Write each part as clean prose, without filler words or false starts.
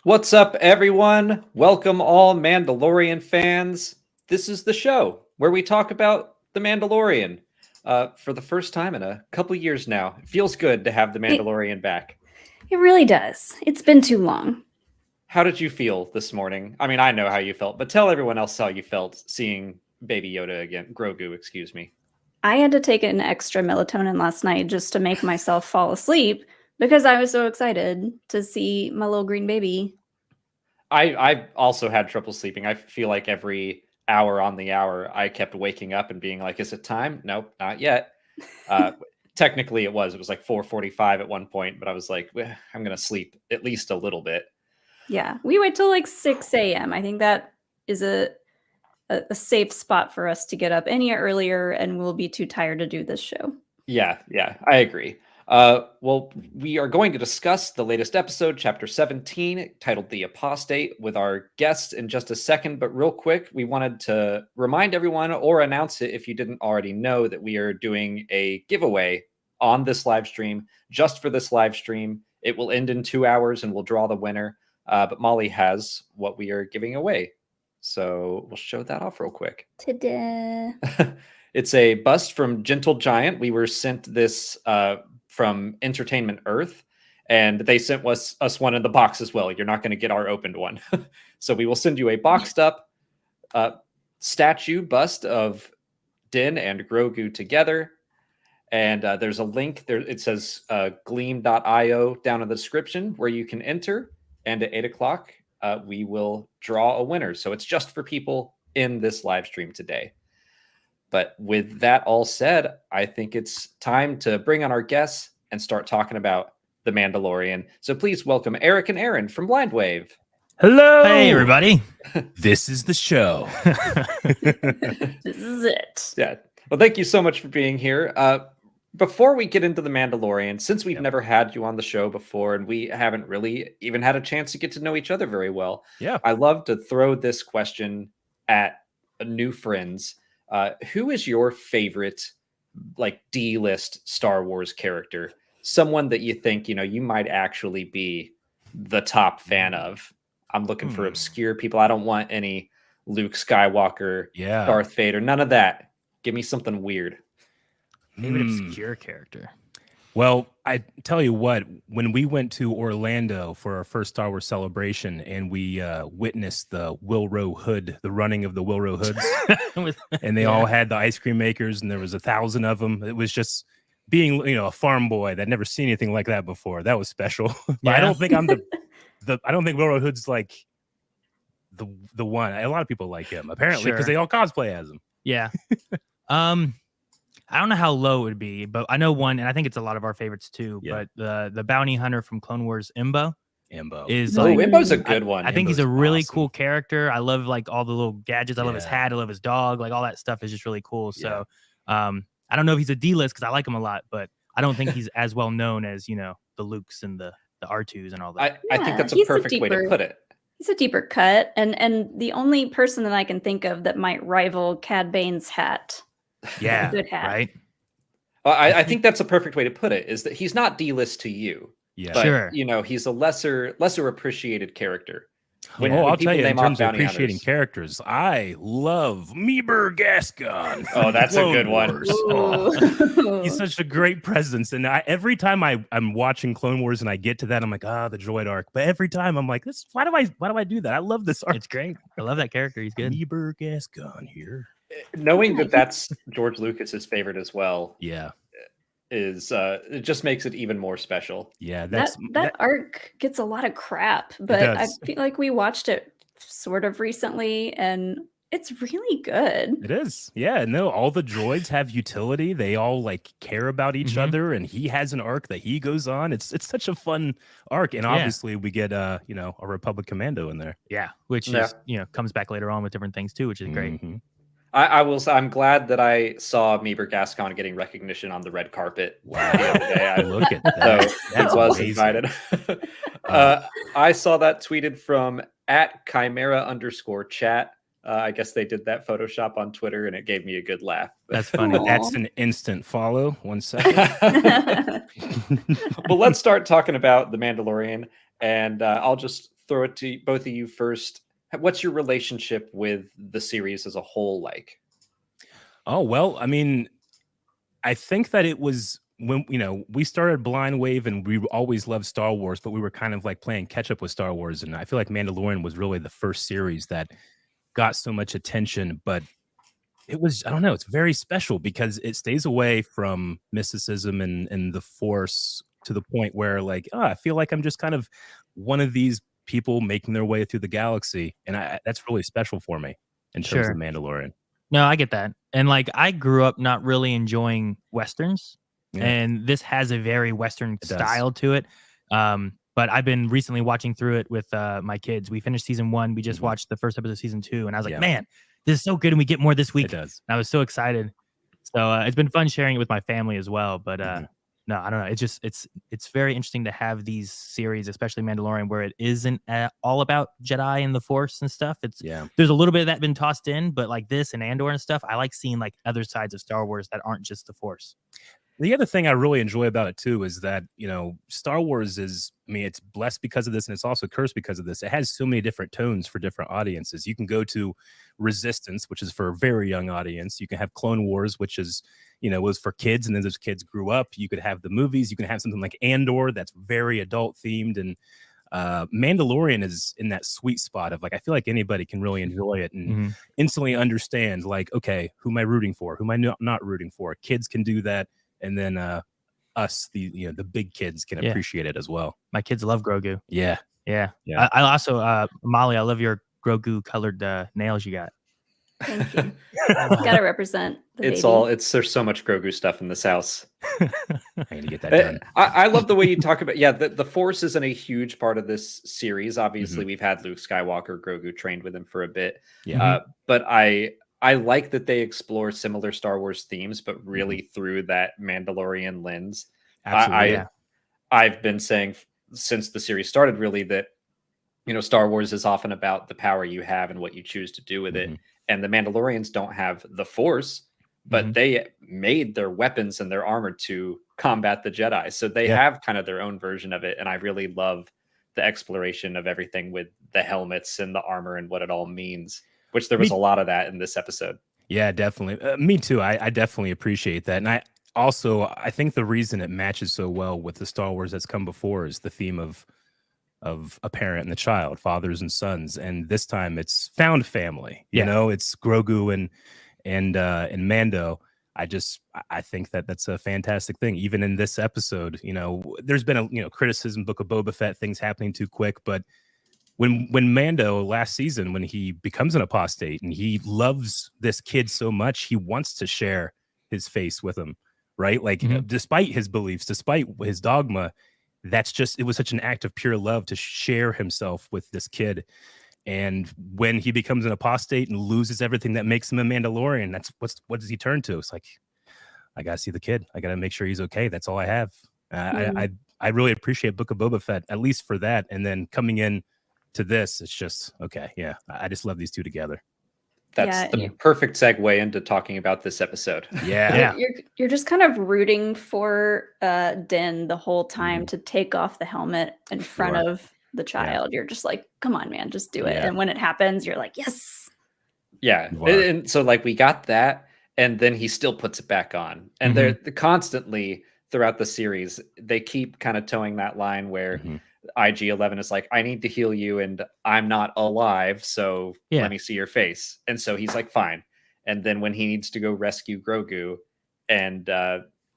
What's up, everyone? Welcome, all Mandalorian fans. This is the show where we talk about The Mandalorian for the first time in a couple years now. It feels good to have The Mandalorian back. It really does. It's been too long. How did you feel this morning? I mean, I know how you felt, but tell everyone else how you felt seeing Baby Yoda again. Grogu, excuse me. I had to take an extra melatonin last night just to make myself fall asleep because I was so excited to see my little green baby. I also had trouble sleeping. I feel like every hour on the hour, I kept waking up and being like, is it time? Nope, not yet. Technically, it was like 4:45 at one point, but I was like, I'm going to sleep at least a little bit. Yeah, we wait till like 6 a.m. I think that is a safe spot for us to get up any earlier, and we'll be too tired to do this show. Yeah, I agree. Well, we are going to discuss the latest episode, Chapter 17, titled The Apostate, with our guests in just a second. But real quick, we wanted to remind everyone or announce it if you didn't already know that we are doing a giveaway on this live stream, just for this live stream. It will end in 2 hours and we'll draw the winner. But Molly has what we are giving away. So we'll show that off real quick. Ta-da! It's a bust from Gentle Giant. We were sent this from Entertainment Earth, and they sent us one in the box as well. You're not going to get our opened one. So we will send you a boxed up statue bust of Din and Grogu together. And there's a link there. It says gleam.io down in the description where you can enter. And at 8 o'clock, we will draw a winner. So it's just for people in this live stream today. But with that all said, I think it's time to bring on our guests and start talking about The Mandalorian. So please welcome Eric and Aaron from Blind Wave. Hello. Hey, everybody. This is the show. This is it. Yeah. Well, thank you so much for being here. Before we get into The Mandalorian, since we've never had you on the show before and we haven't really even had a chance to get to know each other very well, I love to throw this question at new friends. Who is your favorite, like, D-list Star Wars character? Someone that you think, you might actually be the top fan of. I'm looking for obscure people. I don't want any Luke Skywalker, Darth Vader, none of that. Give me something weird. Favorite obscure character. Well, I tell you what, when we went to Orlando for our first Star Wars celebration and we witnessed the Wilro Hood, the running of the Wilro Hoods, and they all had the ice cream makers and there was 1,000 of them. It was just being, a farm boy that never seen anything like that before. That was special. But I don't think I'm I don't think Wilro Hood's like the one. A lot of people like him, apparently, because they all cosplay as him. Yeah. I don't know how low it would be, but I know one, and I think it's a lot of our favorites too. Yeah. But the bounty hunter from Clone Wars, Imbo is Imbo's a good one. I think he's a really cool character. I love like all the little gadgets. I love his hat. I love his dog. Like all that stuff is just really cool. So I don't know if he's a D-list because I like him a lot, but I don't think he's as well known as the Lukes and the R2s and all that. I think that's a perfect way to put it. He's a deeper cut, and the only person that I can think of that might rival Cad Bane's hat. Yeah, good hat. Right. I think that's a perfect way to put it, is that he's not D-list to you. Yeah, but, sure. He's a lesser appreciated character. I'll tell you, in terms of appreciating characters, I love Meeber Gascon. Oh, that's a good one. He's such a great presence. And every time I'm watching Clone Wars and I get to that, I'm like, the droid arc. But every time I'm like, why do I do that? I love this arc. It's great. I love that character. He's good. Meeber Gascon here. Knowing that that's George Lucas's favorite as well. Yeah. Is it just makes it even more special. Yeah, that arc gets a lot of crap, but I feel like we watched it sort of recently and it's really good. It is. Yeah, no, all the droids have utility. They all like care about each other, and he has an arc that he goes on. It's such a fun arc, and obviously we get a Republic Commando in there. Yeah, which is comes back later on with different things too, which is great. I will say I'm glad that I saw Meeber Gascon getting recognition on the red carpet the other day. Look at that. So was invited. I saw that tweeted from @Chimera_chat. I guess they did that Photoshop on Twitter, and it gave me a good laugh. That's funny. That's an instant follow. 1 second. Well, let's start talking about The Mandalorian, and I'll just throw it to both of you first. What's your relationship with the series as a whole like? Oh, well, I mean, I think that it was when, we started Blind Wave and we always loved Star Wars, but we were kind of like playing catch up with Star Wars. And I feel like Mandalorian was really the first series that got so much attention, but it was, I don't know, it's very special because it stays away from mysticism and the Force to the point where like, I feel like I'm just kind of one of these people making their way through the galaxy. And that's really special for me in terms of Mandalorian. No, I get that. And like I grew up not really enjoying Westerns. Yeah. And this has a very Western style to it. But I've been recently watching through it with my kids. We finished season 1. We just watched the first episode of season 2. And I was like, man, this is so good. And we get more this week. It does. And I was so excited. So it's been fun sharing it with my family as well. But no, I don't know. It's just it's very interesting to have these series, especially Mandalorian, where it isn't all about Jedi and the Force and stuff. There's a little bit of that been tossed in, but like this and Andor and stuff, I like seeing like other sides of Star Wars that aren't just the Force. The other thing I really enjoy about it too is that, Star Wars is, I mean, it's blessed because of this and it's also cursed because of this. It has so many different tones for different audiences. You can go to Resistance, which is for a very young audience. You can have Clone Wars, which is, was for kids. And then those kids grew up. You could have the movies. You can have something like Andor that's very adult themed. And Mandalorian is in that sweet spot of like, I feel like anybody can really enjoy it and instantly understand like, okay, who am I rooting for? Who am I not rooting for? Kids can do that. And then us, the big kids can appreciate it as well. My kids love Grogu. Yeah. I also, Molly, I love your Grogu colored nails you got. Thank you. Gotta represent the baby. There's so much Grogu stuff in this house. I need to get that done. I love the way you talk about, the Force isn't a huge part of this series. Obviously, we've had Luke Skywalker, Grogu trained with him for a bit. But I like that they explore similar Star Wars themes, but really through that Mandalorian lens. Absolutely. I've been saying since the series started, really, that Star Wars is often about the power you have and what you choose to do with it. And the Mandalorians don't have the Force, but they made their weapons and their armor to combat the Jedi. So they have kind of their own version of it. And I really love the exploration of everything with the helmets and the armor and what it all means, which there was a lot of that in this episode. Yeah, definitely. Me too. I definitely appreciate that. And I think the reason it matches so well with the Star Wars that's come before is the theme of a parent and the child, fathers and sons. And this time it's found family, it's Grogu and Mando. I think that's a fantastic thing. Even in this episode, there's been a criticism, Book of Boba Fett, things happening too quick. But when Mando last season, when he becomes an apostate and he loves this kid so much, he wants to share his face with him, right? Like despite his beliefs, despite his dogma, it was such an act of pure love to share himself with this kid. And when he becomes an apostate and loses everything that makes him a Mandalorian, what does he turn to? It's like, I gotta see the kid. I gotta make sure he's okay. That's all I have. I really appreciate Book of Boba Fett, at least for that. And then coming in to this, it's just okay. Yeah, I just love these two together. That's the perfect segue into talking about this episode. Yeah. You're just kind of rooting for Din the whole time to take off the helmet in front of the child. You're just like, come on, man, just do it. And when it happens, you're like, yes. Yeah. And so like we got that, and then he still puts it back on. And they're constantly throughout the series, they keep kind of towing that line where IG-11 is like, I need to heal you and I'm not alive, so let me see your face. And so he's like, fine. And then when he needs to go rescue Grogu, and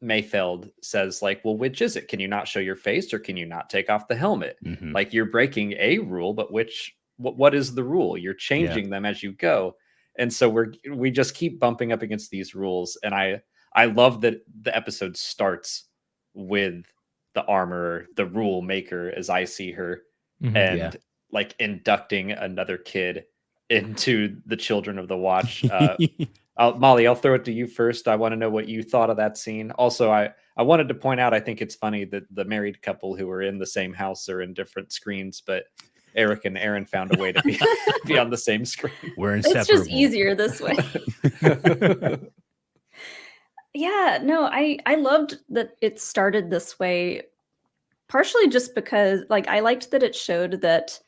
Mayfeld says like, well, which is it? Can you not show your face, or can you not take off the helmet? Like, you're breaking a rule, but what is the rule? You're changing them as you go. And so we just keep bumping up against these rules. And I love that the episode starts with the armor, the rule maker, as I see her, and like inducting another kid into the Children of the Watch. Molly, I'll throw it to you first. I want to know what you thought of that scene. Also, I wanted to point out, I think it's funny that the married couple who are in the same house are in different screens, but Eric and Aaron found a way to be on the same screen. We're inseparable. It's just easier this way. Yeah, no, I loved that it started this way, partially just because like I liked that it showed that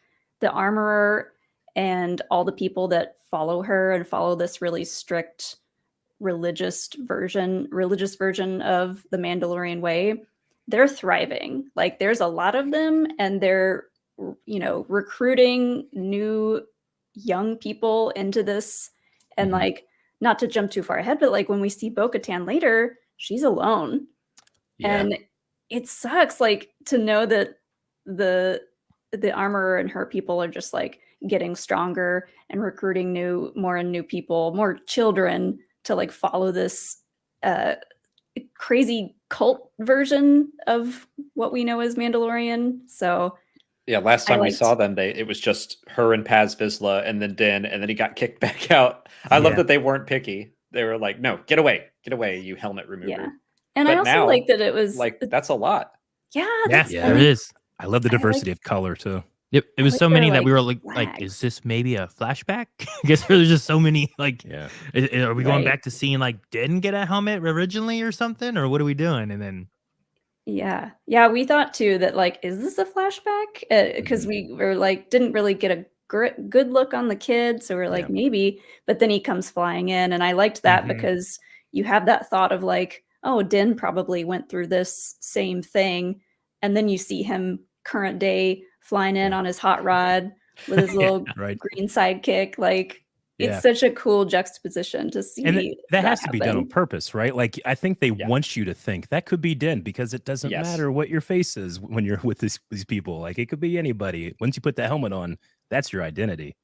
the armorer and all the people that follow her and follow this really strict religious version of the Mandalorian way, they're thriving. Like there's a lot of them, and they're, recruiting new young people into this. And like, not to jump too far ahead, but like when we see Bo-Katan later, she's alone. And it sucks like to know that the armorer and her people are just like getting stronger and recruiting new people, more children to like follow this crazy cult version of what we know as Mandalorian. So yeah, last time we saw them, it was just her and Paz Vizsla and then Din, and then he got kicked back out. I love that they weren't picky. They were like, no, get away, you helmet remover. Yeah. And but I also now, like that it was like, that's a lot. Yeah, there it is. I love the diversity of color too. Yep, it was so many that we were like, flags. is this maybe a flashback? I guess there's just so many. Like, are we going back to seeing like didn't get a helmet originally or something, or what are we doing? And then, yeah, we thought too that like, is this a flashback? Because we were like, didn't really get a good look on the kid, so we're like maybe. But then he comes flying in, and I liked that because you have that thought of like, oh, Din probably went through this same thing, and then you see him current day flying in on his hot rod with his little green sidekick. Like it's such a cool juxtaposition to see. And that has to be done on purpose, right? Like I think they want you to think that could be Din, because it doesn't matter what your face is when you're with these people. Like it could be anybody. Once you put the helmet on, that's your identity.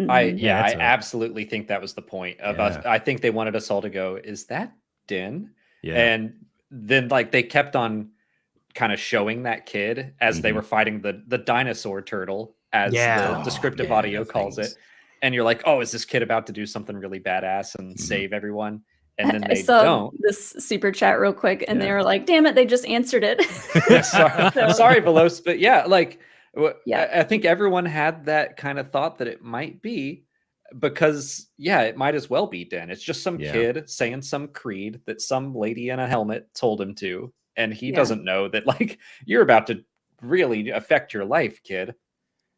I absolutely think that was the point of us. I think they wanted us all to go, is that Din? And then like they kept on kind of showing that kid as they were fighting the dinosaur turtle, as the descriptive audio calls it. And you're like, oh, is this kid about to do something really badass and save everyone? And then they don't. This super chat real quick, and they were like, damn it, they just answered it. Sorry, Velos, but I think everyone had that kind of thought that it might be, because it might as well be Din. It's just some kid saying some creed that some lady in a helmet told him to, and he doesn't know that like you're about to really affect your life, kid.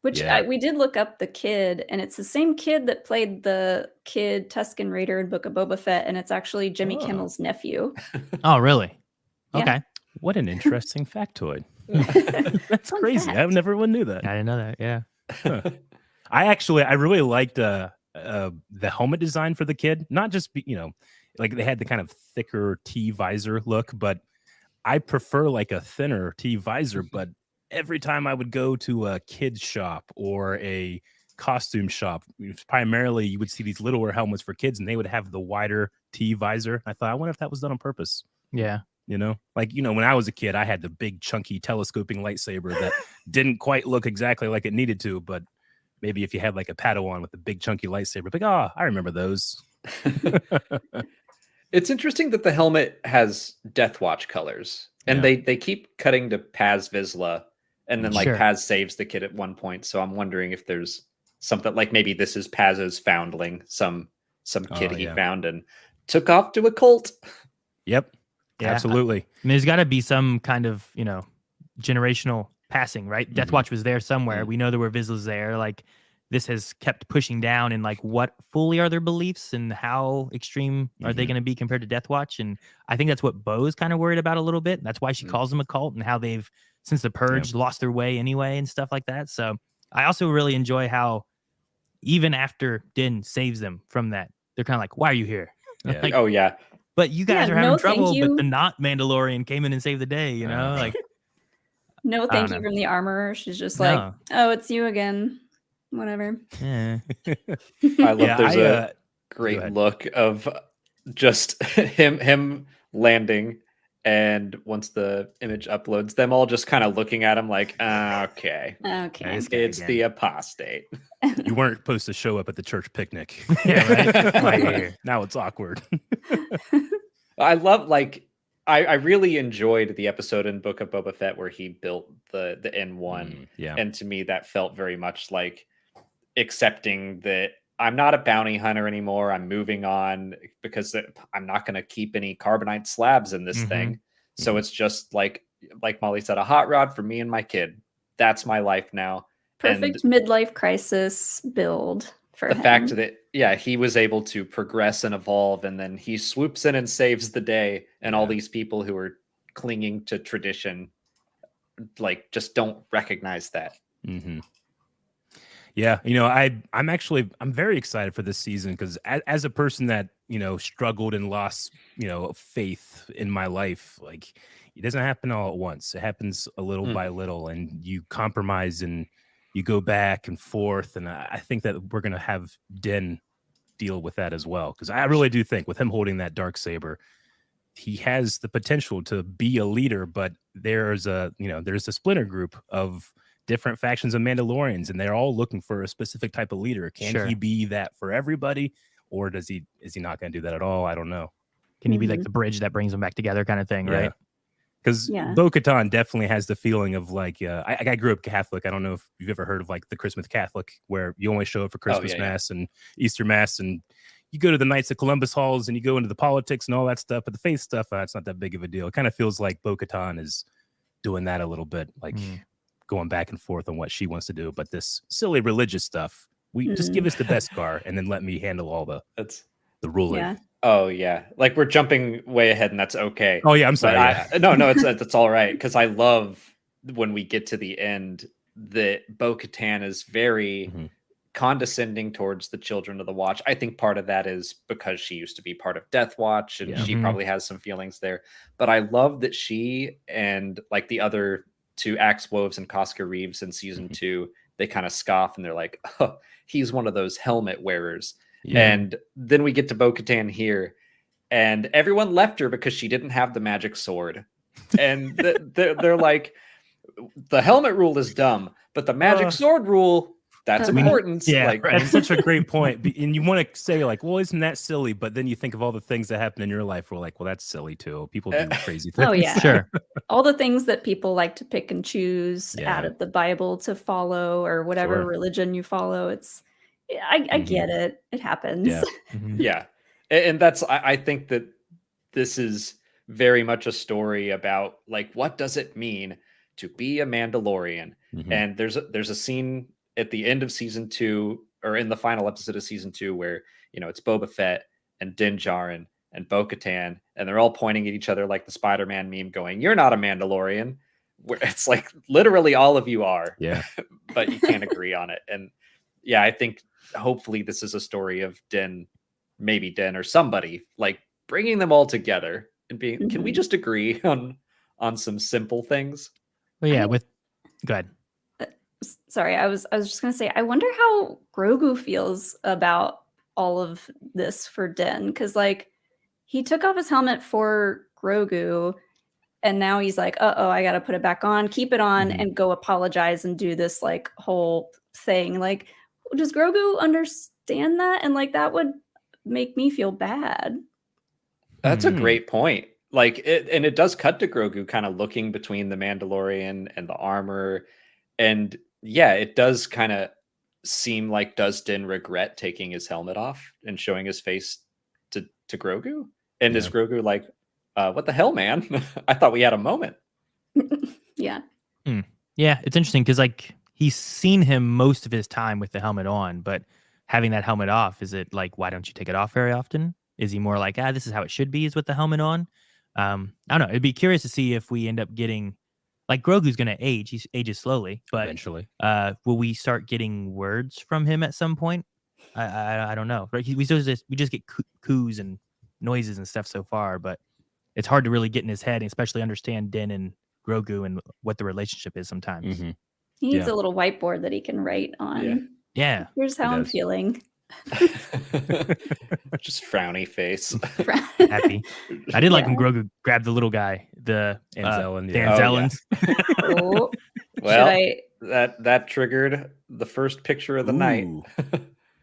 Which we did look up the kid, and it's the same kid that played the kid Tusken Raider in Book of Boba Fett, and it's actually Jimmy Kimmel's nephew. Oh, really? Yeah. Okay. What an interesting factoid. That's crazy. I never would knew that. I didn't know that. Yeah. I really liked the helmet design for the kid. Not just like they had the kind of thicker T visor look, but I prefer like a thinner T visor. But every time I would go to a kid's shop or a costume shop, primarily you would see these littler helmets for kids, and they would have the wider T visor. I thought, I wonder if that was done on purpose. Yeah. When I was a kid, I had the big chunky telescoping lightsaber that didn't quite look exactly like it needed to, but maybe if you had like a Padawan with a big chunky lightsaber, like, I remember those. It's interesting that the helmet has Death Watch colors, and they keep cutting to Paz Vizsla, and then like Paz saves the kid at one point. So I'm wondering if there's something like maybe this is Paz's foundling, some kid he found and took off to a cult. Yep. Yeah, absolutely. I mean, there's got to be some kind of, generational passing, right? Death Watch was there somewhere. We know there were Vizslas there. Like, this has kept pushing down, and like, what fully are their beliefs, and how extreme are they going to be compared to Death Watch? And I think that's what Bo's kind of worried about a little bit. That's why she calls them a cult, and how they've, since the Purge, lost their way anyway and stuff like that. So I also really enjoy how even after Din saves them from that, they're kind of like, why are you here? Yeah. Like, oh yeah. But you guys are having trouble, but the not Mandalorian came in and saved the day, like. No, thank you from the armorer. She's just like, oh, it's you again. Whatever. Yeah. I love there's a great look of just him landing, and once the image uploads, them all just kind of looking at him like, okay. It's the apostate. You weren't supposed to show up at the church picnic. Right. Now it's awkward. I love I really enjoyed the episode in Book of Boba Fett where he built the N1. And to me, that felt very much like accepting that I'm not a bounty hunter anymore. I'm moving on because I'm not going to keep any carbonite slabs in this thing. So it's just like Molly said, a hot rod for me and my kid. That's my life now. Perfect midlife crisis build for the him. fact that he was able to progress and evolve, and then he swoops in and saves the day, and all these people who are clinging to tradition like just don't recognize that. Yeah, I'm very excited for this season because as a person that struggled and lost faith in my life, like it doesn't happen all at once. It happens a little by little, and you compromise and you go back and forth. And I think that we're gonna have Din deal with that as well, because I really do think with him holding that dark saber, he has the potential to be a leader. But there's a splinter group of different factions of Mandalorians, and they're all looking for a specific type of leader. Can he be that for everybody, or is he not going to do that at all? I don't know. Can he be like the bridge that brings them back together kind of thing, right? Because Bo-Katan definitely has the feeling of like, I grew up Catholic. I don't know if you've ever heard of like the Christmas Catholic, where you only show up for Christmas Mass and Easter Mass, and you go to the Knights of Columbus halls and you go into the politics and all that stuff. But the faith stuff, it's not that big of a deal. It kind of feels like Bo-Katan is doing that a little bit, like going back and forth on what she wants to do. But this silly religious stuff, we just give us the best car and then let me handle all the ruling. Yeah. Oh yeah, like we're jumping way ahead, and that's okay. Oh yeah, I'm sorry. No, it's all right, because I love when we get to the end that Bo-Katan is very condescending towards the Children of the Watch. I think part of that is because she used to be part of Death Watch, and she probably has some feelings there. But I love that she and like the other two Axe Woves and Cosca Reeves in season 2, they kind of scoff and they're like, "Oh, he's one of those helmet wearers." And then we get to Bo-Katan here, and everyone left her because she didn't have the magic sword. And they're like, the helmet rule is dumb, but the magic sword rule, that's important. That's such a great point. And you want to say like, well, isn't that silly? But then you think of all the things that happen in your life. We're like, well, that's silly too. People do crazy things. Oh yeah, sure. All the things that people like to pick and choose out of the Bible to follow, or whatever religion you follow. I get it. It happens. Yeah. And that's, I think that this is very much a story about like, what does it mean to be a Mandalorian? And there's a scene at the end of season 2, or in the final episode of season 2, where, it's Boba Fett and Din Djarin and Bo-Katan, and they're all pointing at each other like the Spider-Man meme going, "You're not a Mandalorian." Where it's like, literally all of you are. Yeah. But you can't agree on it. And yeah, I think hopefully this is a story of Din, maybe Din or somebody, like bringing them all together and being, can we just agree on some simple things? Well, yeah, go ahead. Sorry, I was just gonna say, I wonder how Grogu feels about all of this for Din, because like he took off his helmet for Grogu, and now he's like, I gotta put it back on, keep it on, and go apologize and do this like whole thing. Like, does Grogu understand that? And like that would make me feel bad. That's a great point. Like it does cut to Grogu kind of looking between the Mandalorian and the armor, and yeah, it does kind of seem like, does Din regret taking his helmet off and showing his face to Grogu? And is Grogu like, what the hell, man? I thought we had a moment. Yeah. Yeah, it's interesting because like he's seen him most of his time with the helmet on, but having that helmet off, is it like, why don't you take it off very often? Is he more like, this is how it should be, is with the helmet on? I don't know. It'd be curious to see if we end up getting, like, Grogu's going to age. He ages slowly, but eventually, will we start getting words from him at some point? I don't know. Right? We just get coos and noises and stuff so far, but it's hard to really get in his head and especially understand Din and Grogu and what the relationship is sometimes. He needs a little whiteboard that he can write on. Yeah. Here's how I'm feeling. Just frowny face. Happy. I did like when Grogu grabbed the little guy, the Anzellans. Well, that triggered the first picture of the night.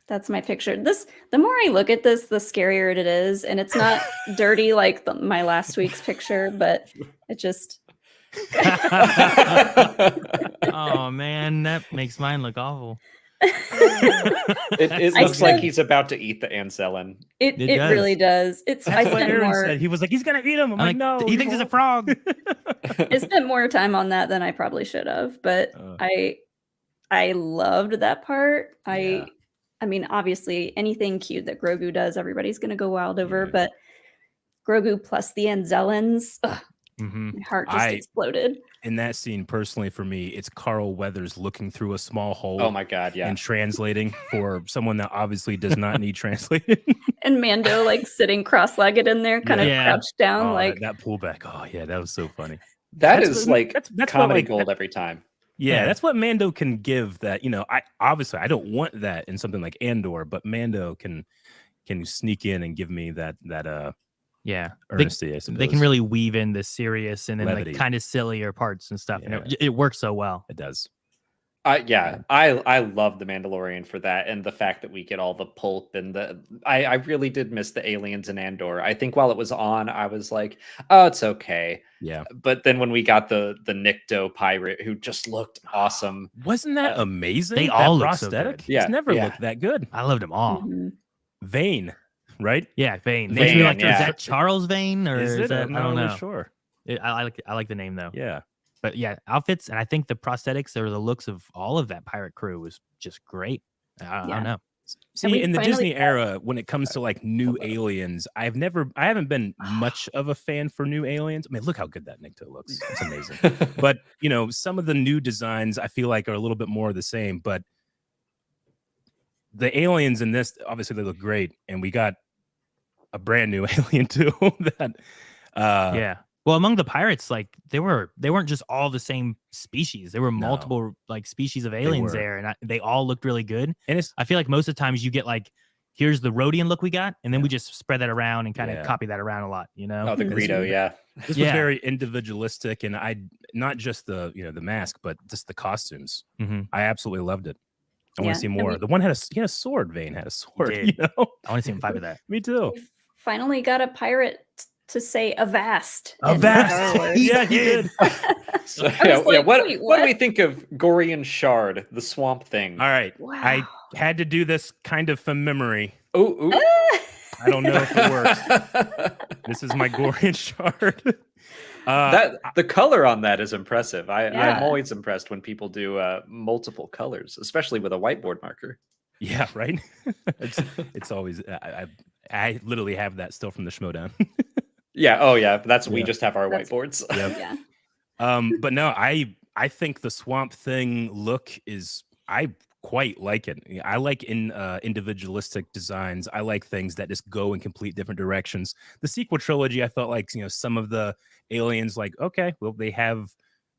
That's my picture. The more I look at this, the scarier it is, and it's not dirty like my last week's picture, but it just. Oh man, that makes mine look awful. It looks like he's about to eat the Anzellan. It really does. That's what Aaron said. He was like, he's gonna eat him. I'm like, no, he thinks it's a frog. I spent more time on that than I probably should have, but I loved that part. Yeah. I mean, obviously, anything cute that Grogu does, everybody's gonna go wild over. Yeah. But Grogu plus the Anzellans, Mhm. my heart just exploded. In that scene, personally, for me, it's Carl Weathers looking through a small hole. Oh my god, yeah. And translating for someone that obviously does not need translating. And Mando like sitting cross-legged in there, kind of Yeah. crouched down, Oh, like that pullback. Oh yeah, that was so funny. That That's is what- like that's what, comedy like, gold every time. Yeah, Yeah. that's what Mando can give. That I obviously I don't want that in something like Andor, but Mando can sneak in and give me that Yeah. earnesty. I suppose. They can really weave in the serious and then Levity. like kind of sillier parts and stuff, and Yeah. it works so well. It does. I love the Mandalorian for that, and the fact that we get all the pulp and I really did miss the aliens in Andor. I think while it was on, I was like, oh, it's okay. Yeah. But then when we got the Nikto pirate who just looked awesome. Wasn't that amazing? They That all look so prosthetic. good. Yeah, It's never yeah. looked that good. I loved them all. mhm. Vane, right? Yeah, Vane. Vane, Makes me like, yeah. Is that Charles Vane or Is it? that? I'm I not don't really know. sure. I like the name though. Yeah. But yeah, outfits, and I think the prosthetics or the looks of all of that pirate crew was just great. I Yeah. don't know. See, we in the finally Disney got- era, when it comes to like new aliens, I haven't been much of a fan for new aliens. I mean, look how good that Nikto looks. It's amazing. But some of the new designs I feel like are a little bit more of the same. But the aliens in this, obviously, they look great, and we got a brand new alien too. That Yeah. Well, among the pirates, like they weren't just all the same species. There were No. multiple like species of aliens were. there, and they all looked really good. and it's I feel like most of the times you get like, here's the Rhodian look we got, and then Yeah. we just spread that around and kind of Yeah. copy that around a lot. Oh, the Mhm. Greedo, yeah. this was Yeah. very individualistic, and I not just the the mask, but just the costumes. Mhm. I absolutely loved it. I want Yeah, to see and more. we- The one had a sword. Vane had a sword. did. You know, I want to see him fight with that. me too. We finally got a pirate to say Avast. in Avast! Star Wars. Yeah, he did. So, I was like, what wait, do we what? think of Gorian Shard, the swamp thing? All right, Wow. I had to do this kind of from memory. Ooh, I don't know if it works. This is my Gorian shard. That the color on that is impressive. I'm Yeah. always impressed when people do multiple colors, especially with a whiteboard marker. Yeah, right. it's always I literally have that still from the Schmodown. Yeah. Oh, yeah. That's we Yeah. just have our That's- whiteboards. Yep. Yeah. But no, I think the swamp thing look is I quite like it. I like individualistic designs. I like things that just go in complete different directions. The sequel trilogy, I felt like some of the aliens, like okay, well they have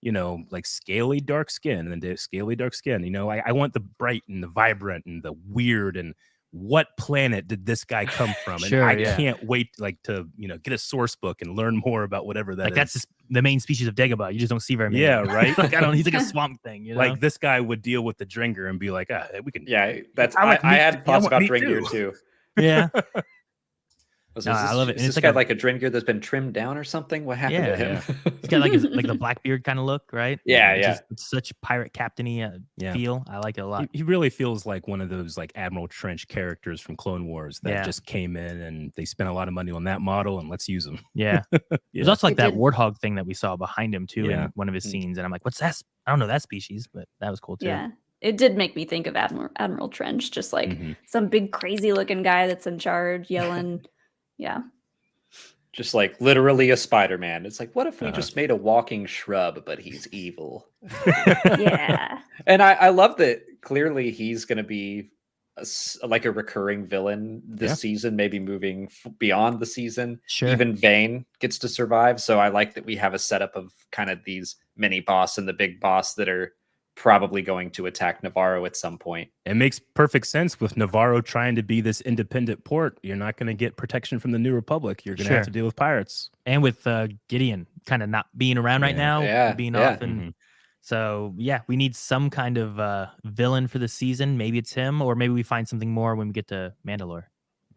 like scaly dark skin and then they have scaly dark skin. I want the bright and the vibrant and the weird and what planet did this guy come from? And Sure, I yeah. can't wait to get a source book and learn more about whatever that Like is. that's just the main species of Dagobah. You just don't see very many. Yeah, right? Like he's like a swamp thing. You know? Like this guy would deal with the Dringer and be like, we can. Yeah, that's I like I meat had too. I thoughts want about meat Dringear too. too. yeah. Was No, I love it. Is And this it's guy like a- like a Dringear that's been trimmed down or something? What happened to Yeah, him? He's got like like the Blackbeard kind of look, right? Yeah, It's yeah. just- it's such pirate captain-y Yeah. feel. I like it a lot. He really feels like one of those like Admiral Trench characters from Clone Wars that Yeah. just came in and they spent a lot of money on that model and let's use him. Yeah. Yeah. There's also like They that did. warthog thing that we saw behind him too Yeah. in one of his Mm. scenes, and I'm like, what's that? I don't know that species, but that was cool too. Yeah. It did make me think of Admiral Trench, just like Mhm. some big crazy looking guy that's in charge yelling. Yeah. Just like literally a Spider-Man. It's like, what if we Uh-huh. just made a walking shrub, but he's evil? Yeah. And I love that clearly he's going to be like a recurring villain this Yeah. season, maybe moving beyond the season. Sure. Even Vane gets to survive. So I like that we have a setup of kind of these mini boss and the big boss that are probably going to attack Navarro at some point. It makes perfect sense with Navarro trying to be this independent port. You're not going to get protection from the New Republic. You're going to have Sure. to deal with pirates. And with Gideon kind of not being around right Yeah. now, Yeah, being yeah. off, and Mhm. so yeah, we need some kind of villain for the season. Maybe it's him, or maybe we find something more when we get to Mandalore.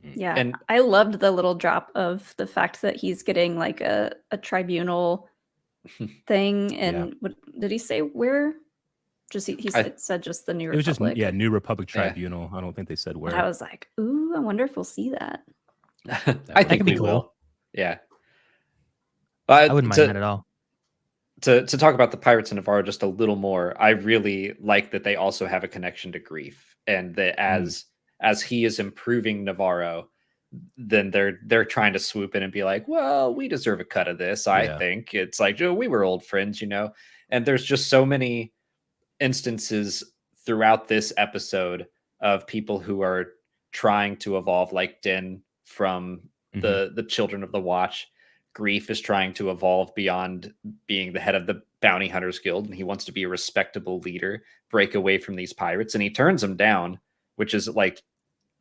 Yeah. And- I loved the little drop of the fact that he's getting like a tribunal thing. And what did he say? Where? Just he said just the New It was just Republic. New Republic Yeah. Tribunal. I don't think they said where. But I was like, ooh, I wonder if we'll see that. I could think be we cool. will. Yeah. I wouldn't mind that at all. to talk about the Pirates of Navarro just a little more, I really like that they also have a connection to Greef, and that as he is improving Navarro, then they're trying to swoop in and be like, well, we deserve a cut of this. I think it's like, Joe, we were old friends, and there's just so many instances throughout this episode of people who are trying to evolve, like Din from the Children of the Watch. Greef is trying to evolve beyond being the head of the Bounty Hunters Guild, and he wants to be a respectable leader, break away from these pirates, and he turns them down, which is like,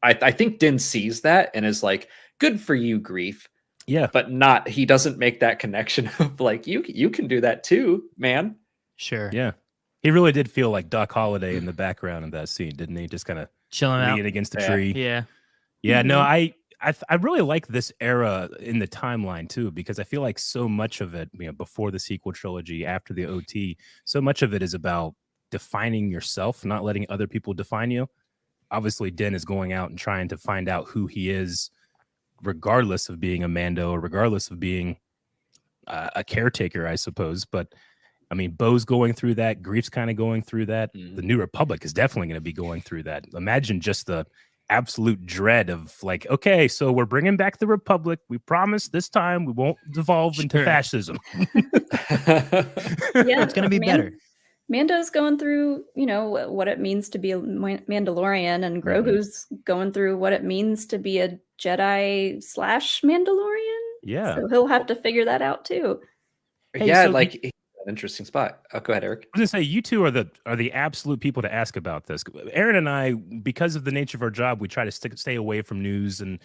I think Din sees that and is like, good for you, Greef. Yeah. But he doesn't make that connection of like, you can do that too, man. Sure. Yeah. He really did feel like Doc Holliday in the background of that scene, didn't he? Just kind of chilling out against the tree. Yeah. Yeah. No, I really like this era in the timeline too, because I feel like so much of it, before the sequel trilogy, after the OT, so much of it is about defining yourself, not letting other people define you. Obviously, Din is going out and trying to find out who he is, regardless of being a Mando or regardless of being a caretaker, I suppose. But I mean, Bo's going through that. Greef's kind of going through that. The New Republic is definitely going to be going through that. Imagine just the absolute dread of like, okay, so we're bringing back the Republic. We promise this time we won't devolve into fascism. It's going to be better. Mando's going through, what it means to be a Mandalorian, and Grogu's going through what it means to be a Jedi / Mandalorian. Yeah. So he'll have to figure that out too. Hey, yeah, so like an interesting spot. Oh, go ahead, Eric. I was gonna say, you two are the absolute people to ask about this. Aaron and I, because of the nature of our job, we try to stay away from news and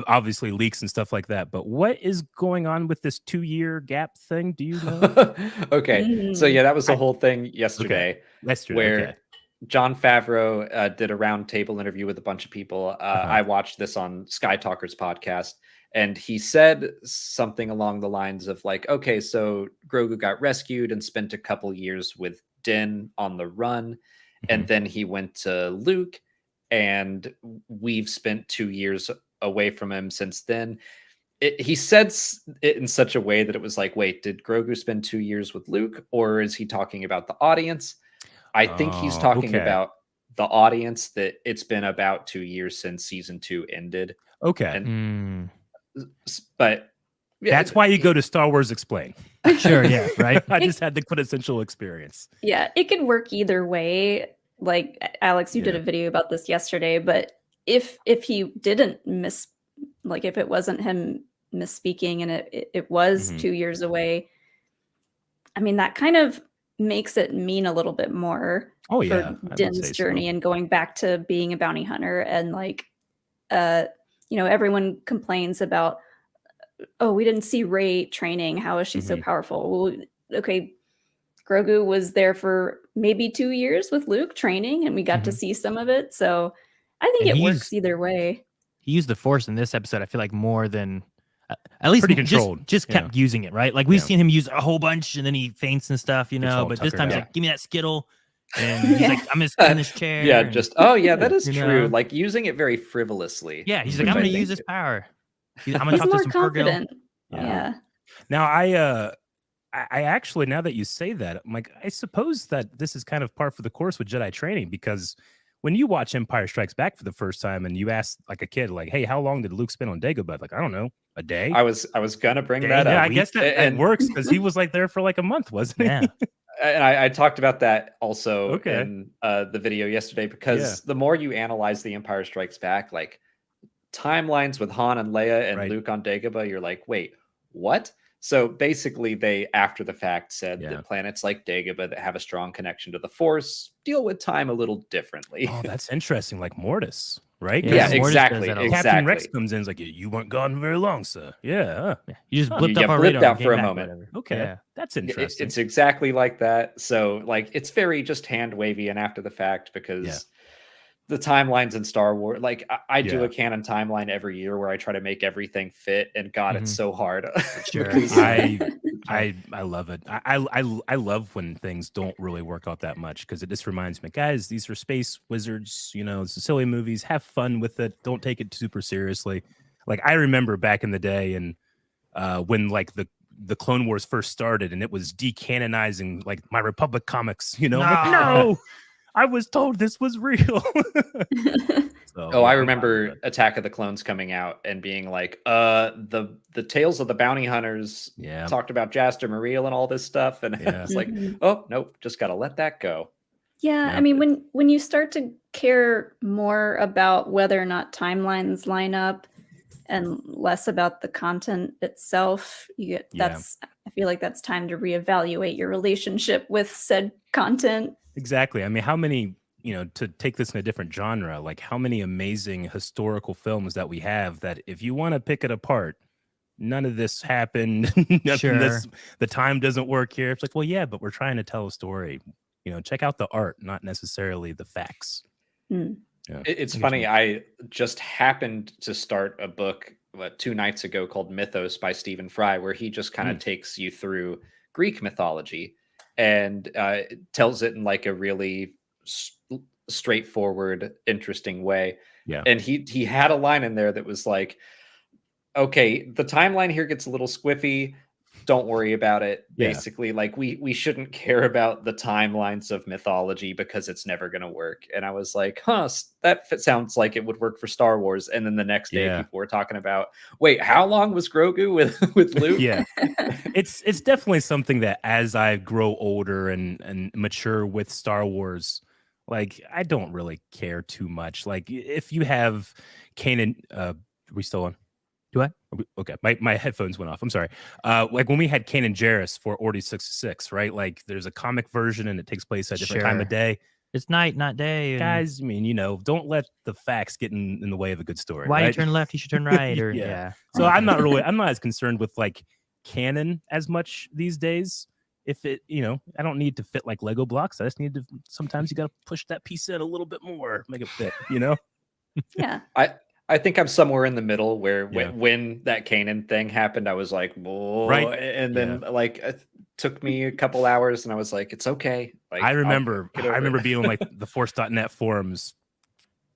obviously leaks and stuff like that. But what is going on with this 2-year gap thing? Do you know? Okay, so yeah, that was the whole thing yesterday. Where Jon Favreau did a roundtable interview with a bunch of people. I watched this on Sky Talker's podcast. And he said something along the lines of like, okay, so Grogu got rescued and spent a couple years with Din on the run. And then he went to Luke, and we've spent 2 years away from him since then. He said it in such a way that it was like, wait, did Grogu spend 2 years with Luke, or is he talking about the audience? I think he's talking about the audience, that it's been about 2 years since season 2 ended. Okay. And, but that's why you go to Star Wars Explain. Sure, yeah, right. I just had the quintessential experience. Yeah, it could work either way. Like Alex, you did a video about this yesterday, but if he didn't if it wasn't him misspeaking and it was 2 years away, I mean, that kind of makes it mean a little bit more for Din's journey and going back to being a bounty hunter. And like everyone complains about, oh, we didn't see Rey training. How is she so powerful? Well, okay, Grogu was there for maybe 2 years with Luke training, and we got to see some of it. So I think it works either way. He used the Force in this episode, I feel like, more than at least pretty controlled. Just kept using it, right? Like we've seen him use a whole bunch, and then he faints and stuff, but this time he's like, give me that Skittle. And he's like, I'm gonna sit in this chair. Yeah, that is true. Like using it very frivolously. Yeah, he's like, I'm gonna use this power. I'm gonna He's talk more to some confident. Pergil. Yeah. Now I actually, now that you say that, I'm like, I suppose that this is kind of par for the course with Jedi training, because when you watch Empire Strikes Back for the first time and you ask like a kid, like, hey, how long did Luke spend on Dagobah? Like, I don't know, a day. I was gonna bring that up. Yeah, I guess that works because he was like there for like a month, wasn't he? Yeah. And I talked about that also in the video yesterday, because the more you analyze The Empire Strikes Back, like timelines with Han and Leia and Luke on Dagobah, you're like, wait, what? So basically they, after the fact, said that planets like Dagobah that have a strong connection to the Force deal with time a little differently. Oh, that's interesting. Like Mortis, right? Yeah, exactly. Captain Rex comes in, is like, you weren't gone very long, sir. Yeah. You just blipped up our radar out for a moment. Okay. That's interesting. It's exactly like that. So like, it's very just hand wavy and after the fact, because the timelines in Star Wars, like I do a canon timeline every year where I try to make everything fit, and God, it's so hard. Sure. I love it. I love when things don't really work out that much, because it just reminds me, guys, these are space wizards, it's silly movies. Have fun with it. Don't take it super seriously. Like I remember back in the day, and when like the Clone Wars first started, and it was decanonizing like My Republic comics. You know, No. I'm like, no, I was told this was real. So, Oh, I I'm remember fine with it. Attack of the Clones coming out and being like, the Tales of the Bounty Hunters Yeah. talked about Jaster Muriel and all this stuff, and Yeah. it's like, Mhm. oh nope, just gotta let that go. Yeah, Yeah. I mean, when you start to care more about whether or not timelines line up and less about the content itself, you get Yeah. that's I feel like that's time to reevaluate your relationship with said content. Exactly. I mean, how many, to take this in a different genre, like how many amazing historical films that we have that if you want to pick it apart, none of this happened. Sure. The time doesn't work here. It's like, well, yeah, but we're trying to tell a story. Check out the art, not necessarily the facts. Mm. Yeah. It's I get funny. you. I just happened to start a book 2 nights ago called Mythos by Stephen Fry, where he just kind of takes you through Greek mythology and tells it in like a really straightforward, interesting way. Yeah. And he had a line in there that was like, okay, the timeline here gets a little squiffy. Don't worry about it. Yeah. Basically, like we shouldn't care about the timelines of mythology because it's never going to work. And I was like, huh, that sounds like it would work for Star Wars. And then the next day, Yeah. people were talking about, wait, how long was Grogu with Luke? Yeah. It's definitely something that as I grow older and mature with Star Wars, like I don't really care too much. Like if you have Canon, are we still on? Do I? Okay, my headphones went off. I'm sorry. Like when we had Canon Jarrus for Order 66, right? Like there's a comic version and it takes place at a different time of Sure. day. It's night, not day. and Guys, I mean, don't let the facts get in the way of a good story. Why you right? turn left, you should turn right. Or Yeah. yeah. So I'm not as concerned with like canon as much these days. If it, I don't need to fit like Lego blocks. I just need to, sometimes you got to push that piece in a little bit more, make it fit, Yeah. I think I'm somewhere in the middle where Yeah. when that Kanan thing happened, I was like, whoa. Right. And then like it took me a couple hours and I was like, it's okay. Like I I'll remember get over it. being like the Force.net forums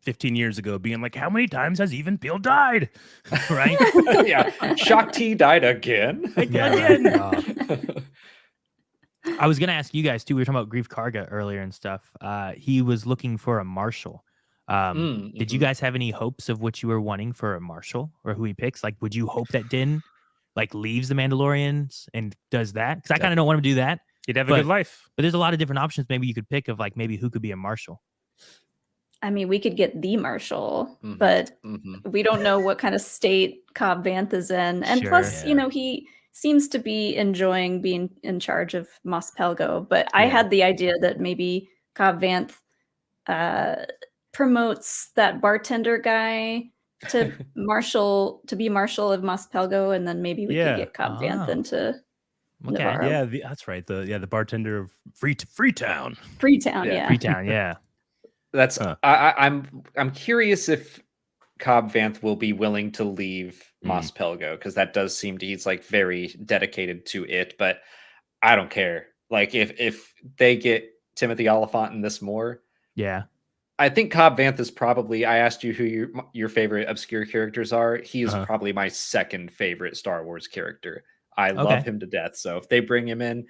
15 years ago being like, how many times has Even Peel died? Right? Yeah. Shakti died again. Again. I was gonna ask you guys too. We were talking about Greef Karga earlier and stuff. He was looking for a marshal. Did you guys have any hopes of what you were wanting for a marshal or who he picks? Like, would you hope that Din like leaves the Mandalorians and does that? Because I kind of don't want him to do that. He'd have a good life. But there's a lot of different options. Maybe you could pick of like maybe who could be a marshal. I mean, we could get the marshal, but we don't know what kind of state Cobb Vanth is in. And plus, he seems to be enjoying being in charge of Mos Pelgo. But I had the idea that maybe Cobb Vanth promotes that bartender guy to be marshal of Mos Pelgo, and then maybe we could get Cobb Vanth into Navarro. Yeah, that's right. The bartender of Freetown. Freetown, Freetown, yeah. That's I'm curious if Cobb Vanth will be willing to leave Mos Pelgo, because that does seem he's like very dedicated to it, but I don't care. Like if they get Timothy Oliphant in this more, I think Cobb Vanth is probably, I asked you who your favorite obscure characters are. He is probably my second favorite Star Wars character. I love him to death. So if they bring him in,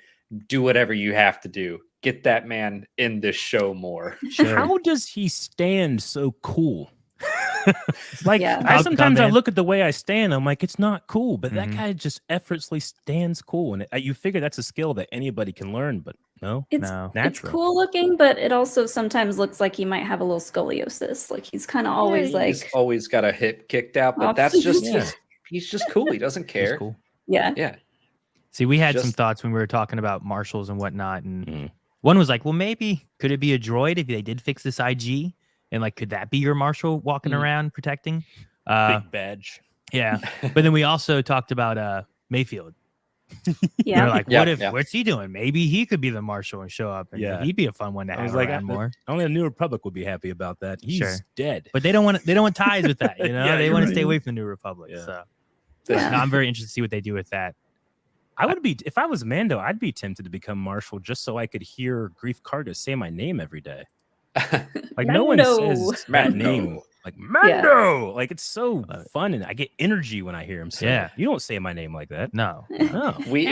do whatever you have to do. Get that man in this show more. Sure. How does he stand so cool? Like Yeah. sometimes I look at the way I stand, I'm like, it's not cool, but that guy just effortlessly stands cool, and you figure that's a skill that anybody can learn, but no, It's cool looking, but it also sometimes looks like he might have a little scoliosis. Like he's kind of always he's always got a hip kicked out, but that's just he's just cool. He doesn't care. Cool. Yeah. See, we had some thoughts when we were talking about marshals and whatnot, and one was like, well, maybe could it be a droid if they did fix this IG? And like, could that be your marshal walking around protecting? Big badge. Yeah. But then we also talked about Mayfield. Yeah. Like, what's he doing? Maybe he could be the marshal and show up. And he'd be a fun one to have around more. Only the New Republic would be happy about that. He's dead. But they don't want ties with that, they want to stay away from the New Republic. So no, I'm very interested to see what they do with that. I would be, if I was Mando, I'd be tempted to become marshal just so I could hear Greef Karga say my name every day. Like no one says that name like Mando. Like it's so fun, and I get energy when I hear him say Yeah. it. You don't say my name like that. No. No. We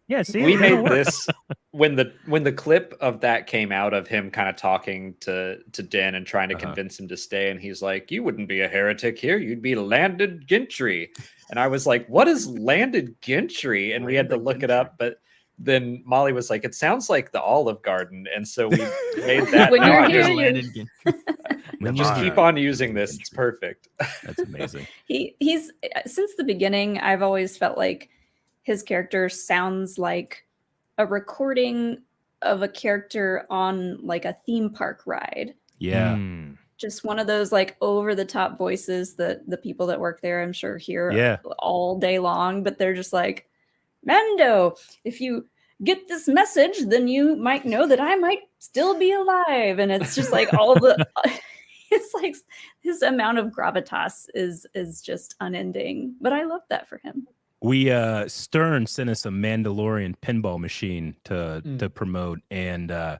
Yeah, see, we it made don't work. this when the clip of that came out of him kind of talking to Den and trying to convince him to stay, and he's like, "You wouldn't be a heretic here; you'd be landed gentry." And I was like, "What is landed gentry?" And we had to look it up, but then Molly was like, "It sounds like the Olive Garden," and so we made that. When Now you're I here, just, just Navarro. keep on using this; it's perfect. That's amazing. He's since the beginning, I've always felt like his character sounds like a recording of a character on like a theme park ride. Yeah. Just one of those like over the top voices that the people that work there, I'm sure, hear all day long, but they're just like, Mando, if you get this message, then you might know that I might still be alive. And it's just like all the it's like his amount of gravitas is just unending. But I love that for him. We Stern sent us a Mandalorian pinball machine to promote, and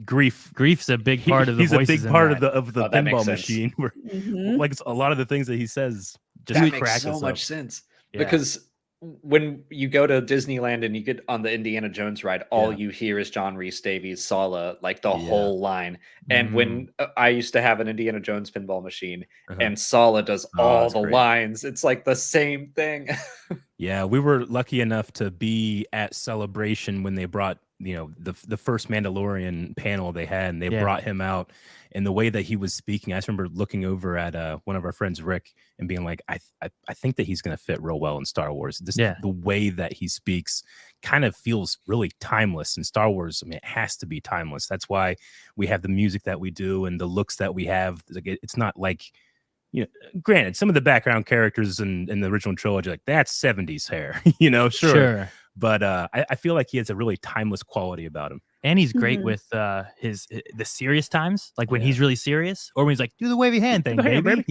Greef's a big part of the he's a voices big part in of the pinball machine. Where, like a lot of the things that he says just That crack makes us so up. much sense Yeah. because when you go to Disneyland and you get on the Indiana Jones ride, all you hear is John Rhys Davies, Sala, like the whole line. And when I used to have an Indiana Jones pinball machine, and Sala does all the lines, it's like the same thing. Yeah, we were lucky enough to be at Celebration when they brought, the first Mandalorian panel they had, and they brought him out. And the way that he was speaking, I just remember looking over at one of our friends, Rick, and being like, I think that he's going to fit real well in Star Wars. The way that he speaks kind of feels really timeless in Star Wars. I mean, it has to be timeless. That's why we have the music that we do and the looks that we have. Like, it's not like, granted, some of the background characters in the original trilogy, like that's 70s hair, sure. But I feel like he has a really timeless quality about him. And he's great with the serious times, like when he's really serious, or when he's like, do the wavy hand thing, baby.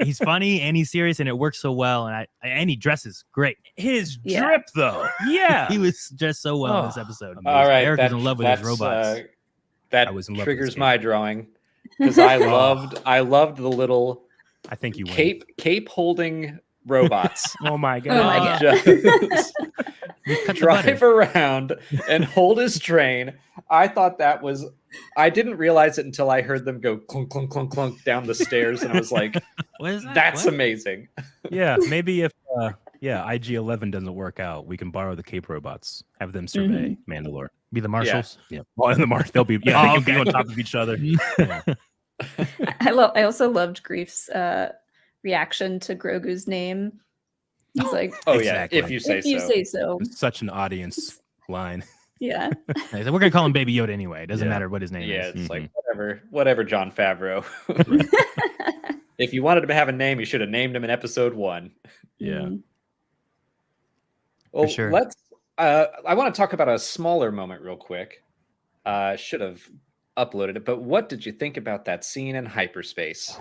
He's funny and he's serious, and it works so well. And he dresses great. His drip, though, he was dressed so well in this episode. All right, Eric was in love with his robots. That triggers my drawing because I loved the little I think you cape holding robots. Oh my god! Just drive around and hold his train. I thought that was. I didn't realize it until I heard them go clunk clunk clunk clunk down the stairs, and I was like, what is that? "That's amazing." Yeah, maybe if IG-11 doesn't work out, we can borrow the cape robots, have them survey Mandalore. Be the marshals. Yeah. Well, and the marshals, they'll be they can be on top of each other. I also loved Greef's reaction to Grogu's name. He's like, exactly. If you say so. It's such an audience line. Yeah. We're gonna call him Baby Yoda anyway. It doesn't matter what his name is. Yeah, it's like whatever, Jon Favreau. If you wanted him to have a name, you should have named him in episode 1. Yeah. Well, for sure. let's. I want to talk about a smaller moment real quick. Should have uploaded it, but what did you think about that scene in hyperspace?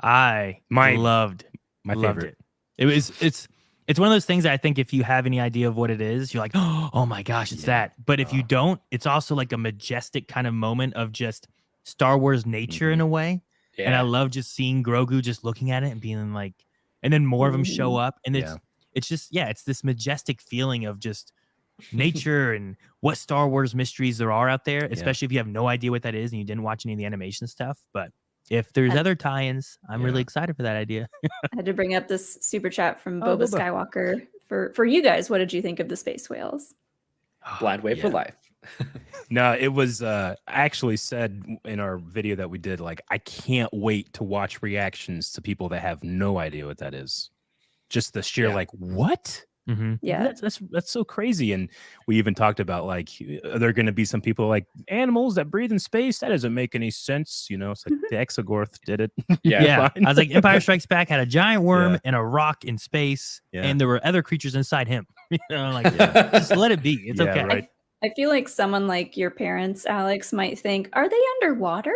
I loved it. It's one of those things that I think if you have any idea of what it is, you're like, oh my gosh, it's that. But if you don't, it's also like a majestic kind of moment of just Star Wars nature in a way. Yeah. And I love just seeing Grogu just looking at it and being like, and then more of them show up, and it's just it's this majestic feeling of just nature and what Star Wars mysteries there are out there, especially if you have no idea what that is and you didn't watch any of the animation stuff. But if there's other tie-ins, I'm really excited for that idea. I had to bring up this super chat from Boba Skywalker for you guys. What did you think of the space whales? Blind wave for life. No, it was I actually said in our video that we did, like, I can't wait to watch reactions to people that have no idea what that is. Just the sheer like, what? Yeah, that's so crazy. And we even talked about, like, are there going to be some people like animals that breathe in space? That doesn't make any sense. It's like the Exogorth did it. I was like, Empire Strikes Back had a giant worm and a rock in space, and there were other creatures inside him. Just let it be. It's okay. Right. I feel like someone like your parents, Alex, might think, are they underwater?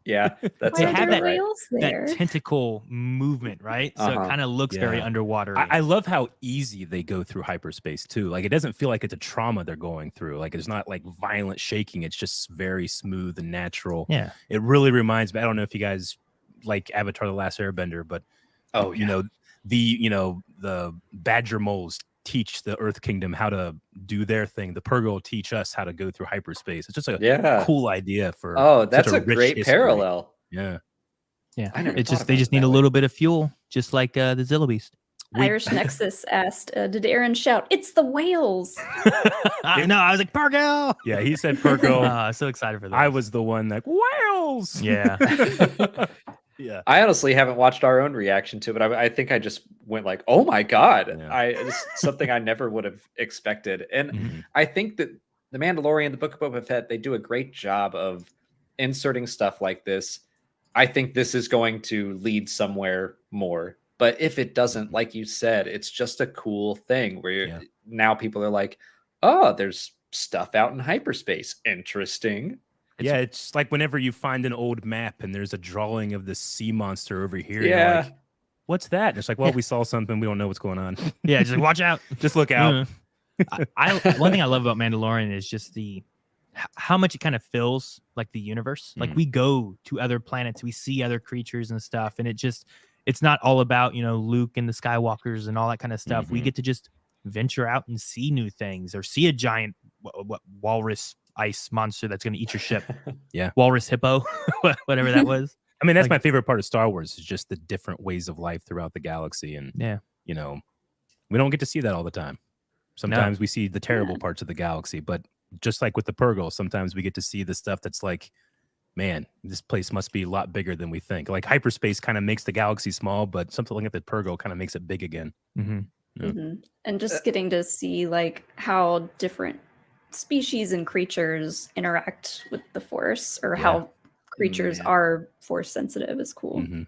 Yeah, that Why They sounds have are about there right. whales there? that tentacle movement, right? So Uh-huh. it kind of looks very Yeah. underwater. I love how easy they go through hyperspace too. Like it doesn't feel like it's a trauma they're going through. Like it's not like violent shaking. It's just very smooth and natural. Yeah. It really reminds me. I don't know if you guys like Avatar: The Last Airbender, but Oh, you know the badger moles teach the Earth Kingdom how to do their thing. The Pergil teach us how to go through hyperspace. It's just a yeah. cool idea for Oh, such that's a rich great history. parallel. Yeah. Yeah. I never It's thought just they about just it need that a way. little bit of fuel, just like the Zilla Beast. Irish Nexus asked, did Aaron shout, "It's the whales"? No, I was like Pergil. Yeah, he said Pergil. I'm so excited for that. I was the one like whales. Yeah. Yeah. I honestly haven't watched our own reaction to it, but I think I just went like, "Oh my god!" Yeah. It's something I never would have expected, and Mhm. I think that the Mandalorian, the Book of Boba Fett, they do a great job of inserting stuff like this. I think this is going to lead somewhere more, but if it doesn't, like you said, it's just a cool thing where Yeah. now people are like, "Oh, there's stuff out in hyperspace. Interesting." Yeah, it's like whenever you find an old map and there's a drawing of the sea monster over here. Yeah. You're like, what's that? And it's like, well, we saw something. We don't know what's going on. Yeah, just like, watch out. Just look out. I one thing I love about Mandalorian is just how much it kind of fills like the universe. Like Mhm. we go to other planets, we see other creatures and stuff, and it's not all about Luke and the Skywalkers and all that kind of stuff. We Mhm. get to just venture out and see new things, or see a giant walrus ice monster that's going to eat your ship. Yeah. Walrus hippo, whatever that was. I mean, that's Like- my favorite part of Star Wars is just the different ways of life throughout the galaxy. And, Yeah. We don't get to see that all the time. Sometimes we see the terrible parts of the galaxy, but just like with the Pergil, sometimes we get to see the stuff that's like, man, this place must be a lot bigger than we think. Like hyperspace kind of makes the galaxy small, but something like the Pergil kind of makes it big again. Mm-hmm. Yeah. Mhm. And just getting to see like how different species and creatures interact with the Force, or Yeah. how creatures Yeah. are Force sensitive is cool. Mhm.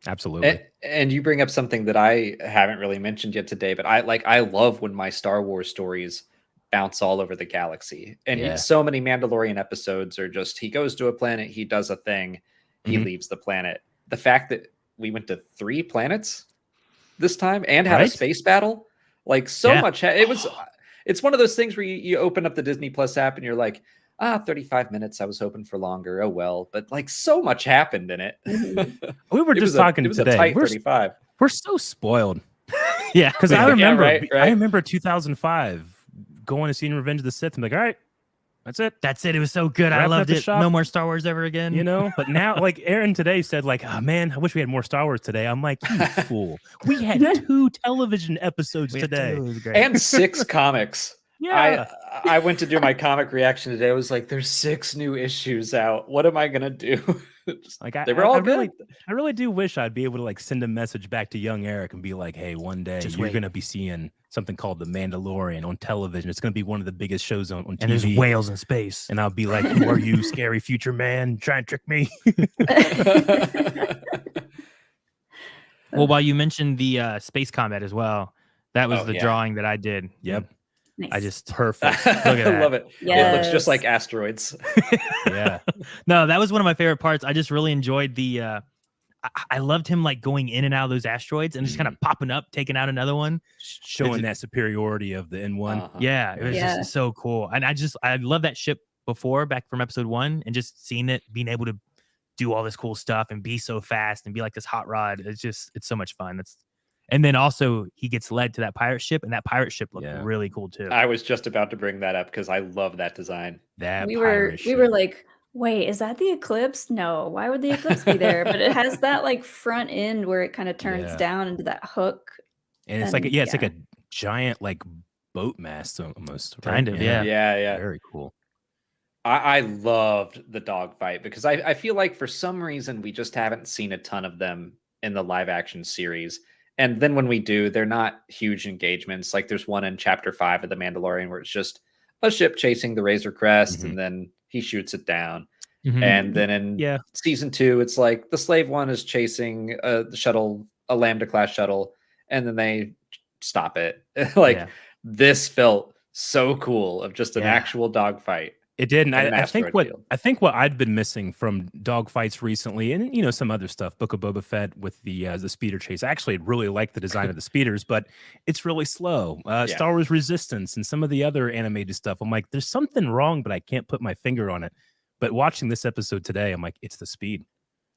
Absolutely. And you bring up something that I haven't really mentioned yet today, but I love when my Star Wars stories bounce all over the galaxy. And Yeah. so many Mandalorian episodes are just he goes to a planet, he does a thing, he Mhm. leaves the planet. The fact that we went to 3 planets this time and had a Right? space battle, like so Yeah. much. It's one of those things where you open up the Disney Plus app and you're like, 35 minutes. I was hoping for longer. Oh well, but like so much happened in it. Mhm. We were It just was talking it was a today. tight We're 35. so spoiled Yeah. because Yeah, I remember right. I remember 2005 going to see Revenge of the Sith. I'm like, all right, that's it. That's it. It was so good. I Wrapping up loved the it. shop. No more Star Wars ever again. But now, like Aaron today said, like, oh man, I wish we had more Star Wars today. I'm like, you fool. We had 2 television episodes We had today. to. It was great. And 6 comics. Yeah. I went to do my comic reaction today. I was like, there's 6 new issues out. What am I gonna do? Like They were all I good. really do wish I'd be able to like send a message back to young Eric and be like, hey, one day Just you're wait. gonna be seeing something called The Mandalorian on television. It's gonna be one of the biggest shows on and there's TV. whales in space. And I'll be like, who are you, scary future man? Try and trick me. Well, while you mentioned the space combat as well, that was Oh, the yeah. drawing that I did. Yep. Nice. I just Perfect. Look at I that. love it. It looks just Yes. like asteroids. Yeah. no, that was one of my favorite parts. I just really enjoyed I loved him like going in and out of those asteroids and just kind of popping up, taking out another one. Showing that superiority of the N1. Uh-huh. Yeah, it was Yeah. just so cool. And I love that ship before, back from episode 1, and just seeing it, being able to do all this cool stuff and be so fast and be like this hot rod. It's so much fun. And then also he gets led to that pirate ship, and that pirate ship looked Yeah. really cool too. I was just about to bring that up because I love that design. That we were pirate we were ship. like, wait, is that the Eclipse? No, why would the Eclipse be there? But it has that like front end where it kind of turns Yeah. down into that hook. And it's like and it's like a giant like boat mast almost. Right? Kind of, yeah. Yeah. Very cool. I loved the dogfight because I feel like for some reason we just haven't seen a ton of them in the live action series. And then when we do, they're not huge engagements. Like there's one in chapter 5 of The Mandalorian where it's just a ship chasing the Razor Crest and then he shoots it down. Mhm. And then in Yeah. season 2, it's like the slave one is chasing the shuttle, a Lambda class shuttle, and then they stop it. Like Yeah. this felt so cool of just an Yeah. actual dogfight. It did, and in an I think asteroid what field. I think what I'd been missing from dogfights recently, and you know some other stuff, Book of Boba Fett with the speeder chase. I actually really like the design of the speeders, but it's really slow. Star Wars Resistance and some of the other animated stuff. I'm like, there's something wrong, but I can't put my finger on it. But watching this episode today, I'm like, it's the speed.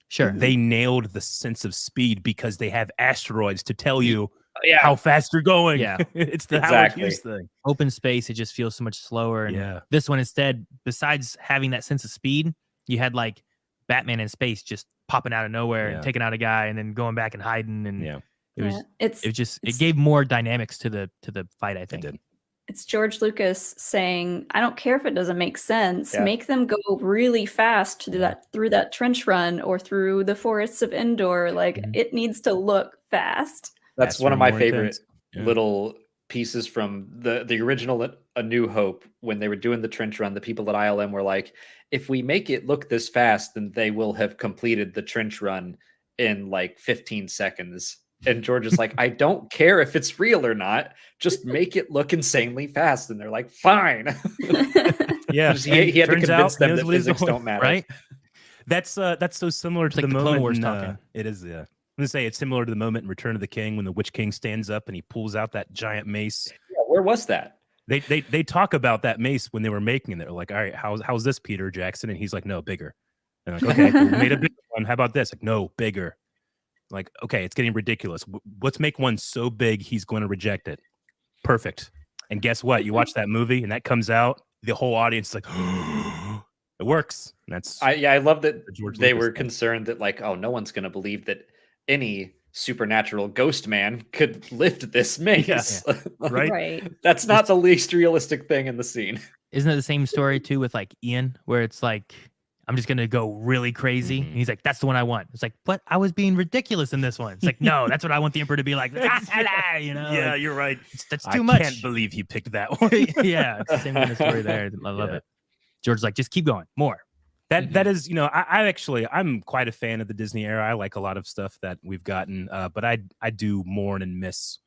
Sure. They nailed the sense of speed because they have asteroids to tell you Yeah. how fast you're going. Yeah. It's the Exactly. Howard Hughes thing. Open space, it just feels so much slower. And Yeah. this one instead, besides having that sense of speed, you had like Batman in space just popping out of nowhere and taking out a guy and then going back and hiding. And it gave more dynamics to the fight, I think. It did. It's George Lucas saying, I don't care if it doesn't make sense. Make them go really fast through that trench run or through the forests of Endor. Like it needs to look fast. That's one of my favorite little pieces from the original A New Hope. When they were doing the trench run, the people at ILM were like, if we make it look this fast, then they will have completed the trench run in like 15 seconds. And George is like, I don't care if it's real or not. Just make it look insanely fast. And they're like, fine. Yeah. he had to convince them that physics don't matter. Right? That's so similar to like the the moment Clone Wars in, talking. It is, yeah. I'm gonna say it's similar to the moment in Return of the King when the Witch King stands up and he pulls out that giant mace. Yeah, where was that? They talk about that mace when they were making it. They're like, all right, how's this, Peter Jackson? And he's like, no, bigger. And like, okay, we made a bigger one. How about this? Like, no, bigger. Like, okay, it's getting ridiculous. Let's make one so big he's going to reject it. Perfect. And guess what? You watch that movie and that comes out, the whole audience is like, it works. And that's I love that they were thing. concerned that like, oh, no one's going to believe that any supernatural ghost man could lift this mace. Right? That's not the least realistic thing in the scene. Isn't it the same story too with like Ian, where it's like, I'm just gonna go really crazy. And he's like, that's the one I want. It's like, but I was being ridiculous in this one. It's like, no, that's what I want the Emperor to be like. You know? Yeah, like, you're right. That's too much. I can't believe he picked that one. Yeah, it's the same kind of story there. I love it. George's like, just keep going, more. That is, you know, I'm quite a fan of the Disney era. I like a lot of stuff that we've gotten, but I do mourn and miss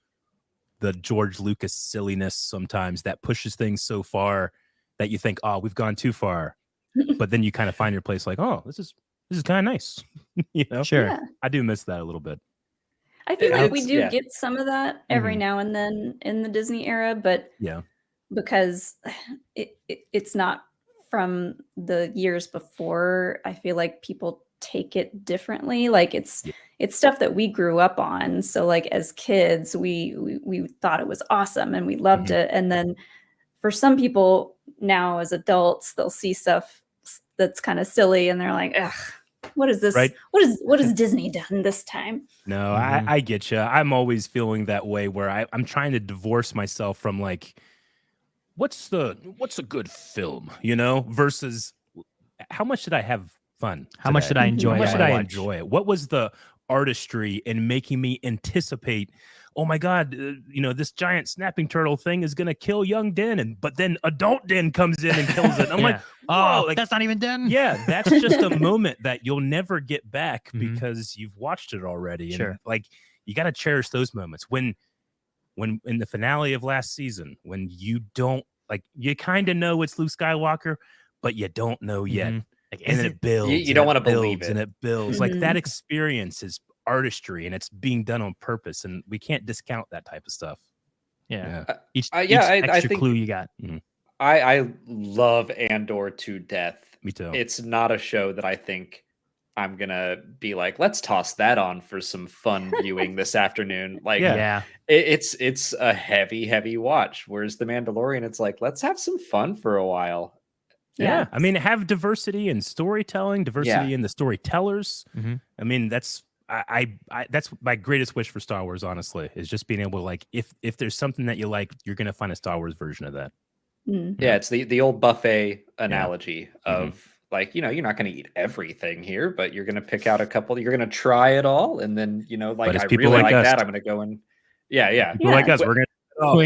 the George Lucas silliness sometimes that pushes things so far that you think, oh, we've gone too far. But then you kind of find your place like, oh, this is kind of nice. You know? Sure. Yeah. I do miss that a little bit. I feel like we do get some of that every now and then in the Disney era, but because it's not from the years before, I feel like people take it differently. Like it's stuff that we grew up on. So like as kids, we thought it was awesome and we loved it. And then for some people now as adults, they'll see stuff that's kind of silly and they're like, ugh, what is this? Right. What has Disney done this time? No, I get you. I'm always feeling that way where I'm trying to divorce myself from like, what's a good film, you know, versus how much did I have fun? How much did I enjoy it? How much did I enjoy it? What was the artistry in making me anticipate, oh my God, you know, this giant snapping turtle thing is going to kill young Din. But then adult Din comes in and kills it. I'm like, oh, like, that's not even Din. Yeah, that's just a moment that you'll never get back because you've watched it already. And like, you got to cherish those moments. When in the finale of last season, when you don't, like, you kind of know it's Luke Skywalker, but you don't know yet. Like, and then it builds. You don't want to believe it. And it builds. Like, that experience is artistry and it's being done on purpose. And we can't discount that type of stuff. Each extra think clue you got. I love Andor to death. Me too. It's not a show that I think I'm gonna be like, let's toss that on for some fun viewing this afternoon. Like, it's a heavy watch. Whereas The Mandalorian, it's like, let's have some fun for a while. Yeah. I mean, have diversity in storytelling, diversity in the storytellers. I mean, that's that's my greatest wish for Star Wars, honestly, is just being able to, like, if there's something that you like, you're gonna find a Star Wars version of that. Yeah, it's the old buffet analogy of like, you know, you're not going to eat everything here, but you're going to pick out a couple. You're going to try it all, and then, you know, like, I really like that. I'm going to go and people like us, we're going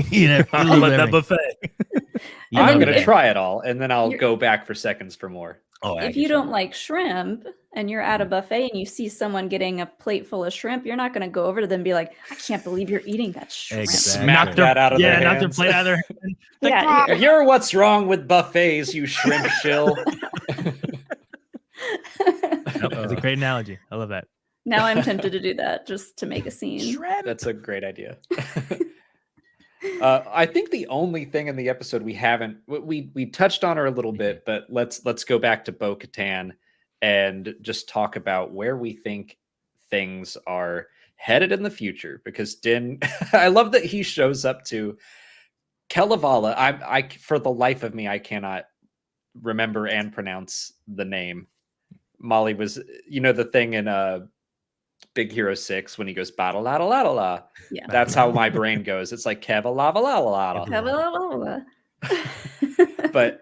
to eat it. That buffet. I'm going to try it all, and then I'll go back for seconds for more. If you don't like shrimp, and you're at a buffet and you see someone getting a plate full of shrimp, you're not going to go over to them and be like, I can't believe you're eating that shrimp. Exactly. Smack that out of their knock their hands. plate out of their hand. Like, Yeah, "Ah!" You're what's wrong with buffets, you shrimp shill. That's a great analogy. I love that. Now I'm tempted to do that just to make a scene. That's a great idea. I think the only thing in the episode we touched on her a little bit, but let's go back to Bo-Katan and just talk about where we think things are headed in the future. Because Din, I love that he shows up to Kalevala. I for the life of me, I cannot remember and pronounce the name. Molly was, the thing in Big Hero 6 when he goes battle la la la la. Yeah. That's how my brain goes. It's like Keva lava la la la. But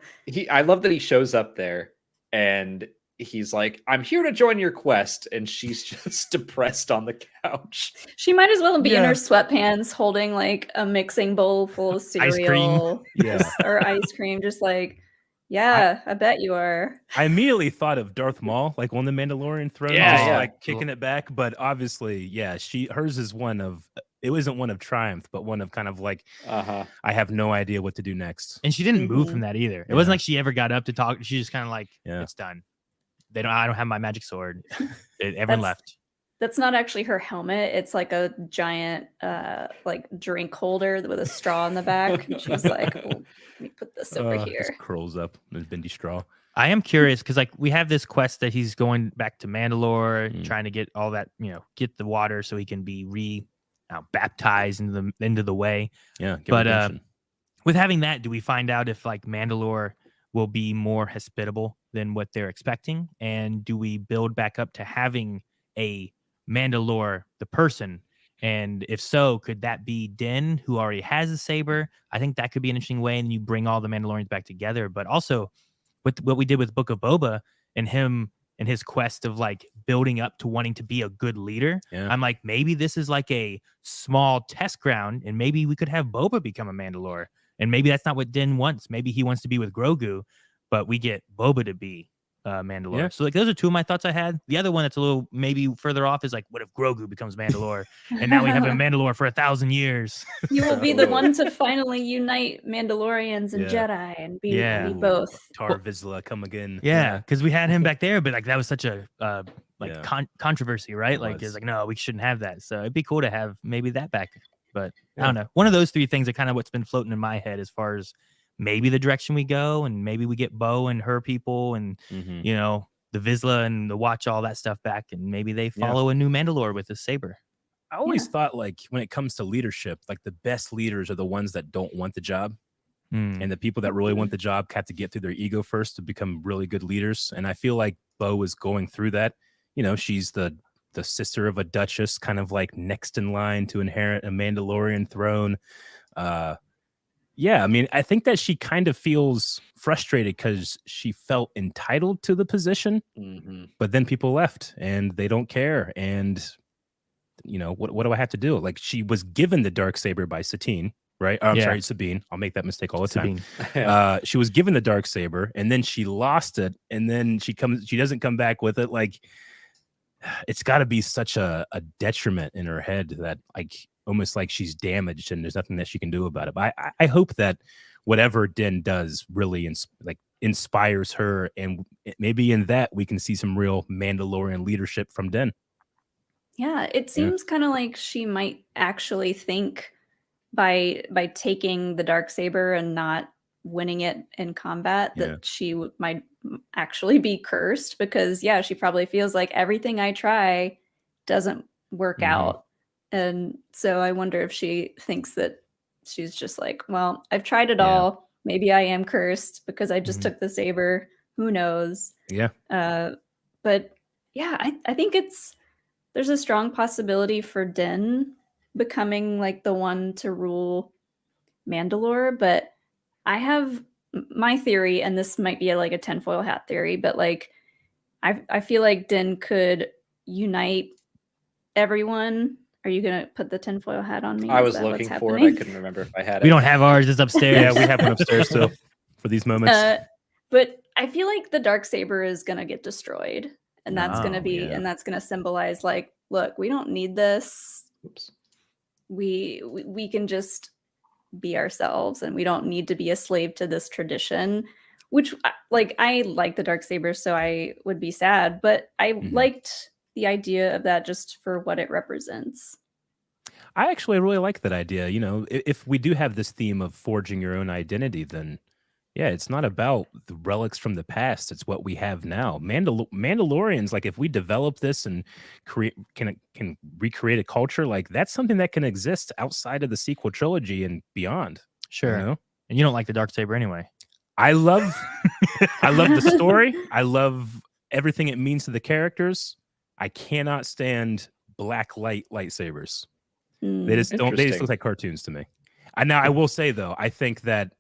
I love that he shows up there and he's like, I'm here to join your quest, and she's just depressed on the couch. She might as well be in her sweatpants holding like a mixing bowl full of cereal or ice cream, just like, yeah, I bet you are. I immediately thought of Darth Maul, like on the Mandalorian throne, like kicking it back. But obviously, hers is one of, it wasn't one of triumph, but one of kind of like, I have no idea what to do next. And she didn't move from that either. It wasn't like she ever got up to talk. She just kind of like, it's done. I don't have my magic sword. Everyone left. That's not actually her helmet. It's like a giant like drink holder with a straw in the back. And she's like, let me put this over here. Just curls up in bendy straw. I am curious because like we have this quest that he's going back to Mandalore, trying to get all that, get the water so he can be baptized into the way. Yeah. But with having that, do we find out if like Mandalore will be more hospitable than what they're expecting? And do we build back up to having a Mandalore, the person? And if so, could that be Din, who already has a saber? I think that could be an interesting way, and you bring all the Mandalorians back together. But also, with what we did with Book of Boba and him and his quest of like building up to wanting to be a good leader, I'm like, maybe this is like a small test ground, and maybe we could have Boba become a Mandalore. And maybe that's not what Din wants. Maybe he wants to be with Grogu, but we get Boba to be Mandalore. Yeah. So like those are two of my thoughts I had. The other one that's a little maybe further off is like, what if Grogu becomes Mandalore, and now we have a Mandalore for 1,000 years? You will be the one to finally unite Mandalorians and Jedi and be both. Tar Vizsla come again. Yeah, because we had him back there, but like that was such a controversy, right? Like it's like, no, we shouldn't have that. So it'd be cool to have maybe that back. But I don't know. One of those three things are kind of what's been floating in my head as far as maybe the direction we go, and maybe we get Bo and her people and, the Vizsla and the Watch, all that stuff back. And maybe they follow a new Mandalore with a saber. I always thought like when it comes to leadership, like the best leaders are the ones that don't want the job. And the people that really want the job have to get through their ego first to become really good leaders. And I feel like Bo is going through that. She's the sister of a duchess, kind of like next in line to inherit a Mandalorian throne. I mean, I think that she kind of feels frustrated because she felt entitled to the position, but then people left and they don't care. And, what do I have to do? Like, she was given the Darksaber by Satine, right? I'm sorry, Sabine. I'll make that mistake all the time. She was given the Darksaber and then she lost it. And then she doesn't come back with it. Like, it's got to be such a detriment in her head that like almost like she's damaged and there's nothing that she can do about it. But I hope that whatever Din does really inspires her, and maybe in that we can see some real Mandalorian leadership from Din. Yeah, it seems kind of like she might actually think by taking the Darksaber and not winning it in combat that she might actually be cursed, because she probably feels like everything I try doesn't work out. And so I wonder if she thinks that she's just like, well, I've tried it all, maybe I am cursed because I just took the saber, who knows. But I think there's a strong possibility for Din becoming like the one to rule Mandalore. But I have my theory, and this might be like a tinfoil hat theory, but like I feel like Din could unite everyone. Are you gonna put the tinfoil hat on me? I was looking for it. I couldn't remember if I had it. We don't have ours. It's upstairs. We have one upstairs still for these moments. But I feel like the Darksaber is gonna get destroyed, and that's going to be yeah. and that's going to symbolize like, look, we don't need this. Oops. We can just be ourselves, and we don't need to be a slave to this tradition. Which, like, I like the Darksaber, so I would be sad, but I liked the idea of that just for what it represents. I actually really like that idea. You know, if we do have this theme of forging your own identity, then yeah, it's not about the relics from the past. It's what we have now. Mandalorians, like if we develop this and can recreate a culture, like that's something that can exist outside of the sequel trilogy and beyond. Sure. You know? And you don't like the Darksaber anyway. I love the story. I love everything it means to the characters. I cannot stand black lightsabers. They just don't. They just look like cartoons to me. Now I will say though, I think that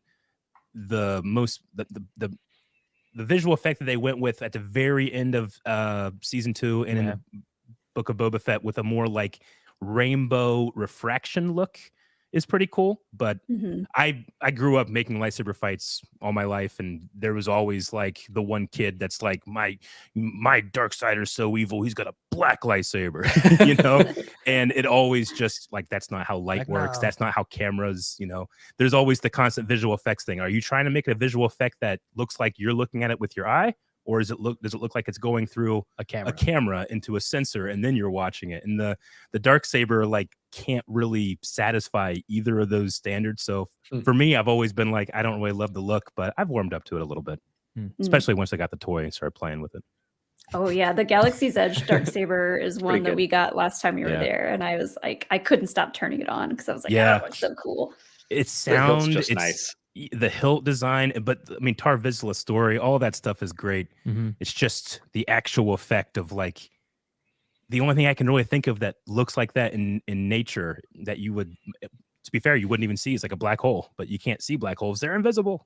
the visual effect that they went with at the very end of season 2 and in the Book of Boba Fett with a more like rainbow refraction look is pretty cool. But I grew up making lightsaber fights all my life, and there was always like the one kid that's like, my Darksider's so evil, he's got a black lightsaber, you know. And it always just like, that's not how light works. That's not how cameras, you know. There's always the constant visual effects thing. Are you trying to make it a visual effect that looks like you're looking at it with your eye, or does it look like it's going through a camera into a sensor and then you're watching it? And the Darksaber like can't really satisfy either of those standards. So for me, I've always been like, I don't really love the look, but I've warmed up to it a little bit, especially once I got the toy and started playing with it. Oh yeah, the Galaxy's Edge Darksaber is one that we got last time we were there, and I was like, I couldn't stop turning it on because I was like, oh, it's so cool. It's just nice. The hilt design, but I mean, Tar Vizsla's story, all that stuff is great. It's just the actual effect of like, the only thing I can really think of that looks like that in nature that you would, to be fair, you wouldn't even see is like a black hole, but you can't see black holes. They're invisible.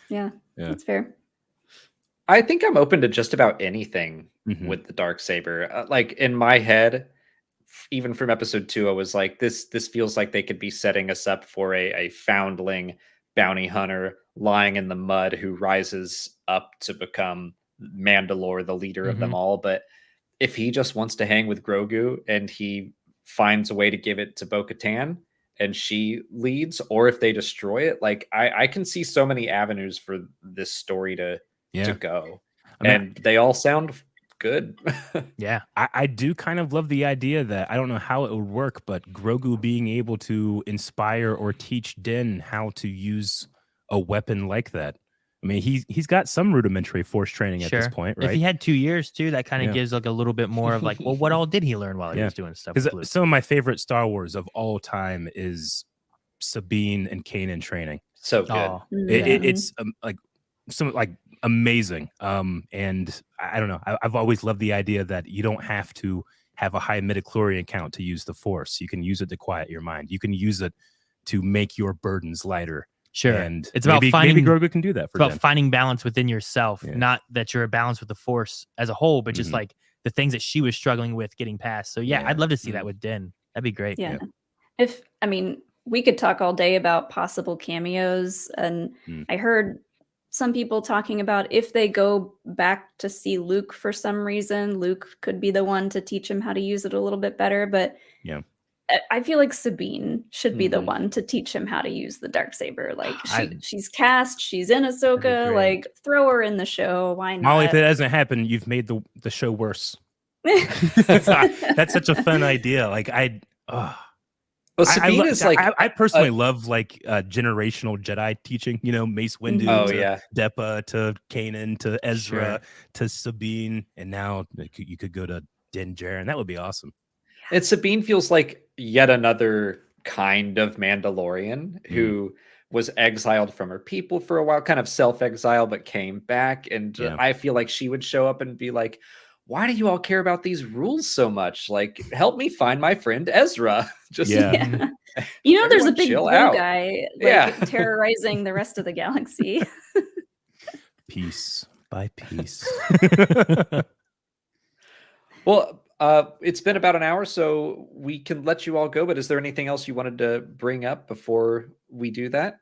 Yeah, that's fair. I think I'm open to just about anything with the Darksaber. Like in my head, even from episode 2, I was like, this feels like they could be setting us up for a foundling bounty hunter lying in the mud who rises up to become Mandalore, the leader of them all. But if he just wants to hang with Grogu and he finds a way to give it to Bo-Katan and she leads, or if they destroy it, like I can see so many avenues for this story to go. And they all sound good. Yeah. I do kind of love the idea that, I don't know how it would work, but Grogu being able to inspire or teach Din how to use a weapon like that. I mean, he's got some rudimentary force training at this point, right? If he had 2 years too, that kind of gives like a little bit more of like, well, what all did he learn while he was doing stuff? Because some of my favorite Star Wars of all time is Sabine and Canon training. So good. It's like some like amazing. And I don't know. I've always loved the idea that you don't have to have a high midichlorian count to use the Force. You can use it to quiet your mind. You can use it to make your burdens lighter. Sure. And it's about finding, maybe Grogu can do that for it's about finding balance within yourself, Yeah. not that you're a balance with the Force as a whole, but just like the things that she was struggling with getting past. So yeah, I'd love to see that with Din. That'd be great. Yeah. We could talk all day about possible cameos, and I heard some people talking about if they go back to see Luke for some reason, Luke could be the one to teach him how to use it a little bit better. But I feel like Sabine should be the one to teach him how to use the Darksaber. Like she's cast, she's in Ahsoka, like throw her in the show. Why not? Molly, if that doesn't happen, you've made the show worse. That's such a fun idea. Like Well, Sabine is like, I personally love like generational Jedi teaching, you know, Mace Windu to Depa to Kanan to Ezra to Sabine, and now you could go to Din Djarin. That would be awesome. And Sabine feels like yet another kind of Mandalorian who was exiled from her people for a while, kind of self-exile, but came back. And I feel like she would show up and be like, why do you all care about these rules so much? Like, help me find my friend Ezra. Just You know, there's a big blue guy terrorizing the rest of the galaxy. Piece by piece. Well, it's been about an hour, so we can let you all go. But is there anything else you wanted to bring up before we do that?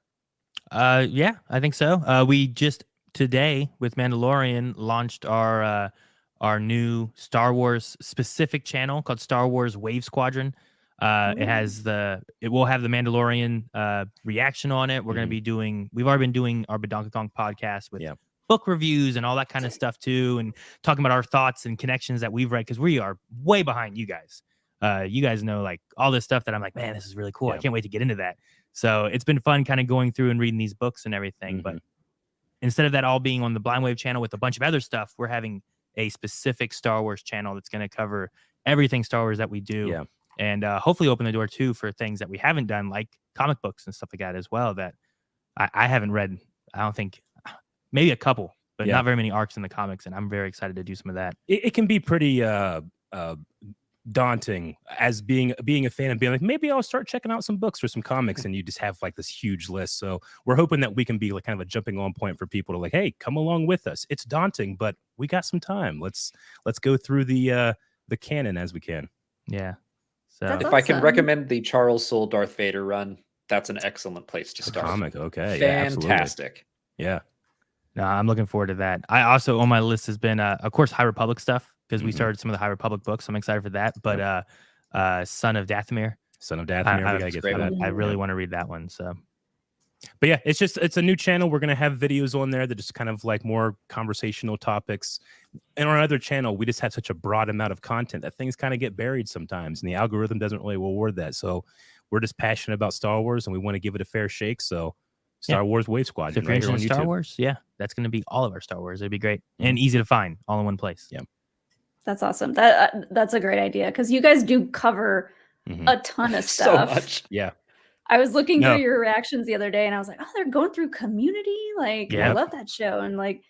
Yeah, I think so. We just today with Mandalorian launched our our new Star Wars specific channel called Star Wars Wave Squadron. It will have the Mandalorian reaction on it. We're going to be we've already been doing our Donkey Kong podcast with book reviews and all that kind of stuff too, and talking about our thoughts and connections that we've read, because we are way behind you guys. You guys know like all this stuff that I'm like, man, this is really cool. I can't wait to get into that. So it's been fun kind of going through and reading these books and everything. But instead of that all being on the Blind Wave channel with a bunch of other stuff, we're having a specific Star Wars channel that's going to cover everything Star Wars that we do. Yeah. And hopefully open the door too for things that we haven't done, like comic books and stuff like that as well, that I haven't read. I don't think, maybe a couple, but not very many arcs in the comics. And I'm very excited to do some of that. It can be pretty daunting as being a fan and being like, maybe I'll start checking out some books or some comics, and you just have like this huge list. So we're hoping that we can be like kind of a jumping on point for people to like, hey, come along with us. It's daunting, but we got some time. Let's go through the canon as we can. Yeah. So That's if I can recommend the Charles Soule Darth Vader run, that's an excellent place to start. Comic, okay, Fantastic. Yeah. No, I'm looking forward to that. I also, on my list has been, of course, High Republic stuff, because we started some of the High Republic books. So I'm excited for that. But Son of Dathomir. We gotta get through that. I really want to read that one. So, but yeah, it's a new channel. We're gonna have videos on there that just kind of like more conversational topics. And on our other channel, we just have such a broad amount of content that things kind of get buried sometimes, and the algorithm doesn't really reward that. So we're just passionate about Star Wars, and we want to give it a fair shake. So Star Wars Wave Squadron, right here on YouTube. Star Wars, that's going to be all of our Star Wars. It'd be great and easy to find, all in one place. Yeah, that's awesome. That's a great idea, because you guys do cover a ton of stuff. So much. Yeah. I was looking through your reactions the other day, and I was like, oh, they're going through Community. Like, I love that show, and like,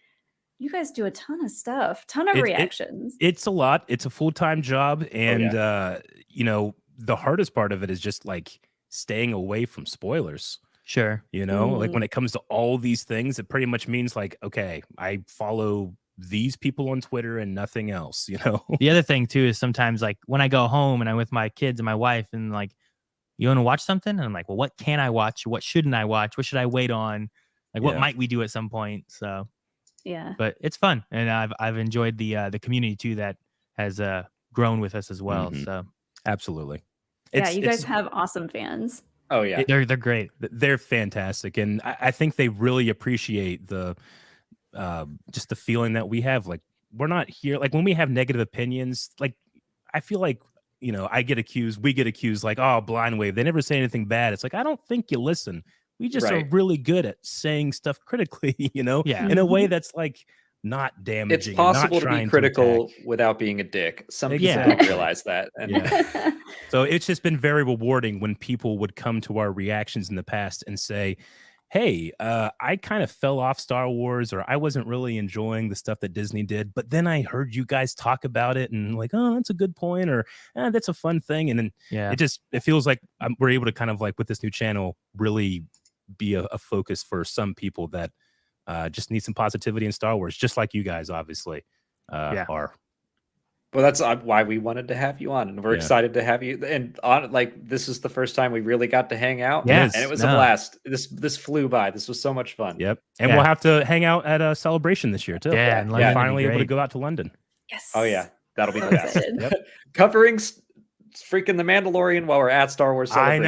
you guys do a ton of stuff, ton of reactions. It's a lot. It's a full-time job, and you know, the hardest part of it is just like staying away from spoilers. Sure. You know, like when it comes to all these things, it pretty much means like, okay, I follow these people on Twitter and nothing else, you know? The other thing too is sometimes like when I go home and I'm with my kids and my wife, and like, you want to watch something? And I'm like, well, what can I watch? What shouldn't I watch? What should I wait on? Like, what might we do at some point? So, but it's fun. And I've enjoyed the community too that has grown with us as well. So absolutely. You guys have awesome fans. Oh yeah, they're great. They're fantastic, and I think they really appreciate the just the feeling that we have. Like, we're not here. Like when we have negative opinions, like I feel like, you know, we get accused like, oh, Blind Wave. They never say anything bad. It's like, I don't think you listen. We just are really good at saying stuff critically, you know, in a way that's like not damaging. It's possible to be critical without being a dick. Some people don't realize that. And so it's just been very rewarding when people would come to our reactions in the past and say, hey, I kind of fell off Star Wars, or I wasn't really enjoying the stuff that Disney did, but then I heard you guys talk about it and like, oh, that's a good point, or that's a fun thing. And then it feels like we're able to kind of like with this new channel really be a focus for some people that just need some positivity in Star Wars, just like you guys obviously are. Well, that's why we wanted to have you on, and we're excited to have you. And this is the first time we really got to hang out, and it was a blast. This flew by. This was so much fun. Yep, and we'll have to hang out at a celebration this year too. And finally able to go out to London. Yes. Oh yeah, that'll be the best. Covering freaking the Mandalorian while we're at Star Wars Celebration.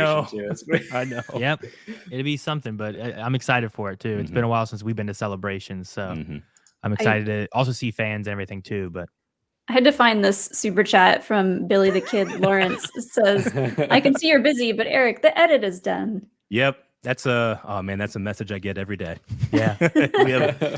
I know. Yep, it'll be something, but I'm excited for it too. It's been a while since we've been to celebrations, so I'm excited to also see fans and everything too. But I had to find this super chat from Billy the Kid Lawrence. It says, I can see you're busy, but Eric, the edit is done. Yep. That's a message I get every day. Yeah.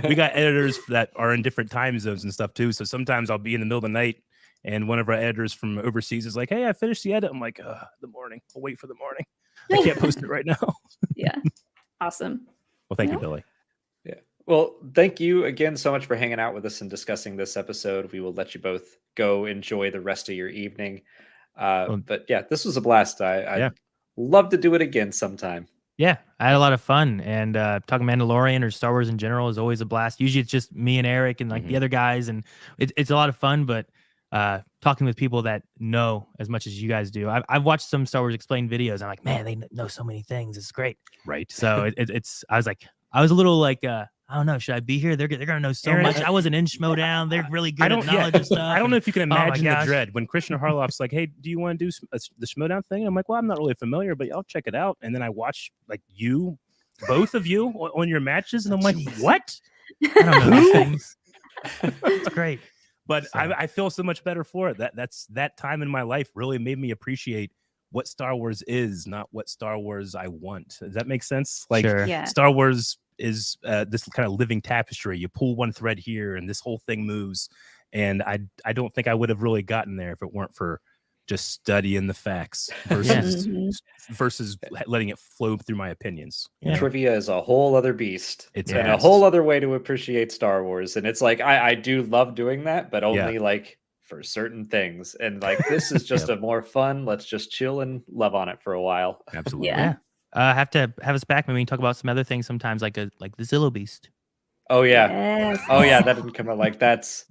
we got editors that are in different time zones and stuff too. So sometimes I'll be in the middle of the night and one of our editors from overseas is like, hey, I finished the edit. I'm like, the morning. I'll wait for the morning. I can't post it right now. Yeah. Awesome. Well, thank you, Billy. Well, thank you again so much for hanging out with us and discussing this episode. We will let you both go enjoy the rest of your evening. But yeah, this was a blast. I'd love to do it again sometime. Yeah, I had a lot of fun. And talking Mandalorian or Star Wars in general is always a blast. Usually it's just me and Eric and like the other guys. And it's a lot of fun. But talking with people that know as much as you guys do. I've watched some Star Wars Explained videos. I'm like, man, they know so many things. It's great. Right. So I was a little like, I don't know. Should I be here? They're gonna know so Aaron, much. I wasn't in Schmodown. They're really good at yeah, knowledge and stuff. I don't know if you can my imagine the gosh. dread when Christian Harloff's like, "Hey, do you want to do the Schmodown thing?" And I'm like, "Well, I'm not really familiar, but I'll check it out." And then I watch like both of you on your matches, and I'm like, "What?" I don't know these things. It's great. But So. I feel so much better for it. That time in my life really made me appreciate what Star Wars is, not what Star Wars I want. Does that make sense? Like Sure. Yeah. Star Wars is this kind of living tapestry. You pull one thread here and this whole thing moves. And I don't think I would have really gotten there if it weren't for just studying the facts versus letting it flow through my opinions. Yeah. Trivia is a whole other beast. It's and a vast. whole other way to appreciate Star Wars. And it's like I do love doing that, but only like for certain things. And like this is just a more fun. Let's just chill and love on it for a while. Absolutely. Yeah. Have to have us back. Maybe we can talk about some other things sometimes, like the Zillow Beast. Oh yeah. Yes. Oh yeah, that didn't come out like that's.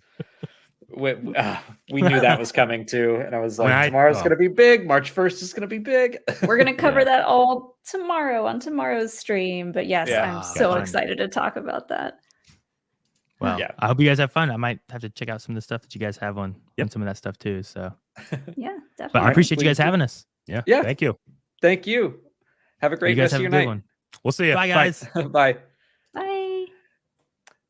We knew that was coming too, and I was like, tomorrow's gonna be big. March 1st is gonna be big. We're gonna cover that all tomorrow on tomorrow's stream. But yes, Yeah. I'm so Fun. excited to talk about that. Well, Yeah. I hope you guys have fun. I might have to check out some of the stuff that you guys have on some of that stuff too. So, Yeah, definitely. but I appreciate you guys having us. Yeah. Yeah. Thank you. Thank you. Have a great You guys rest have of a your good night. one. We'll see you. Bye, guys. Bye. Bye.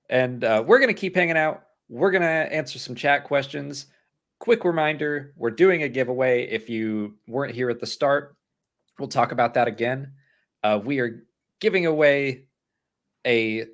And we're gonna keep hanging out. We're gonna answer some chat questions. Quick reminder: we're doing a giveaway. If you weren't here at the start, we'll talk about that again. We are giving away a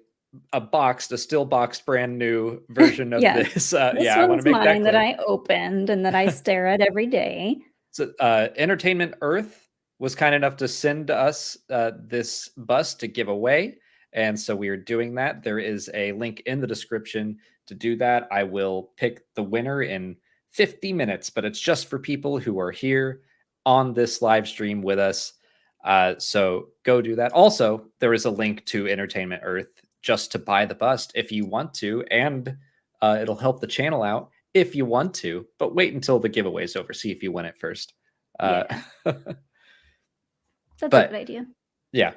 still boxed, brand new version of Yeah. this. This I want one's to make mine that that clear. I opened and that I stare at every day. So, Entertainment Earth was kind enough to send us this bust to give away. And so we are doing that. There is a link in the description to do that. I will pick the winner in 50 minutes, but it's just for people who are here on this live stream with us. So go do that. Also, there is a link to Entertainment Earth just to buy the bust if you want to, and it'll help the channel out if you want to, but wait until the giveaway's over. See if you win it first. Yeah. That's but- a good idea. Yeah.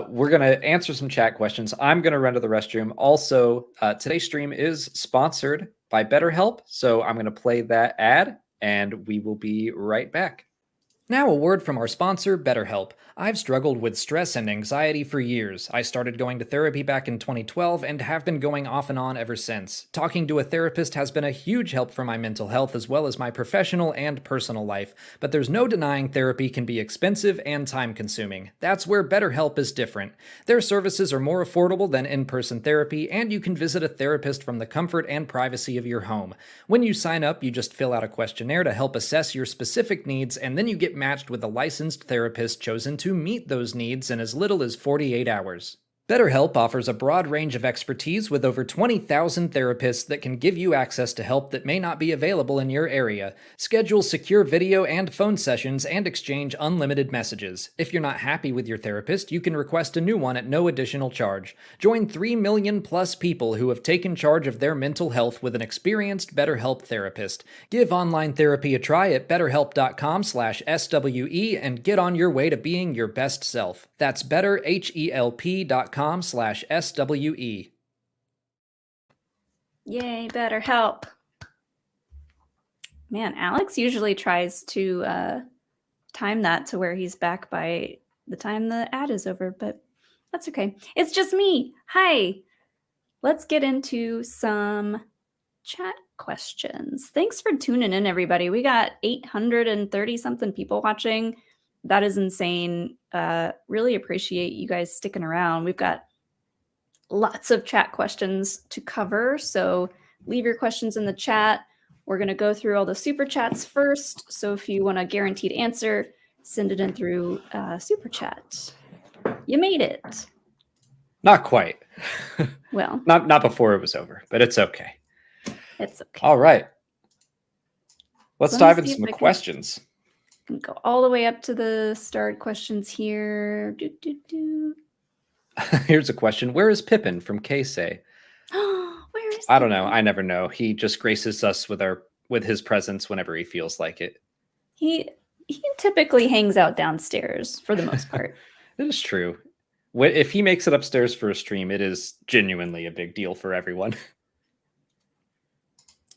We're going to answer some chat questions. I'm going to run to the restroom. Also, today's stream is sponsored by BetterHelp. So I'm going to play that ad and we will be right back. Now a word from our sponsor, BetterHelp. I've struggled with stress and anxiety for years. I started going to therapy back in 2012 and have been going off and on ever since. Talking to a therapist has been a huge help for my mental health as well as my professional and personal life, but there's no denying therapy can be expensive and time-consuming. That's where BetterHelp is different. Their services are more affordable than in-person therapy, and you can visit a therapist from the comfort and privacy of your home. When you sign up, you just fill out a questionnaire to help assess your specific needs, and then you get matched with a licensed therapist chosen to meet those needs in as little as 48 hours. BetterHelp offers a broad range of expertise with over 20,000 therapists that can give you access to help that may not be available in your area. Schedule secure video and phone sessions and exchange unlimited messages. If you're not happy with your therapist, you can request a new one at no additional charge. Join 3 million plus people who have taken charge of their mental health with an experienced BetterHelp therapist. Give online therapy a try at betterhelp.com/SWE and get on your way to being your best self. That's betterhelp.com/SWE. Yay, BetterHelp. Man, Alex usually tries to time that to where he's back by the time the ad is over, but that's okay. It's just me. Hi. Let's get into some chat questions. Thanks for tuning in, everybody. We got 830 something people watching. That is insane. Really appreciate you guys sticking around. We've got lots of chat questions to cover, so leave your questions in the chat. We're going to go through all the super chats first, so if you want a guaranteed answer, send it in through super chat. You made it. Not quite. Well, Not before it was over, but it's okay. it's okay. All right. Let's Let me dive into see if some I can- questions. Can go all the way up to the starred questions here. Here's a question. Where is Pippin from Keisei? Where is I don't know. Pippin? I never know. He just graces us with his presence whenever he feels like it. He typically hangs out downstairs for the most part. It is true. If he makes it upstairs for a stream, it is genuinely a big deal for everyone.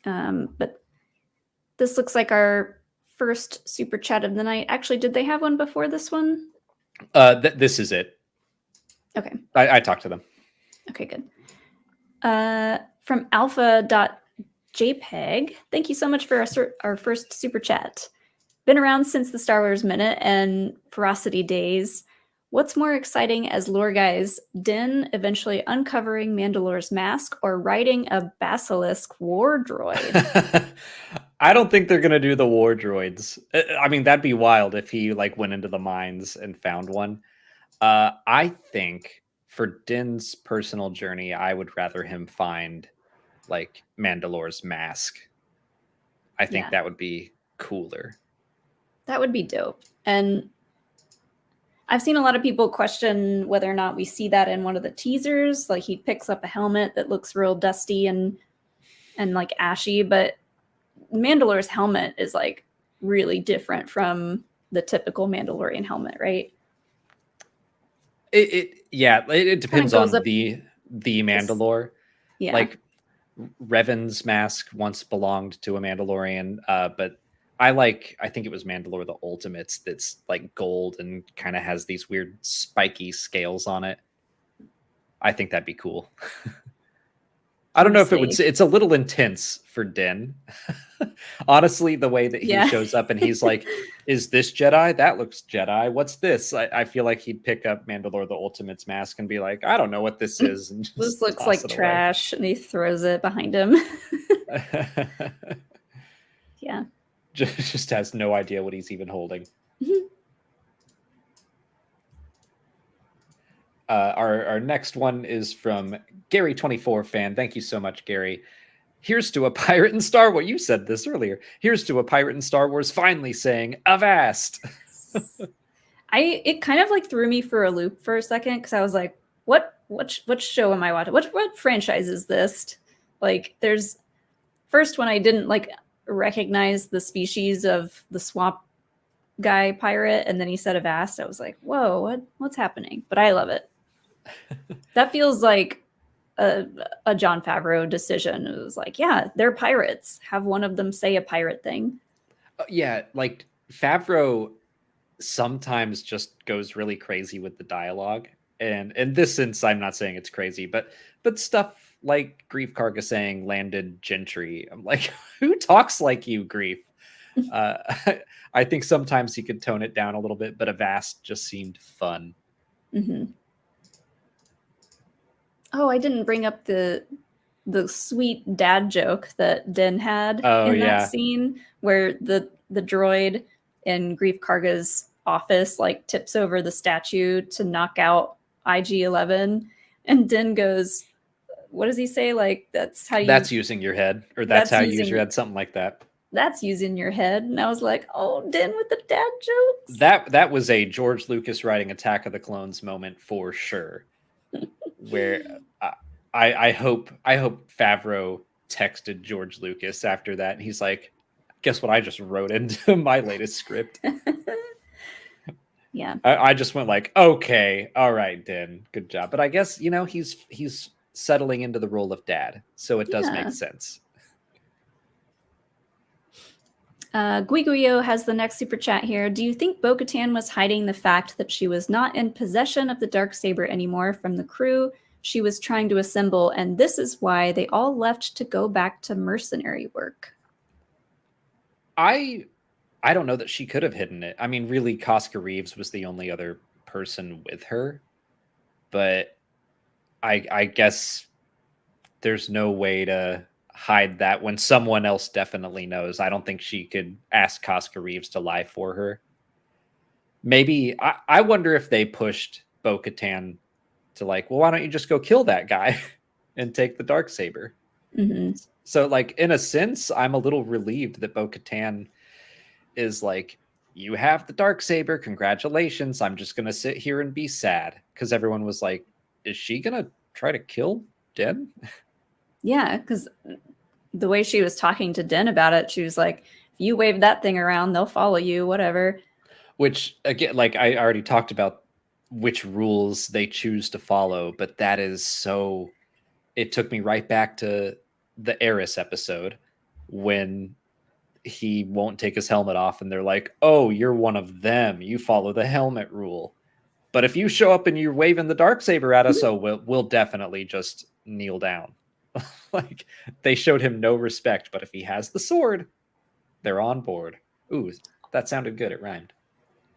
But this looks like our first super chat of the night. Actually, did they have one before this one? This is it. Okay. I talked to them. Okay, good. From alpha.jpeg, thank you so much for our first super chat. Been around since the Star Wars Minute and Ferocity days. What's more exciting as lore guys, Din eventually uncovering Mandalore's mask or riding a basilisk war droid? I don't think they're gonna do the war droids. I mean, that'd be wild if he like went into the mines and found one. I think for Din's personal journey, I would rather him find like Mandalore's mask. I think that would be cooler. That would be dope. And I've seen a lot of people question whether or not we see that in one of the teasers. Like he picks up a helmet that looks real dusty and like ashy, but Mandalore's helmet is like really different from the typical Mandalorian helmet, right? It depends on the Mandalore. Yeah. Like Revan's mask once belonged to a Mandalorian, but I think it was Mandalore the Ultimates that's like gold and kind of has these weird spiky scales on it. I think that'd be cool. I don't know if it's a little intense for Din. Honestly, the way that he shows up and he's like, is this Jedi? That looks Jedi. What's this? I feel like he'd pick up Mandalore the Ultimate's mask and be like, I don't know what this is. And this looks like trash. And he throws it behind him. Yeah. Just has no idea what he's even holding. Our next one is from Gary24 fan. Thank you so much, Gary. Here's to a pirate in Star Wars. You said this earlier. Here's to a pirate in Star Wars finally saying "Avast." It kind of like threw me for a loop for a second because I was like, what show am I watching? What franchise is this? Like, there's first when I didn't like recognize the species of the swamp guy pirate, and then he said "Avast." I was like, whoa, what's happening? But I love it. That feels like a Jon Favreau decision. It was like, yeah, they're pirates. Have one of them say a pirate thing. Yeah, like Favreau sometimes just goes really crazy with the dialogue. And in this sense, I'm not saying it's crazy, but stuff like Greef Karga saying landed gentry. I'm like, who talks like you, Greef? I think sometimes he could tone it down a little bit, but Avast just seemed fun. Mm-hmm. Oh, I didn't bring up the sweet dad joke that Din had in that scene where the droid in Greef Karga's office like tips over the statue to knock out IG-11, and Din goes, what does he say? Like, that's using your head, or that's how you use your head, something like that. That's using your head. And I was like, oh, Din with the dad jokes. That was a George Lucas writing Attack of the Clones moment for sure. Where I hope Favreau texted George Lucas after that, and he's like, guess what I just wrote into my latest script. Yeah. I just went like, okay, all right, Din, good job. But I guess, he's settling into the role of dad, so it does make sense. Guiguyo has the next super chat here. Do you think Bo-Katan was hiding the fact that she was not in possession of the Darksaber anymore from the crew she was trying to assemble, and this is why they all left to go back to mercenary work? I don't know that she could have hidden it. I mean, really, Casca Reeves was the only other person with her, but I guess there's no way to hide that when someone else definitely knows. I don't think she could ask Casca Reeves to lie for her. Maybe I wonder if they pushed Bo-Katan to like, well, why don't you just go kill that guy and take the Darksaber? Mm-hmm. So, like, in a sense, I'm a little relieved that Bo-Katan is like, you have the Darksaber, congratulations. I'm just gonna sit here and be sad, because everyone was like, is she gonna try to kill Din? Yeah, because the way she was talking to Din about it, she was like, if you wave that thing around, they'll follow you, whatever. Which, again, like I already talked about which rules they choose to follow, but that is so. It took me right back to the Eris episode when he won't take his helmet off, and they're like, "Oh, you're one of them. You follow the helmet rule." But if you show up and you're waving the Darksaber at us, we'll definitely just kneel down. Like, they showed him no respect, but if he has the sword, they're on board. Ooh, that sounded good. It rhymed.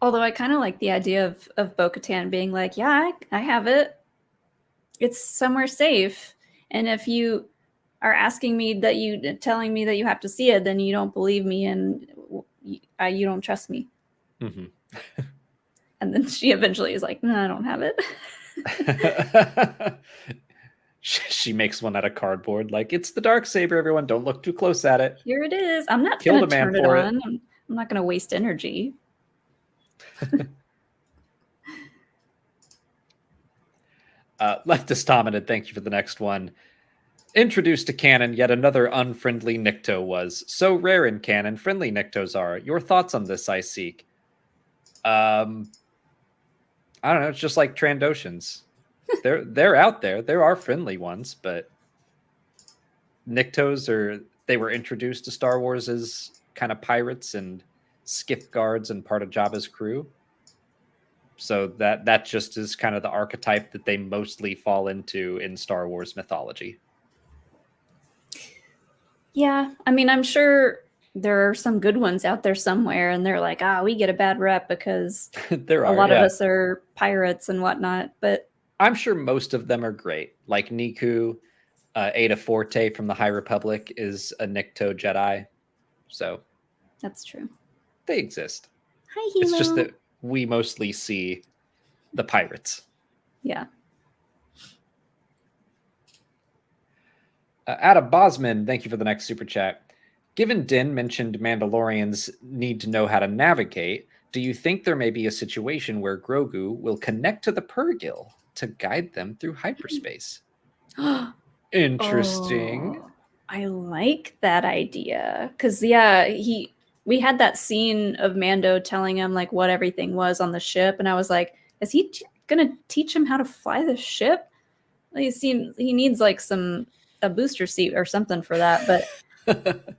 Although I kind of like the idea of Bo-Katan being like, yeah, I have it. It's somewhere safe. And if you are asking me telling me that you have to see it, then you don't believe me and you don't trust me. Mm-hmm. And then she eventually is like, no, I don't have it. She makes one out of cardboard. Like, it's the Darksaber, everyone. Don't look too close at it. Here it is. I'm not Kill going the to man turn it for it. on. I'm not going to waste energy. Leftist Hominid, thank you for the next one. Introduced to Canon, yet another unfriendly Nikto was. So rare in Canon, friendly Niktos are. Your thoughts on this, I seek? I don't know. It's just like Trandoshans. They're out there. There are friendly ones, but Niktos they were introduced to Star Wars as kind of pirates and skiff guards and part of Jabba's crew. So that just is kind of the archetype that they mostly fall into in Star Wars mythology. Yeah, I mean, I'm sure there are some good ones out there somewhere, and they're like, we get a bad rep because There a are lot of us are pirates and whatnot. But I'm sure most of them are great. Like Niku, Ada Forte from the High Republic is a Nikto Jedi. So that's true. they exist. Hi, Hilo. It's just that we mostly see the pirates. Yeah. Adam Bosman, thank you for the next super chat. Given Din mentioned Mandalorians need to know how to navigate, do you think there may be a situation where Grogu will connect to the Pergil to guide them through hyperspace? Interesting. Oh, I like that idea. Because, we had that scene of Mando telling him, like, what everything was on the ship. And I was like, is he going to teach him how to fly the ship? Like, he needs, like, a booster seat or something for that. But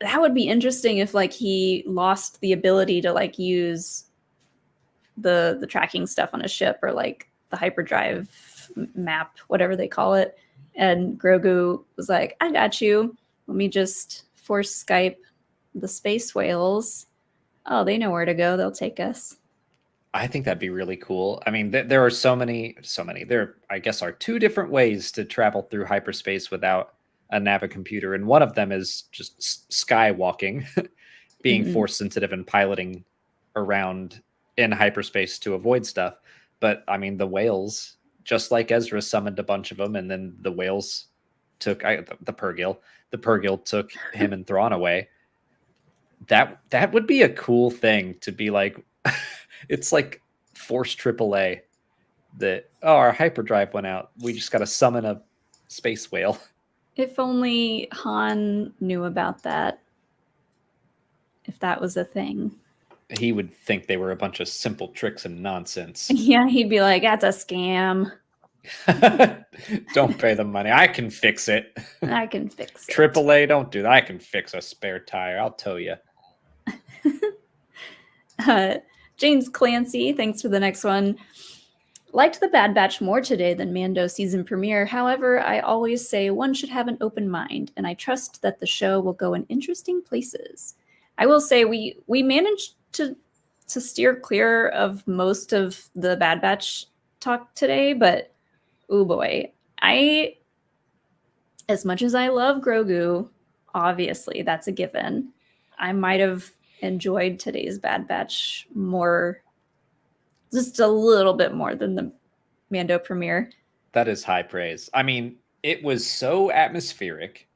that would be interesting if, like, he lost the ability to, like, use the tracking stuff on a ship or, like, the hyperdrive map, whatever they call it. And Grogu was like, I got you. Let me just force Skype the space whales. Oh, they know where to go. They'll take us. I think that'd be really cool. I mean, there are so many. There, I guess, are two different ways to travel through hyperspace without a Navicomputer, and one of them is just skywalking, being force sensitive and piloting around in hyperspace to avoid stuff. But I mean, the whales, just like Ezra summoned a bunch of them, and then the whales took the Pergil. The Pergil took him and Thrawn away. That would be a cool thing to be like. It's like Force AAA that, our hyperdrive went out. We just got to summon a space whale. If only Han knew about that. If that was a thing. He would think they were a bunch of simple tricks and nonsense. Yeah, he'd be like, that's a scam. Don't pay the money. I can fix it. I can fix it. AAA, don't do that. I can fix a spare tire. I'll tow you. James Clancy, thanks for the next one. Liked the Bad Batch more today than Mando season premiere. However, I always say one should have an open mind, and I trust that the show will go in interesting places. I will say we managed to steer clear of most of the Bad Batch talk today, but oh boy, as much as I love Grogu, obviously that's a given. I might have enjoyed today's Bad Batch more, just a little bit more than the Mando premiere. That is high praise. I mean, it was so atmospheric.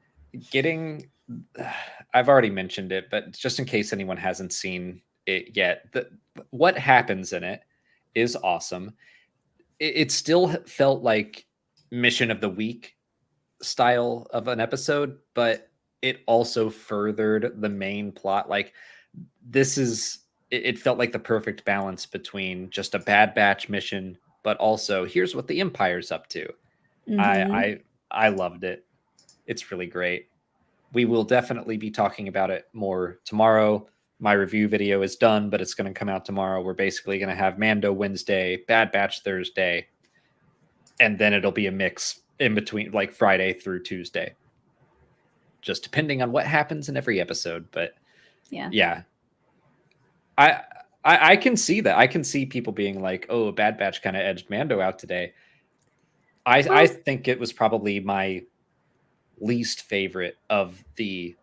I've already mentioned it, but just in case anyone hasn't seen it yet, what happens in it is awesome. It still felt like Mission of the Week style of an episode, but it also furthered the main plot. Like, this is it felt like the perfect balance between just a Bad Batch mission, but also here's what the Empire's up to. Mhm. I loved it. It's really great. We will definitely be talking about it more tomorrow. My review video is done, but it's going to come out tomorrow. We're basically going to have Mando Wednesday, Bad Batch Thursday, and then it'll be a mix in between, like Friday through Tuesday, just depending on what happens in every episode. But yeah, I can see that. I can see people being like, "Oh, Bad Batch kind of edged Mando out today." I think it was probably my least favorite of the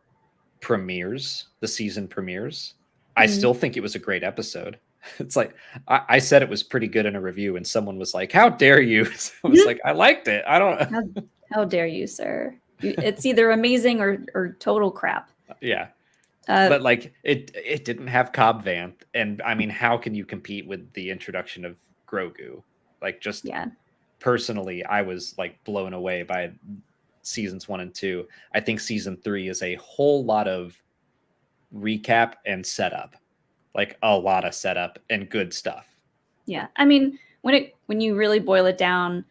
premieres, the season premieres. I still think it was a great episode. It's like I said it was pretty good in a review, and someone was like, "How dare you?" I was like, "I liked it. I don't." How dare you, sir? It's either amazing or total crap. Yeah, but like it didn't have Cobb Vanth, and I mean, how can you compete with the introduction of Grogu? Like, just personally, I was like blown away by seasons 1 and 2. I think season 3 is a whole lot of recap and setup, like a lot of setup and good stuff. Yeah, I mean, when you really boil it down,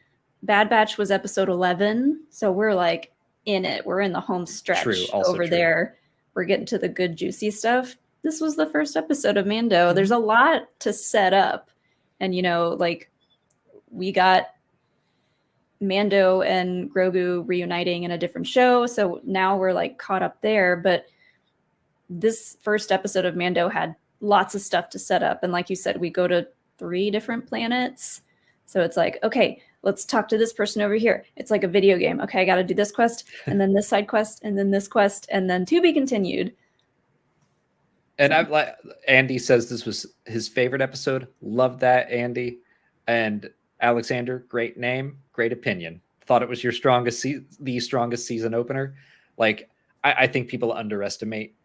Bad Batch was episode 11, so we're like in it. We're in the home stretch over there. We're getting to the good juicy stuff. This was the first episode of Mando. There's a lot to set up, and like we got Mando and Grogu reuniting in a different show, so now we're like caught up there. But this first episode of Mando had lots of stuff to set up, and like you said, we go to 3 different planets, so it's like, okay, let's talk to this person over here. It's like a video game. Okay, I got to do this quest, and then this side quest, and then this quest, and then to be continued. And I'm like, Andy says this was his favorite episode. Love that, Andy. And Alexander, great name, great opinion. Thought it was your the strongest season opener. Like, I think people underestimate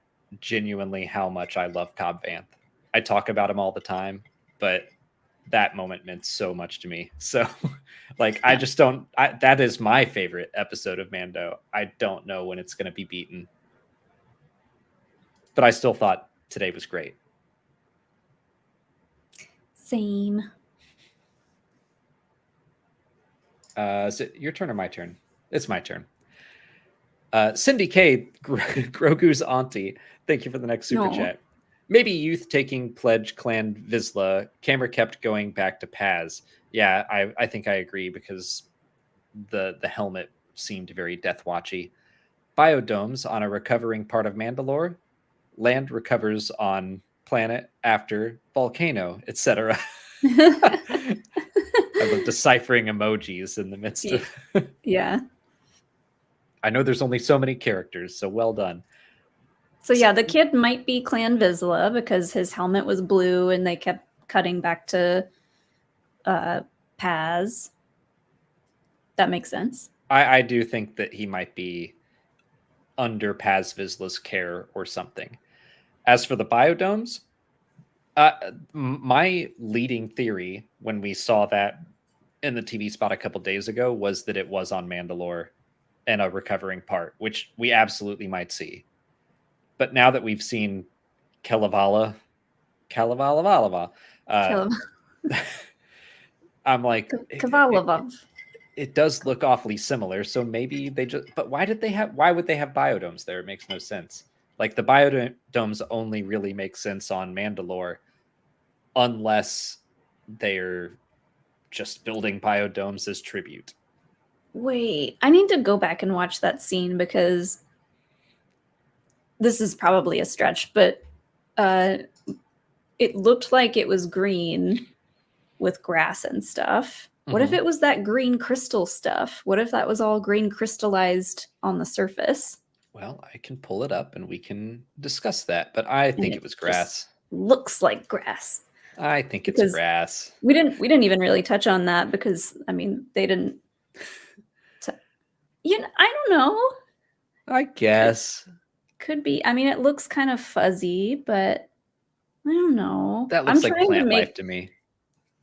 genuinely how much I love Cobb Vanth. I talk about him all the time, but that moment meant so much to me. So, like, I just don't. That is my favorite episode of Mando. I don't know when it's going to be beaten, but I still thought today was great. Same. Is it your turn or my turn? It's my turn. Cindy K, Grogu's auntie. Thank you for the next super chat. Maybe youth taking pledge clan Vizsla. Camera kept going back to Paz. Yeah, I think I agree, because the helmet seemed very Death Watchy. Biodomes on a recovering part of Mandalore. Land recovers on planet after volcano, etc. I love deciphering emojis in the midst of. Yeah. I know there's only so many characters, so well done. So yeah, the kid might be Clan Vizsla because his helmet was blue, and they kept cutting back to Paz. That makes sense. I do think that he might be under Paz Vizsla's care or something. As for the biodomes, my leading theory when we saw that in the TV spot a couple days ago was that it was on Mandalore and a recovering part, which we absolutely might see. But now that we've seen Kalevala, I'm like, it does look awfully similar. So maybe they just, but why would they have biodomes there? It makes no sense. Like, the biodomes only really make sense on Mandalore unless they're just building biodomes as tribute. Wait, I need to go back and watch that scene, because this is probably a stretch, but it looked like it was green with grass and stuff. What if it was that green crystal stuff? What if that was all green crystallized on the surface? Well, I can pull it up and we can discuss that, but I think it was grass. Looks like grass. I think it's grass. We didn't even really touch on that, because I mean, they didn't. I don't know. I guess could be. I mean, it looks kind of fuzzy, but I don't know. That looks like plant life to me.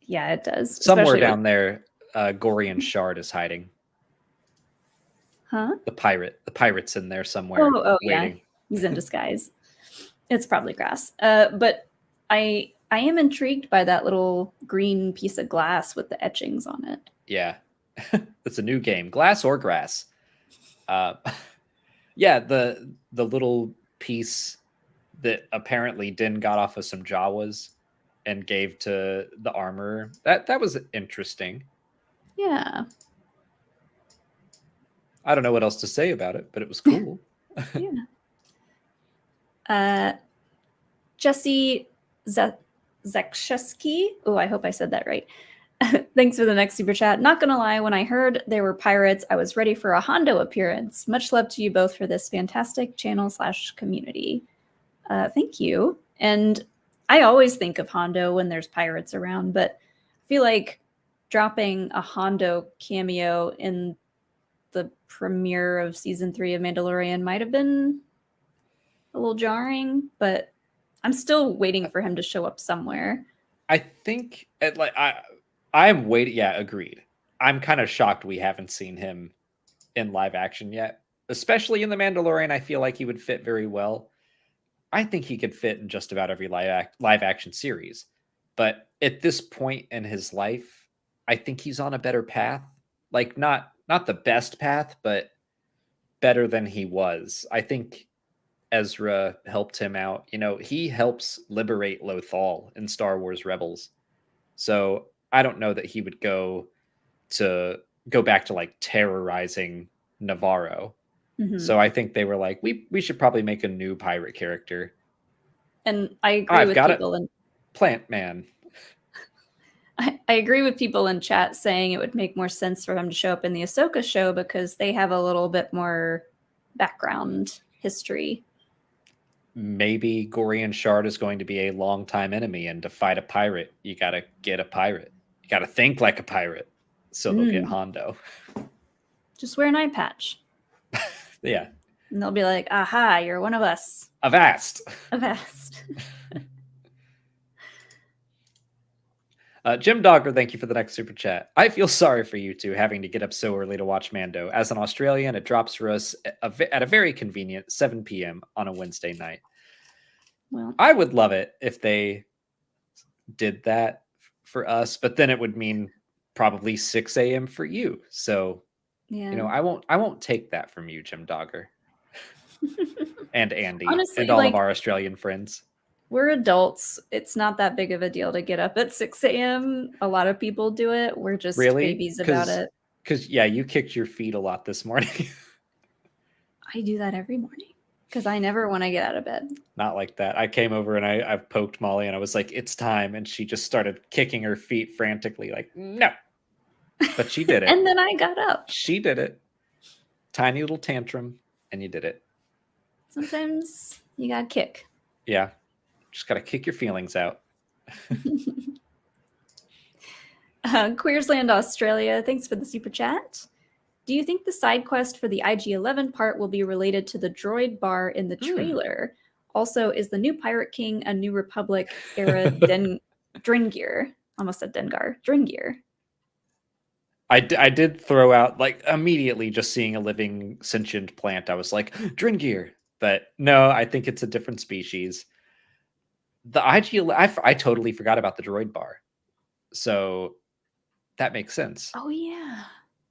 Yeah, it does. Somewhere down there, Gorian Shard is hiding. Huh? The pirate's in there somewhere. Oh, yeah. He's in disguise. It's probably grass. But I am intrigued by that little green piece of glass with the etchings on it. Yeah. It's a new game, glass or grass. Yeah, the little piece that apparently Din got off of some Jawas and gave to the armor. That was interesting. Yeah. I don't know what else to say about it, but it was cool. Yeah. Jesse Zakshesky. Oh, I hope I said that right. Thanks for the next super chat. Not gonna lie, when I heard there were pirates, I was ready for a Hondo appearance. Much love to you both for this fantastic channel/community. Thank you. And I always think of Hondo when there's pirates around, but I feel like dropping a Hondo cameo in the premiere of season 3 of Mandalorian might have been a little jarring, but I'm still waiting for him to show up somewhere. I think I am waiting. Yeah, agreed. I'm kind of shocked we haven't seen him in live action yet, especially in The Mandalorian. I feel like he would fit very well. I think he could fit in just about every live action series. But at this point in his life, I think he's on a better path. Like not the best path, but better than he was. I think Ezra helped him out. You know, he helps liberate Lothal in Star Wars Rebels. So I don't know that he would go back to like terrorizing Navarro. Mm-hmm. So I think they were like, we should probably make a new pirate character. And I agree with people in Plant Man. I agree with people in chat saying it would make more sense for him to show up in the Ahsoka show because they have a little bit more background history. Maybe Gorian Shard is going to be a longtime enemy, and to fight a pirate, you got to get a pirate. You got to think like a pirate. So they'll get Hondo. Just wear an eye patch. Yeah. And they'll be like, aha, you're one of us. Avast. Avast. Jim Dogger, thank you for the next super chat. I feel sorry for you two having to get up so early to watch Mando. As an Australian, it drops for us at a very convenient 7 p.m. on a Wednesday night. Well, I would love it if they did that for us, but then it would mean probably 6 a.m. for you. So, yeah. You know, I won't take that from you, Jim Dogger. And Andy. Honestly, and all of our Australian friends. We're adults. It's not that big of a deal to get up at 6 a.m. A lot of people do it. We're just babies about it. Because, yeah, you kicked your feet a lot this morning. I do that every morning because I never want to get out of bed. Not like that. I came over and I poked Molly and I was like, it's time. And she just started kicking her feet frantically like, no. But she did it. And then I got up. She did it. Tiny little tantrum. And you did it. Sometimes you got to kick. Yeah. Just got to kick your feelings out. Queersland Australia, thanks for the super chat. Do you think the side quest for the IG-11 part will be related to the droid bar in the trailer? Also, is the new Pirate King a New Republic era Dringir? Almost said Dengar. Dringir. I did throw out, like, immediately just seeing a living sentient plant. I was like, Dringir. But no, I think it's a different species. The IG-11, I totally forgot about the droid bar. So that makes sense. Oh, yeah.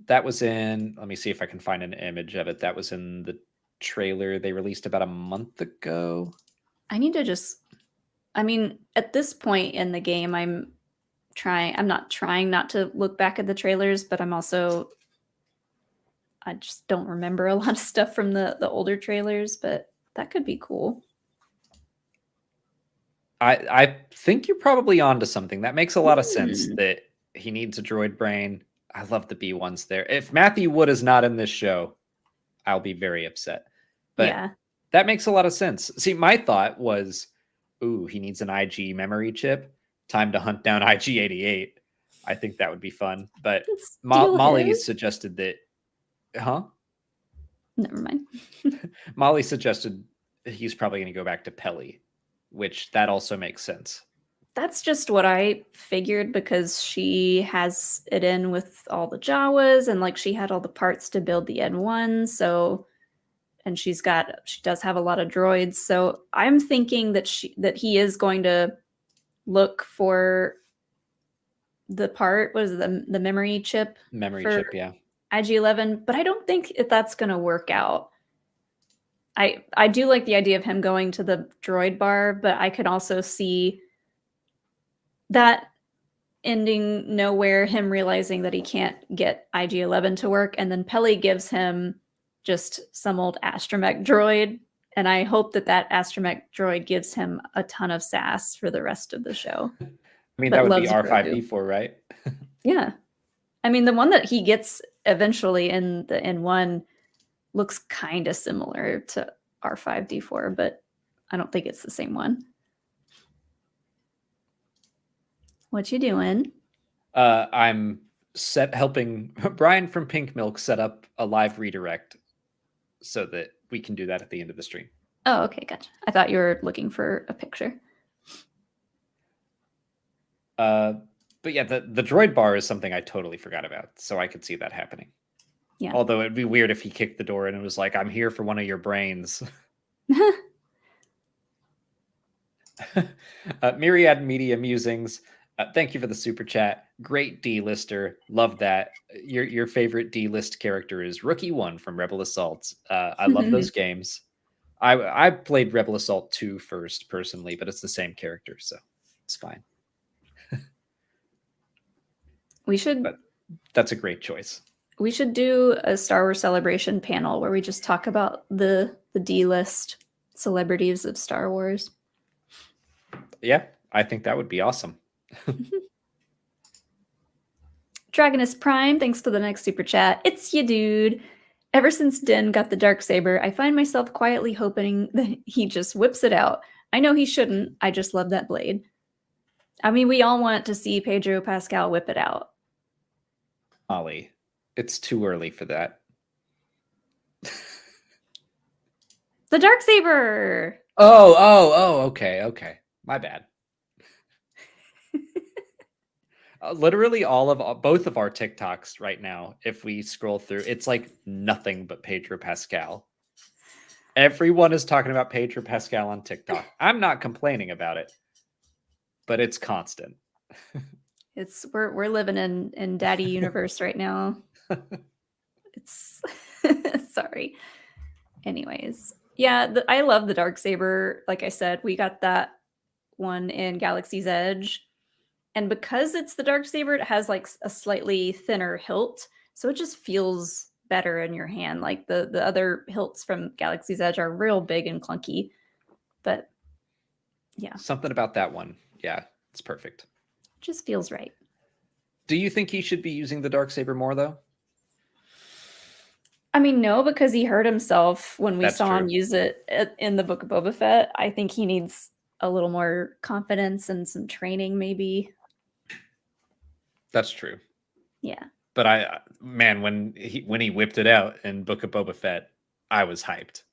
That was in, let me see if I can find an image of it. That was in the trailer they released about a month ago. I need to at this point in the game, I'm not trying not to look back at the trailers, but I just don't remember a lot of stuff from the older trailers, but that could be cool. I think you're probably onto something. That makes a lot of sense that he needs a droid brain. I love the B1s there. If Matthew Wood is not in this show, I'll be very upset. But yeah, that makes a lot of sense. See, my thought was, he needs an IG memory chip. Time to hunt down IG-88. I think that would be fun. But Molly suggested that, Never mind. Molly suggested he's probably going to go back to Peli, which that also makes sense. That's just what I figured because she has it in with all the Jawas and like she had all the parts to build the N1. So, and she does have a lot of droids. So I'm thinking that he is going to look for the part, what is it, the memory chip for yeah. IG-11, but I don't think that's going to work out. I do like the idea of him going to the droid bar, but I could also see that ending nowhere, him realizing that he can't get IG-11 to work, and then Peli gives him just some old astromech droid, and I hope that astromech droid gives him a ton of sass for the rest of the show. I mean, but that would be loves Grogu. R5D4, right? Yeah. I mean, the one that he gets eventually in the N1 looks kind of similar to R5D4, but I don't think it's the same one. What you doing? I'm helping Brian from Pink Milk set up a live redirect so that we can do that at the end of the stream. Oh, okay, gotcha. I thought you were looking for a picture. But yeah, the droid bar is something I totally forgot about, so I could see that happening. Yeah. Although it'd be weird if he kicked the door and it was like, "I'm here for one of your brains." Myriad Media Musings. Thank you for the super chat. Great D-lister. Love that. Your favorite D-list character is Rookie 1 from Rebel Assault. I love those games. I played Rebel Assault 2 first, personally, but it's the same character, so it's fine. We should. But that's a great choice. We should do a Star Wars Celebration panel where we just talk about the D-list celebrities of Star Wars. Yeah, I think that would be awesome. Dragonus Prime, thanks for the next super chat. It's you, dude. Ever since Din got the Darksaber, I find myself quietly hoping that he just whips it out. I know he shouldn't. I just love that blade. I mean, we all want to see Pedro Pascal whip it out. Ollie, it's too early for that. The Darksaber! Okay. My bad. Literally both of our TikToks right now, if we scroll through, it's like nothing but Pedro Pascal. Everyone is talking about Pedro Pascal on TikTok. I'm not complaining about it, but it's constant. We're living in Daddy Universe right now. It's sorry. Anyways, yeah, I love the Darksaber. Like I said, we got that one in Galaxy's Edge. And because it's the Darksaber, it has like a slightly thinner hilt. So it just feels better in your hand. Like the other hilts from Galaxy's Edge are real big and clunky. But yeah. Something about that one. Yeah, it's perfect. Just feels right. Do you think he should be using the Darksaber more, though? I mean, no, because he hurt himself when we That's saw true. him use it in the Book of Boba Fett. I think he needs a little more confidence and some training, maybe. That's true. Yeah. But when he whipped it out in Book of Boba Fett, I was hyped.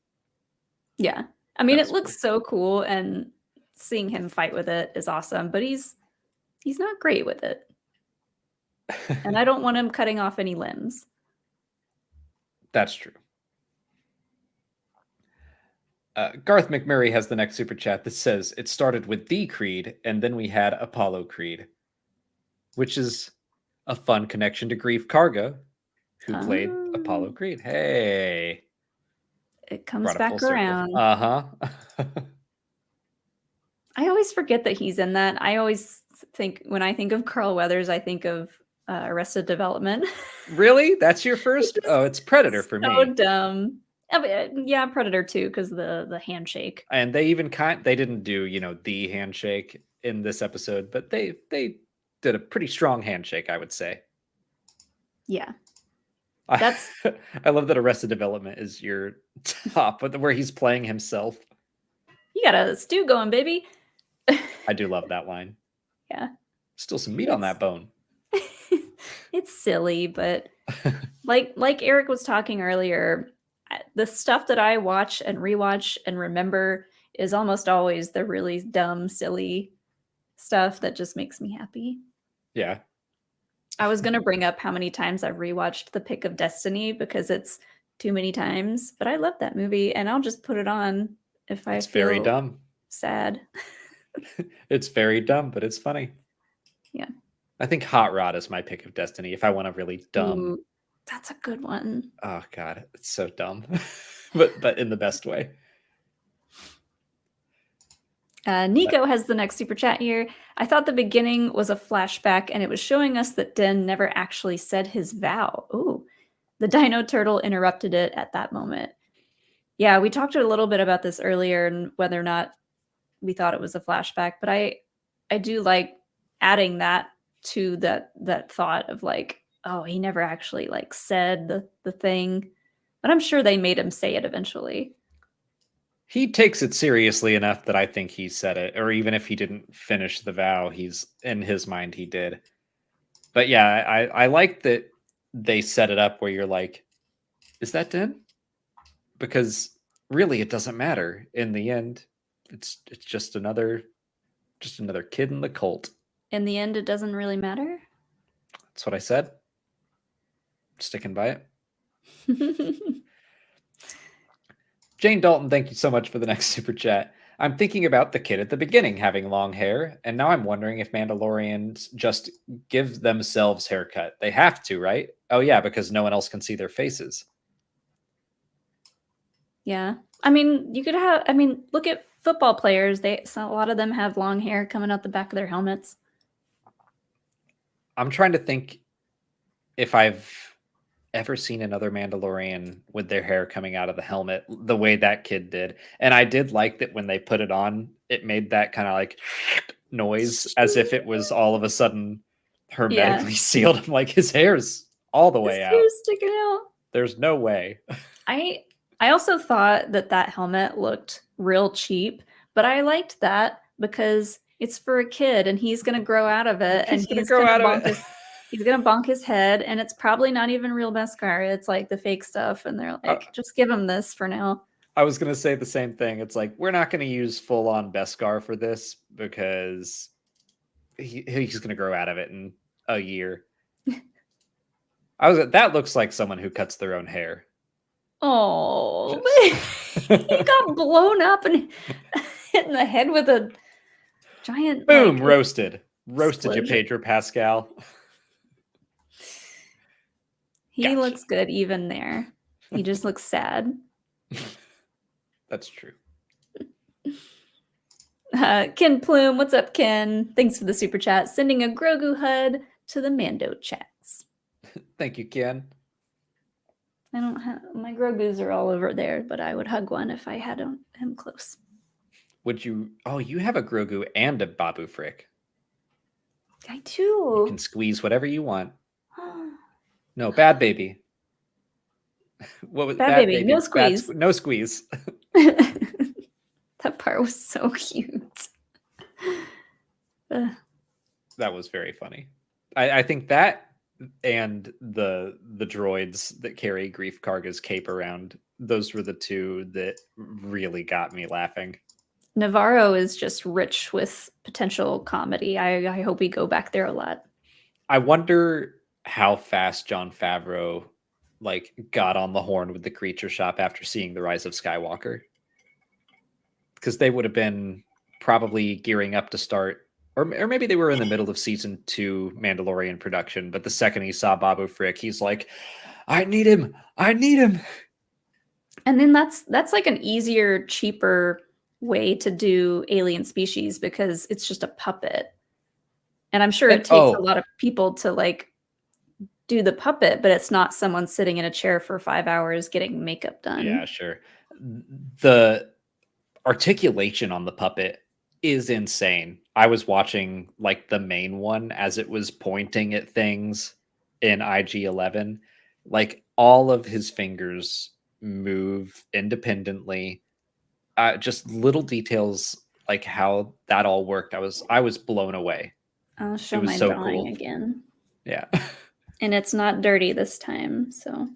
Yeah. I mean, That's it looks so cool, and seeing him fight with it is awesome, but he's not great with it. And I don't want him cutting off any limbs. That's true. Garth McMurray has the next super chat that says, it started with the Creed, and then we had Apollo Creed, which is a fun connection to Greef Karga, who played Apollo Creed. Hey. It comes back around. Uh-huh. I always forget that he's in that. I always think, when I think of Carl Weathers, I think of Arrested Development. Really? That's your first? Oh, it's Predator for me. So dumb. Yeah, Predator too, because the handshake. And they even they didn't do, the handshake in this episode, but they did a pretty strong handshake, I would say. Yeah. That's I love that Arrested Development is your top, but where he's playing himself. You got a stew going, baby. I do love that line. Yeah. Still some meat on that bone. It's silly, but like Eric was talking earlier, the stuff that I watch and rewatch and remember is almost always the really dumb, silly stuff that just makes me happy. Yeah. I was going to bring up how many times I've rewatched The Pick of Destiny because it's too many times, but I love that movie and I'll just put it on if I feel very dumb. sad. It's very dumb, but it's funny. Yeah. I think Hot Rod is my pick of destiny if I want a really dumb. Ooh, that's a good one. Oh god, it's so dumb. but in the best way. Nico has the next super chat here. I thought the beginning was a flashback and it was showing us that Den never actually said his vow. Ooh, the Dino Turtle interrupted it at that moment. Yeah, we talked a little bit about this earlier and whether or not we thought it was a flashback, but I do like adding that to that thought of like, oh, he never actually like said the thing, but I'm sure they made him say it eventually. He takes it seriously enough that I think he said it, or even if he didn't finish the vow, he's in his mind he did. But yeah, I like that they set it up where you're like, is that Den? Because really it doesn't matter in the end. It's just another kid in the cult. In the end, it doesn't really matter. That's what I said. Sticking by it. Jane Dalton, thank you so much for the next super chat. I'm thinking about the kid at the beginning having long hair, and now I'm wondering if Mandalorians just give themselves haircut. They have to, right? Oh yeah, because no one else can see their faces. Yeah. I mean, you could have, I mean, look at football players. A lot of them have long hair coming out the back of their helmets. I'm trying to think if I've ever seen another Mandalorian with their hair coming out of the helmet the way that kid did. And I did like that when they put it on, it made that kind of like noise as if it was all of a sudden hermetically sealed. I'm like, his hair's all the way out. His hair's sticking out. There's no way. I also thought that helmet looked real cheap, but I liked that because it's for a kid and he's going to grow out of it. He's going to grow out of it. He's going to bonk his head, and it's probably not even real Beskar. It's like the fake stuff, and they're like, just give him this for now. I was going to say the same thing. It's like, we're not going to use full-on Beskar for this because he's going to grow out of it in a year. That looks like someone who cuts their own hair. Oh, he got blown up and hit in the head with a giant... Boom, like, roasted you, Pedro Pascal. He looks good even there. He just looks sad. That's true. Ken Plume, what's up, Ken? Thanks for the super chat. Sending a Grogu HUD to the Mando chats. Thank you, Ken. I don't have my Grogus are all over there, but I would hug one if I had him close. Would you? Oh, you have a Grogu and a Babu Frick. I do. You can squeeze whatever you want. No, Bad Baby. What was Bad Baby? No squeeze. No squeeze. That part was so cute. That was very funny. I think that and the droids that carry Greef Karga's cape around, those were the two that really got me laughing. Navarro is just rich with potential comedy. I hope we go back there a lot. I wonder how fast Jon Favreau got on the horn with the Creature Shop after seeing The Rise of Skywalker. Because they would have been probably gearing up to start, or maybe they were in the middle of season 2 Mandalorian production, but the second he saw Babu Frick, he's like, I need him. And then that's like an easier, cheaper way to do alien species because it's just a puppet. And I'm sure it takes a lot of people to do the puppet, but it's not someone sitting in a chair for 5 hours getting makeup done. Yeah, sure. The articulation on the puppet is insane. I was watching the main one as it was pointing at things in IG-11. All of his fingers move independently. Just little details like how that all worked. I was blown away. I'll show my drawing again. Yeah. And it's not dirty this time, so.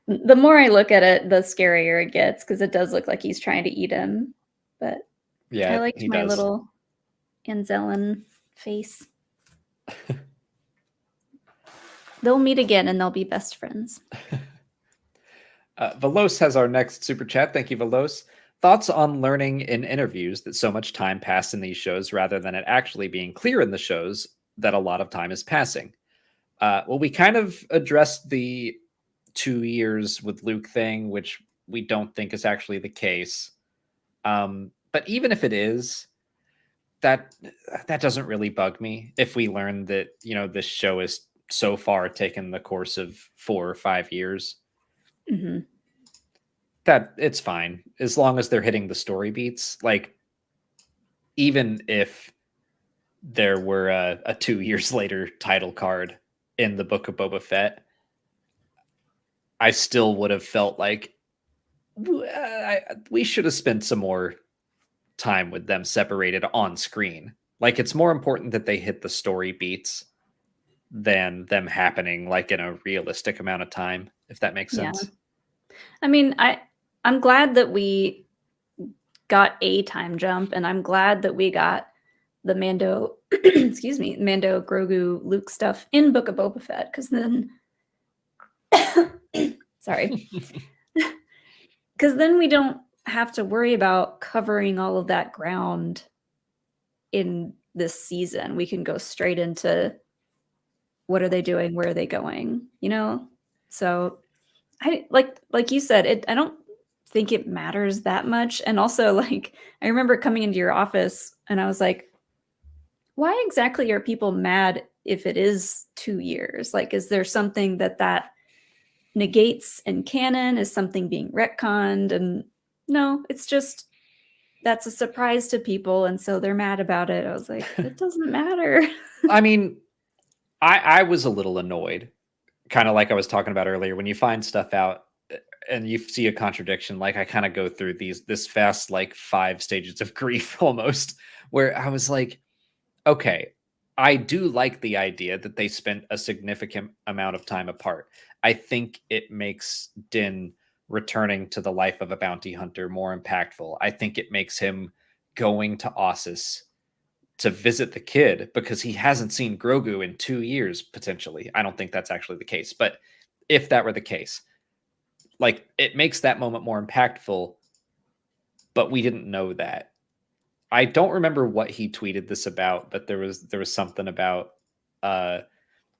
The more I look at it, the scarier it gets because it does look like he's trying to eat him. But yeah, I liked my little Anzellan face. They'll meet again and they'll be best friends. Velos has our next super chat. Thank you, Velos. Thoughts on learning in interviews that so much time passed in these shows rather than it actually being clear in the shows that a lot of time is passing? Well, we kind of addressed the 2 years with Luke thing, which we don't think is actually the case. But even if it is, that doesn't really bug me. If we learn that, this show is so far taken the course of 4 or 5 years, Hmm. that it's fine as long as they're hitting the story beats. Like, even if there were a 2 years later title card in the Book of Boba Fett, I still would have felt like we should have spent some more time with them separated on screen. Like, it's more important that they hit the story beats than them happening like in a realistic amount of time, if that makes Yeah. sense. I mean, I'm glad that we got a time jump, and I'm glad that we got the Mando, excuse me, Mando, Grogu, Luke stuff in Book of Boba Fett, because then, sorry, because then we don't have to worry about covering all of that ground in this season. We can go straight into what are they doing, where are they going, So I like you said, I don't think it matters that much. And also, like, I remember coming into your office and I was like, why exactly are people mad if it is 2 years? Like, is there something that negates in canon? Is something being retconned? And no, it's just that's a surprise to people, and so they're mad about it. I was like, it doesn't matter. I mean, I was a little annoyed, kind of like I was talking about earlier, when you find stuff out and you see a contradiction. Like, I kind of go through this fast, like 5 stages of grief almost, where I was like, okay, I do like the idea that they spent a significant amount of time apart. I think it makes Din returning to the life of a bounty hunter more impactful. I think it makes him going to Ossus to visit the kid because he hasn't seen Grogu in 2 years, potentially. I don't think that's actually the case, but if that were the case, like, it makes that moment more impactful, but we didn't know that. I don't remember what he tweeted this about, but there was something about the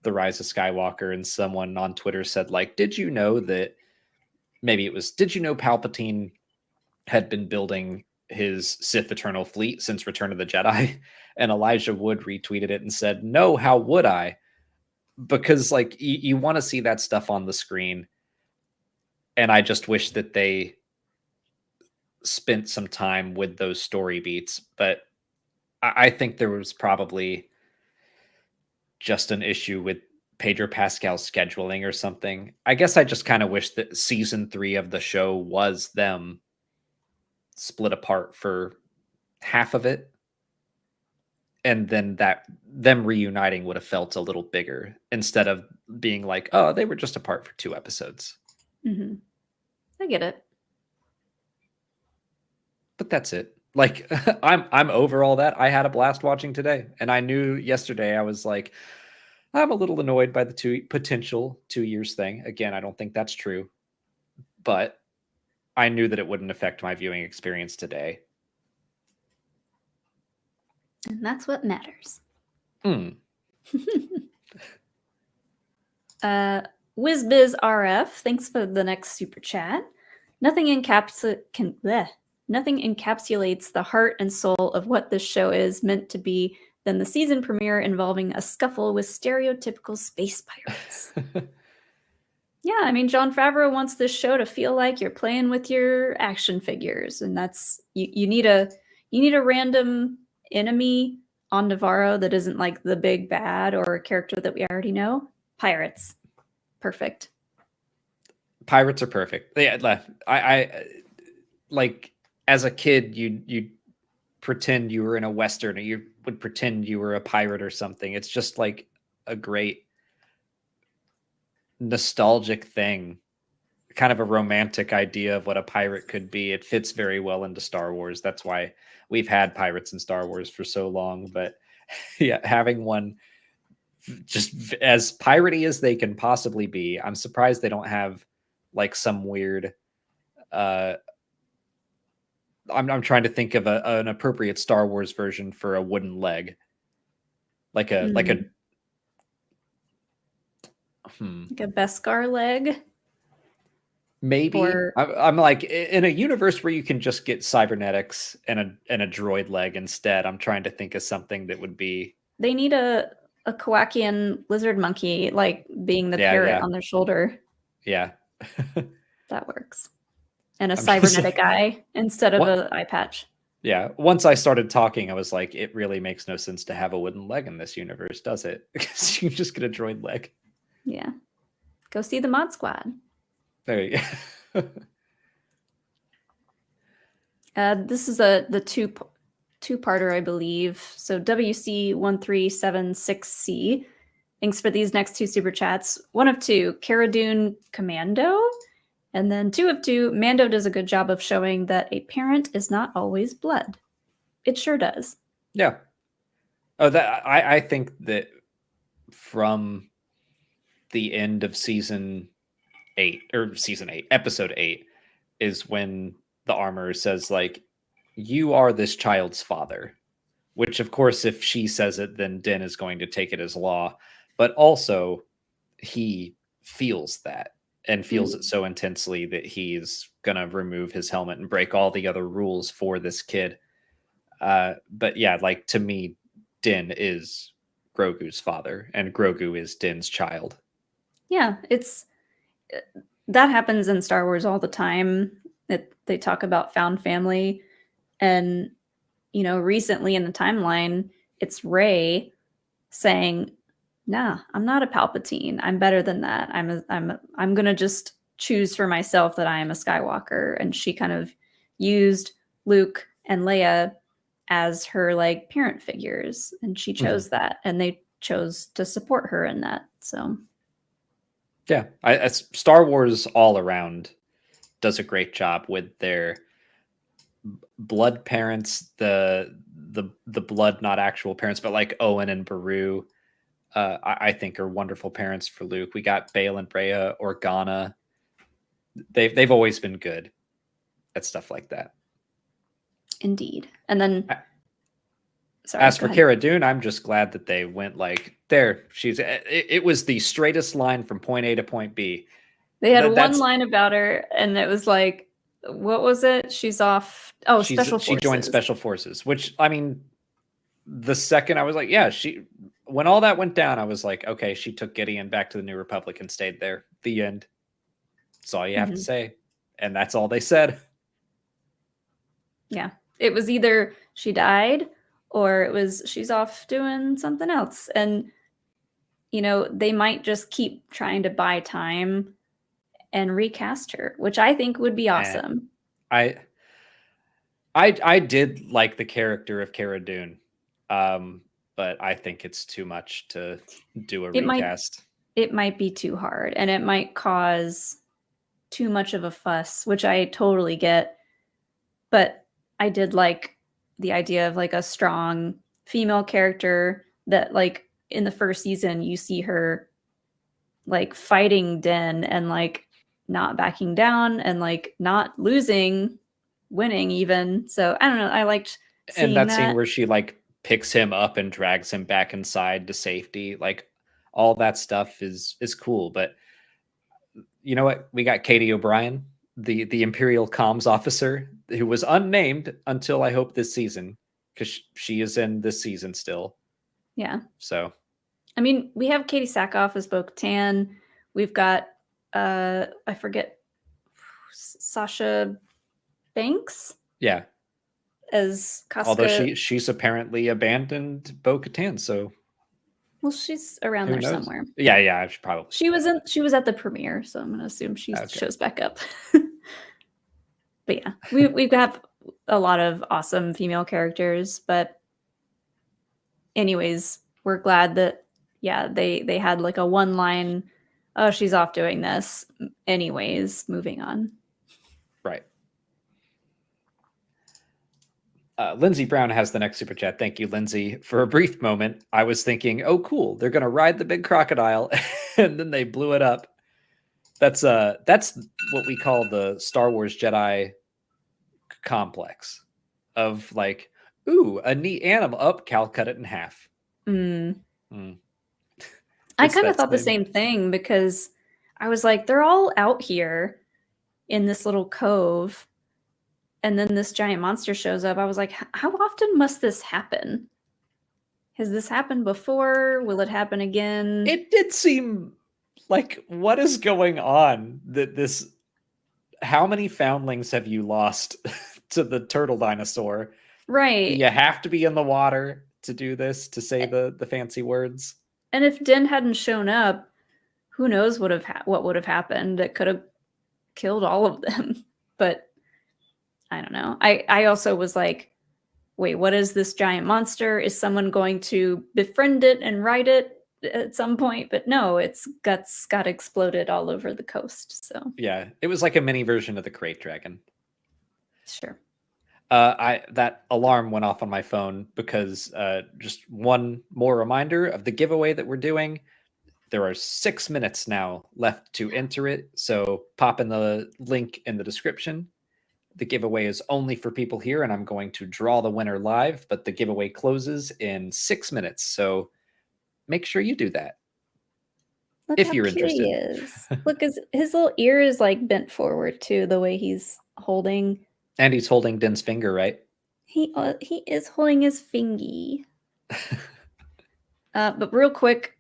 Rise of Skywalker, and someone on Twitter said, like, did you know Palpatine had been building his Sith Eternal fleet since Return of the Jedi? And Elijah Wood retweeted it and said, no, how would I? Because, like, you want to see that stuff on the screen. And I just wish that they spent some time with those story beats. But I think there was probably just an issue with Pedro Pascal's scheduling or something. I guess I just kind of wish that season 3 of the show was them split apart for half of it. And then them reuniting would have felt a little bigger instead of being like, oh, they were just apart for 2 episodes. Mm-hmm. I get it. But that's it. Like, I'm over all that. I had a blast watching today, and I knew yesterday I was like, I'm a little annoyed by the potential 2 years thing. Again, I don't think that's true, but I knew that it wouldn't affect my viewing experience today. And that's what matters. WizBiz RF, thanks for the next super chat. Nothing encapsulates the heart and soul of what this show is meant to be than the season premiere involving a scuffle with stereotypical space pirates. Yeah, I mean, Jon Favreau wants this show to feel like you're playing with your action figures, and that's you need a random enemy on Navarro that isn't like the big bad or a character that we already know. Pirates, perfect. Pirates are perfect. Yeah, I like, as a kid, you pretend you were in a Western, or you would pretend you were a pirate or something. It's just like a great nostalgic thing, kind of a romantic idea of what a pirate could be. It fits very well into Star Wars. That's why we've had pirates in Star Wars for so long. But yeah, having one just as piratey as they can possibly be. I'm surprised they don't have like some weird I'm trying to think of an appropriate Star Wars version for a wooden leg, like a Like a Beskar leg. maybe. Or I'm like, in a universe where you can just get cybernetics and a droid leg instead. I'm trying to think of something that would be. they need a Kowakian lizard monkey, like being the parrot on their shoulder. Yeah. That works. And a I'm just cybernetic eye instead of an eye patch. Yeah. Once I started talking, I was like, it really makes no sense to have a wooden leg in this universe, does it? Because you just get a droid leg. Yeah. Go see the Mod Squad. There you go. This is the two-parter, I believe. So WC1376C. Thanks for these next 2 super chats. 1 of 2, Cara Dune Commando. And then 2 of 2, Mando does a good job of showing that a parent is not always blood. It sure does. Yeah. Oh, that I think that from the end of season 8, episode 8, is when the armorer says, like, you are this child's father. Which, of course, if she says it, then Din is going to take it as law. But also, he feels that. And feels it so intensely that he's going to remove his helmet and break all the other rules for this kid. But yeah, like, to me, Din is Grogu's father and Grogu is Din's child. Yeah, that happens in Star Wars all the time. They talk about found family. And, recently in the timeline, it's Rey saying, nah, I'm not a Palpatine. I'm better than that. I'm going to just choose for myself that I am a Skywalker. And she kind of used Luke and Leia as her like parent figures. And she chose that. And they chose to support her in that. So yeah, Star Wars all around does a great job with their blood parents, the blood, not actual parents, but like Owen and Beru. I think are wonderful parents for Luke. We got Bail and Rhea, Organa. They've always been good at stuff like that. Indeed. And then, as for Cara Dune, I'm just glad that they went like, there. It was the straightest line from point A to point B. They had one line about her, and it was like, what was it? She's off. Oh, Special Forces. She joined Special Forces, which, I mean, the second I was like, yeah, when all that went down, I was like, okay, she took Gideon back to the New Republic and stayed there. The end. That's all you have to say. And that's all they said. Yeah. It was either she died or it was she's off doing something else. And, they might just keep trying to buy time and recast her, which I think would be awesome. I did like the character of Cara Dune. But I think it's too much to do a recast. It might be too hard, and it might cause too much of a fuss, which I totally get. But I did like the idea of like a strong female character that, like, in the first season, you see her like fighting Din and like not backing down and like not losing, winning even. So I don't know. I liked seeing that scene where she like picks him up and drags him back inside to safety. Like, all that stuff is cool. But you know what? We got Katie O'Brien, the Imperial comms officer, who was unnamed until I hope this season, because she is in this season still. Yeah. So, I mean, we have Katie Sackhoff as Bo-Katan. We've got I forget, Sasha Banks. Yeah. As Casca. Although she's apparently abandoned Bo-Katan, so. Well, she's around there somewhere. Yeah, probably. She was at the premiere, so I'm gonna assume she shows back up. But yeah, we have a lot of awesome female characters. But anyways, we're glad that they had like a one line, oh, she's off doing this. Anyways, moving on. Right. Lindsay Brown has the next super chat. Thank you, Lindsay. For a brief moment, I was thinking, oh, cool, they're going to ride the big crocodile, and then they blew it up. That's what we call the Star Wars Jedi complex of like, ooh, a neat animal. Up, Cal cut it in half. Mm. Mm. I It's kind of that thought the same- same thing because I was like, they're all out here in this little cove, and then this giant monster shows up. I was like, how often must this happen? Has this happened before? Will it happen again? It did seem like, what is going on? That this, how many foundlings have you lost to the turtle dinosaur? Right. You have to be in the water to do this, to say the fancy words. And if Din hadn't shown up, who knows what would have happened? It could have killed all of them. But I don't know. I also was like, wait, what is this giant monster? Is someone going to befriend it and ride it at some point? But no, its guts got exploded all over the coast. So Yeah, it was like a mini version of the crate dragon. sure. That alarm went off on my phone because just one more reminder of the giveaway that we're doing. There are 6 minutes now left to enter it, so pop in the link in the description. The giveaway is only for people here, and I'm going to draw the winner live, but the giveaway closes in 6 minutes, so make sure you do that. Look If how you're cute interested. he is. Look, his little ear is like bent forward too, the way he's holding. And he's holding Din's finger, right? He is holding his fingy. But real quick,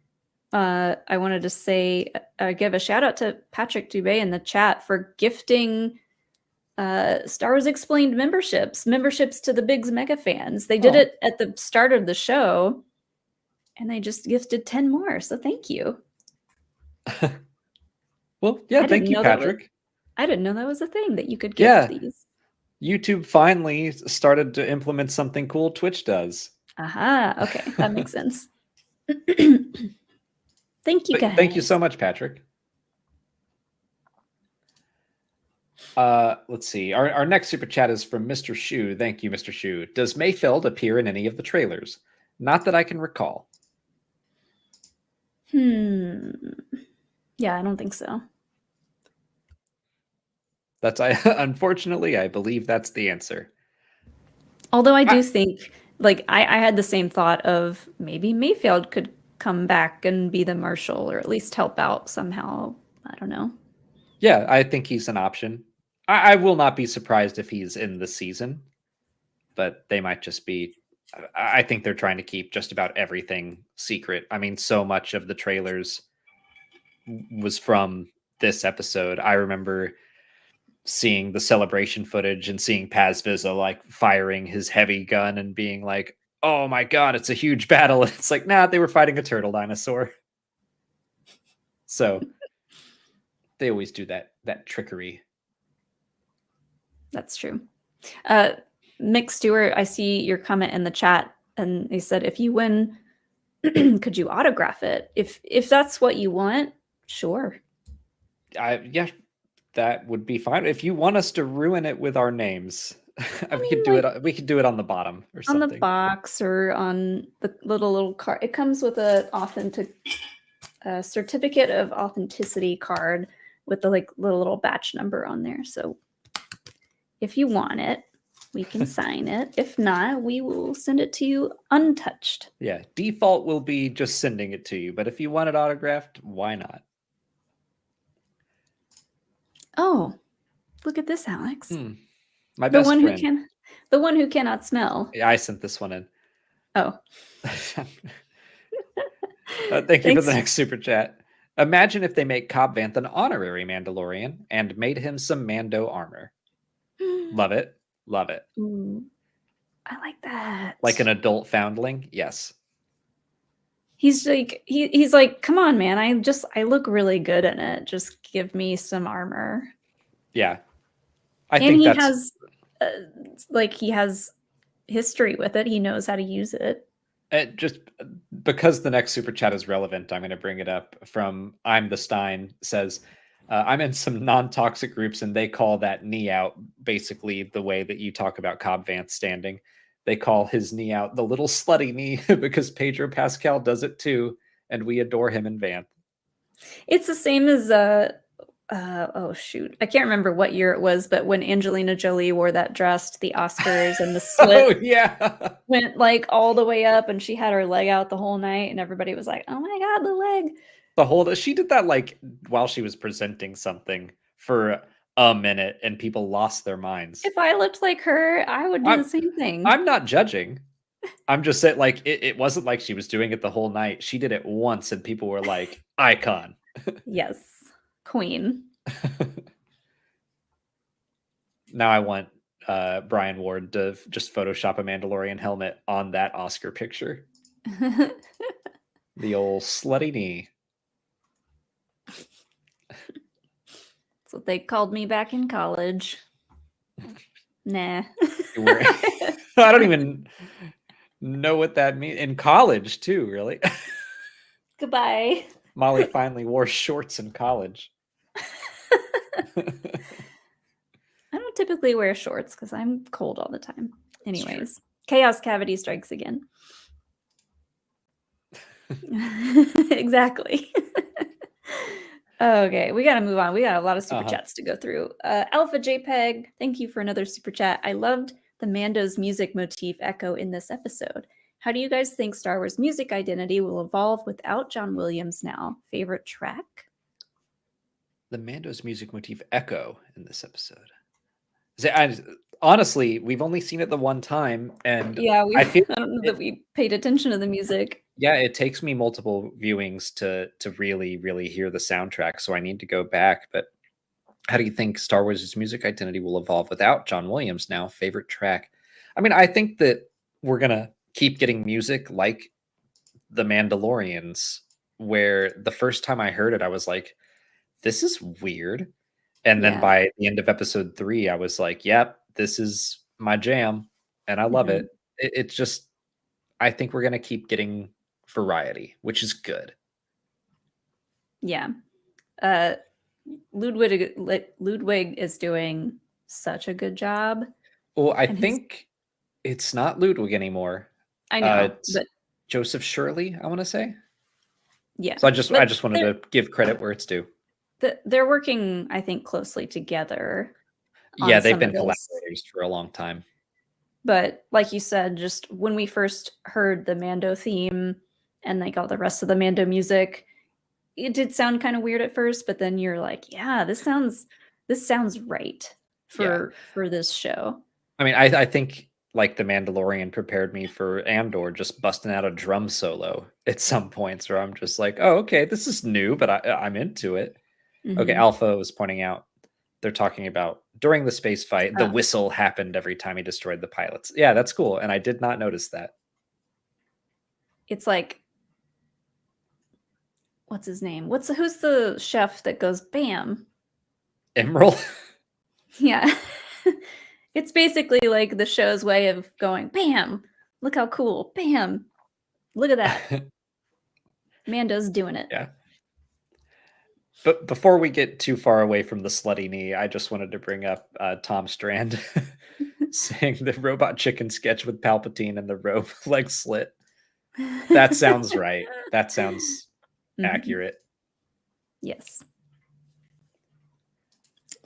I wanted to say, give a shout out to Patrick Dubé in the chat for gifting Star Wars Explained memberships to the Biggs Mega fans. They did it at the start of the show, and they just gifted 10 more. So thank you. Well, yeah, thank you, Patrick. I didn't know that was a thing that you could gift these. YouTube finally started to implement something cool Twitch does. Aha, okay, that makes sense. Thank you, guys. Thank you so much, Patrick. Let's see. Our next super chat is from Mr. Shu. Thank you, Mr. Shu. Does Mayfeld appear in any of the trailers? Not that I can recall. Yeah, I don't think so. Unfortunately, I believe that's the answer. Although I do think, like, I had the same thought of maybe Mayfeld could come back and be the marshal, or at least help out somehow. I don't know. Yeah, I think he's an option. I will not be surprised if he's in the season, but they might just be. I think they're trying to keep just about everything secret. I mean, so much of the trailers was from this episode. I remember seeing the celebration footage and seeing Paz Vizsla like firing his heavy gun and being like, oh my god, it's a huge battle. And it's like, nah, they were fighting a turtle dinosaur. So they always do that trickery. That's true. Mick Stewart, I see your comment in the chat, and he said, if you win, could you autograph it? If that's what you want, sure. Yeah, that would be fine. If you want us to ruin it with our names, we could do it. We could do it on the bottom or something. On the box or on the little card. It comes with a certificate of authenticity card with the little batch number on there. So if you want it, we can sign it. If not, we will send it to you untouched. Yeah, default will be just sending it to you. But if you want it autographed, why not? Oh, look at this, Alex. My best friend. The one who cannot smell. Yeah, I sent this one in. Oh. Thank you for the next super chat. Imagine if they make Cobb Vanth an honorary Mandalorian and made him some Mando armor. Love it. Love it. Ooh, I like that. Like an adult foundling? Yes. He's like, he's like, come on, man. I look really good in it. Just give me some armor. Yeah. He has he has history with it. He knows how to use it. Just because the next super chat is relevant, I'm going to bring it up. From I'm the Stein says, I'm in some non-toxic groups and they call that knee out basically the way that you talk about Cobb Vanth standing. They call his knee out the little slutty knee because Pedro Pascal does it too, and we adore him in Vanth. It's the same as oh shoot, I can't remember what year it was, but when Angelina Jolie wore that dress to the Oscars and the Oh slit yeah. went like all the way up and she had her leg out the whole night and everybody was like, oh my god, the leg. The whole she did that like while she was presenting something for a minute and people lost their minds. If I looked like her, I would do the same thing. I'm not judging. I'm just saying, like, it wasn't like she was doing it the whole night. She did it once, and people were like, icon. Yes, queen. Now I want Brian Ward to just Photoshop a Mandalorian helmet on that Oscar picture. The old slutty knee. That's what they called me back in college. Nah. I don't even know what that means. In college, too, really. Goodbye. Molly finally wore shorts in college. I don't typically wear shorts because I'm cold all the time. Anyways, chaos cavity strikes again. Exactly. Okay, we got to move on. We got a lot of super chats to go through. Alpha JPEG, thank you for another super chat. I loved the Mando's music motif echo in this episode. How do you guys think Star Wars music identity will evolve without John Williams now? Favorite track? The Mando's music motif echo in this episode. Honestly, we've only seen it the one time, and yeah, I don't know that we paid attention to the music. Yeah, it takes me multiple viewings to really, really hear the soundtrack, so I need to go back. But how do you think Star Wars' music identity will evolve without John Williams now? Favorite track? I mean, I think that we're gonna keep getting music like the Mandalorians, where the first time I heard it, I was like, this is weird. And then by the end of episode 3, I was like, yep, this is my jam. And I love it. It's just, I think we're going to keep getting variety, which is good. Yeah. Ludwig is doing such a good job. Well, I think it's not Ludwig anymore. I know, but Joseph Shirley, I want to say. Yeah. So I just wanted to give credit where it's due. They're working, I think, closely together. Yeah, they've been collaborators for a long time. But like you said, just when we first heard the Mando theme and like all the rest of the Mando music, it did sound kind of weird at first, but then you're like, yeah, this sounds right for this show. I mean, I think like the Mandalorian prepared me for Andor just busting out a drum solo at some points where I'm just like, oh, okay, this is new, but I'm into it. Okay, Alpha was pointing out they're talking about during the space fight, the whistle happened every time he destroyed the pilots. Yeah, that's cool. And I did not notice that. It's like, what's his name? Who's the chef that goes bam? Emerald? Yeah. It's basically like the show's way of going, bam, look how cool. Bam. Look at that. Mando's doing it. Yeah. But before we get too far away from the slutty knee, I just wanted to bring up Tom Strand saying the robot chicken sketch with Palpatine and the robe leg slit. That sounds right. That sounds accurate. Yes.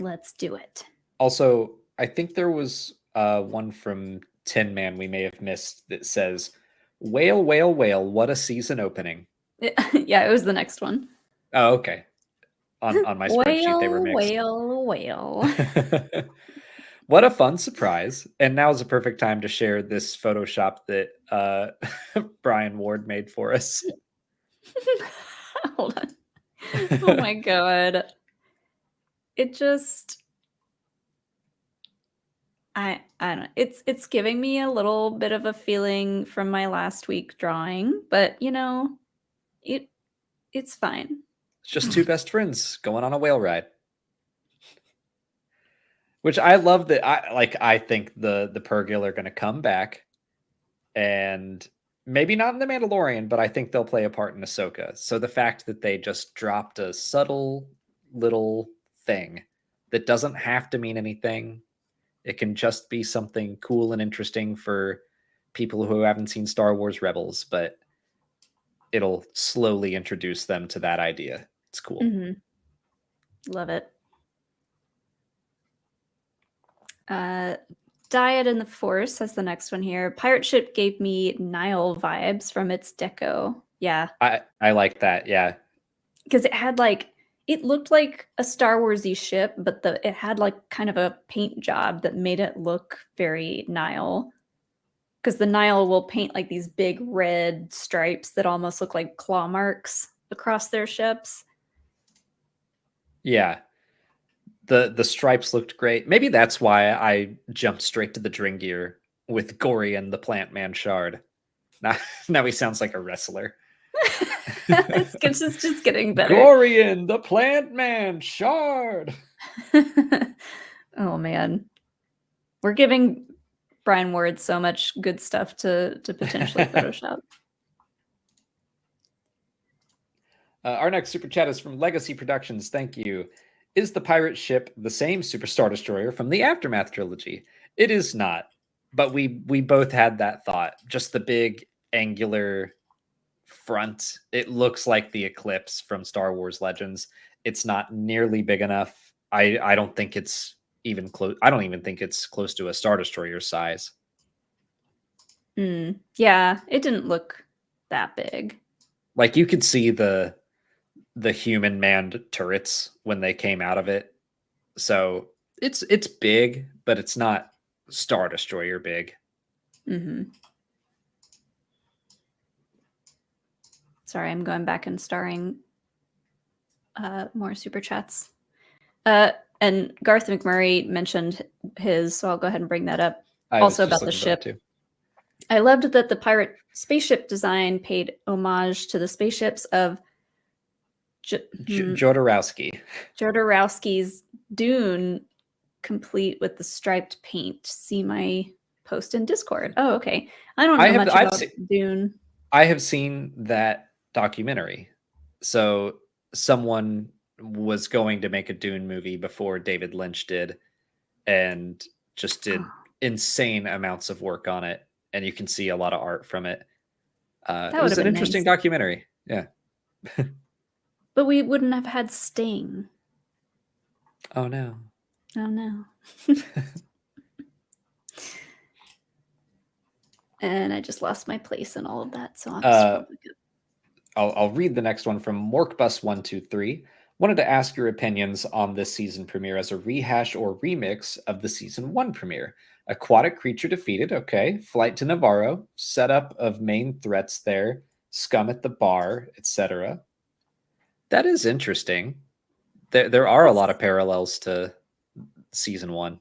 Let's do it. Also, I think there was one from Tin Man we may have missed that says, whale, whale, whale, what a season opening. Yeah, it was the next one. Oh, okay. On my spreadsheet, they were mixed. Whale. What a fun surprise. And now is a perfect time to share this Photoshop that Brian Ward made for us. Hold on. Oh my God. It just... I don't know. It's giving me a little bit of a feeling from my last week drawing, but you know, it's fine. It's just two best friends going on a whale ride. Which I love that I think the Pergil are gonna come back, and maybe not in the Mandalorian, but I think they'll play a part in Ahsoka. So the fact that they just dropped a subtle little thing that doesn't have to mean anything. It can just be something cool and interesting for people who haven't seen Star Wars Rebels, but it'll slowly introduce them to that idea. It's cool. Love it. Diet in the Force has the next one here. Pirate ship gave me Nile vibes from its deco. Yeah. I like that. Yeah. Because it had like, it looked like a Star Warsy ship, but it had like kind of a paint job that made it look very Nile. Because the Nile will paint like these big red stripes that almost look like claw marks across their ships. Yeah. The stripes looked great. Maybe that's why I jumped straight to the Dringir with Gorian the Plant Man Shard. Now he sounds like a wrestler. It's just getting better. Gorian the Plant Man Shard. Oh man, we're giving Brian Ward so much good stuff to potentially Photoshop. Our next super chat is from Legacy Productions. Thank you. Is the pirate ship the same Super Star Destroyer from the Aftermath trilogy? It is not, but we both had that thought. Just the big angular front. It looks like the Eclipse from Star Wars Legends. It's not nearly big enough. I don't think it's even close. I don't even think it's close to a Star Destroyer size. Yeah, it didn't look that big. Like you could see the human manned turrets when they came out of it. So it's big, but it's not Star Destroyer big. Sorry, I'm going back and starring more super chats. And Garth McMurray mentioned his, so I'll go ahead and bring that up. Also about the ship. I loved that the pirate spaceship design paid homage to the spaceships of Jodorowsky. Jodorowsky's Dune, complete with the striped paint. See my post in Discord. Oh, okay. I don't know much about Dune. I have seen that documentary. So someone was going to make a Dune movie before David Lynch did, and just did insane amounts of work on it. And you can see a lot of art from it. It was an interesting documentary. Yeah. But we wouldn't have had Sting. Oh no. Oh no. And I just lost my place in all of that. So I'll read the next one from Morkbus123. Wanted to ask your opinions on this season premiere as a rehash or remix of the season 1 premiere. Aquatic creature defeated. Okay. Flight to Navarro. Setup of main threats there. Scum at the bar, etc. That is interesting. There are a lot of parallels to season 1.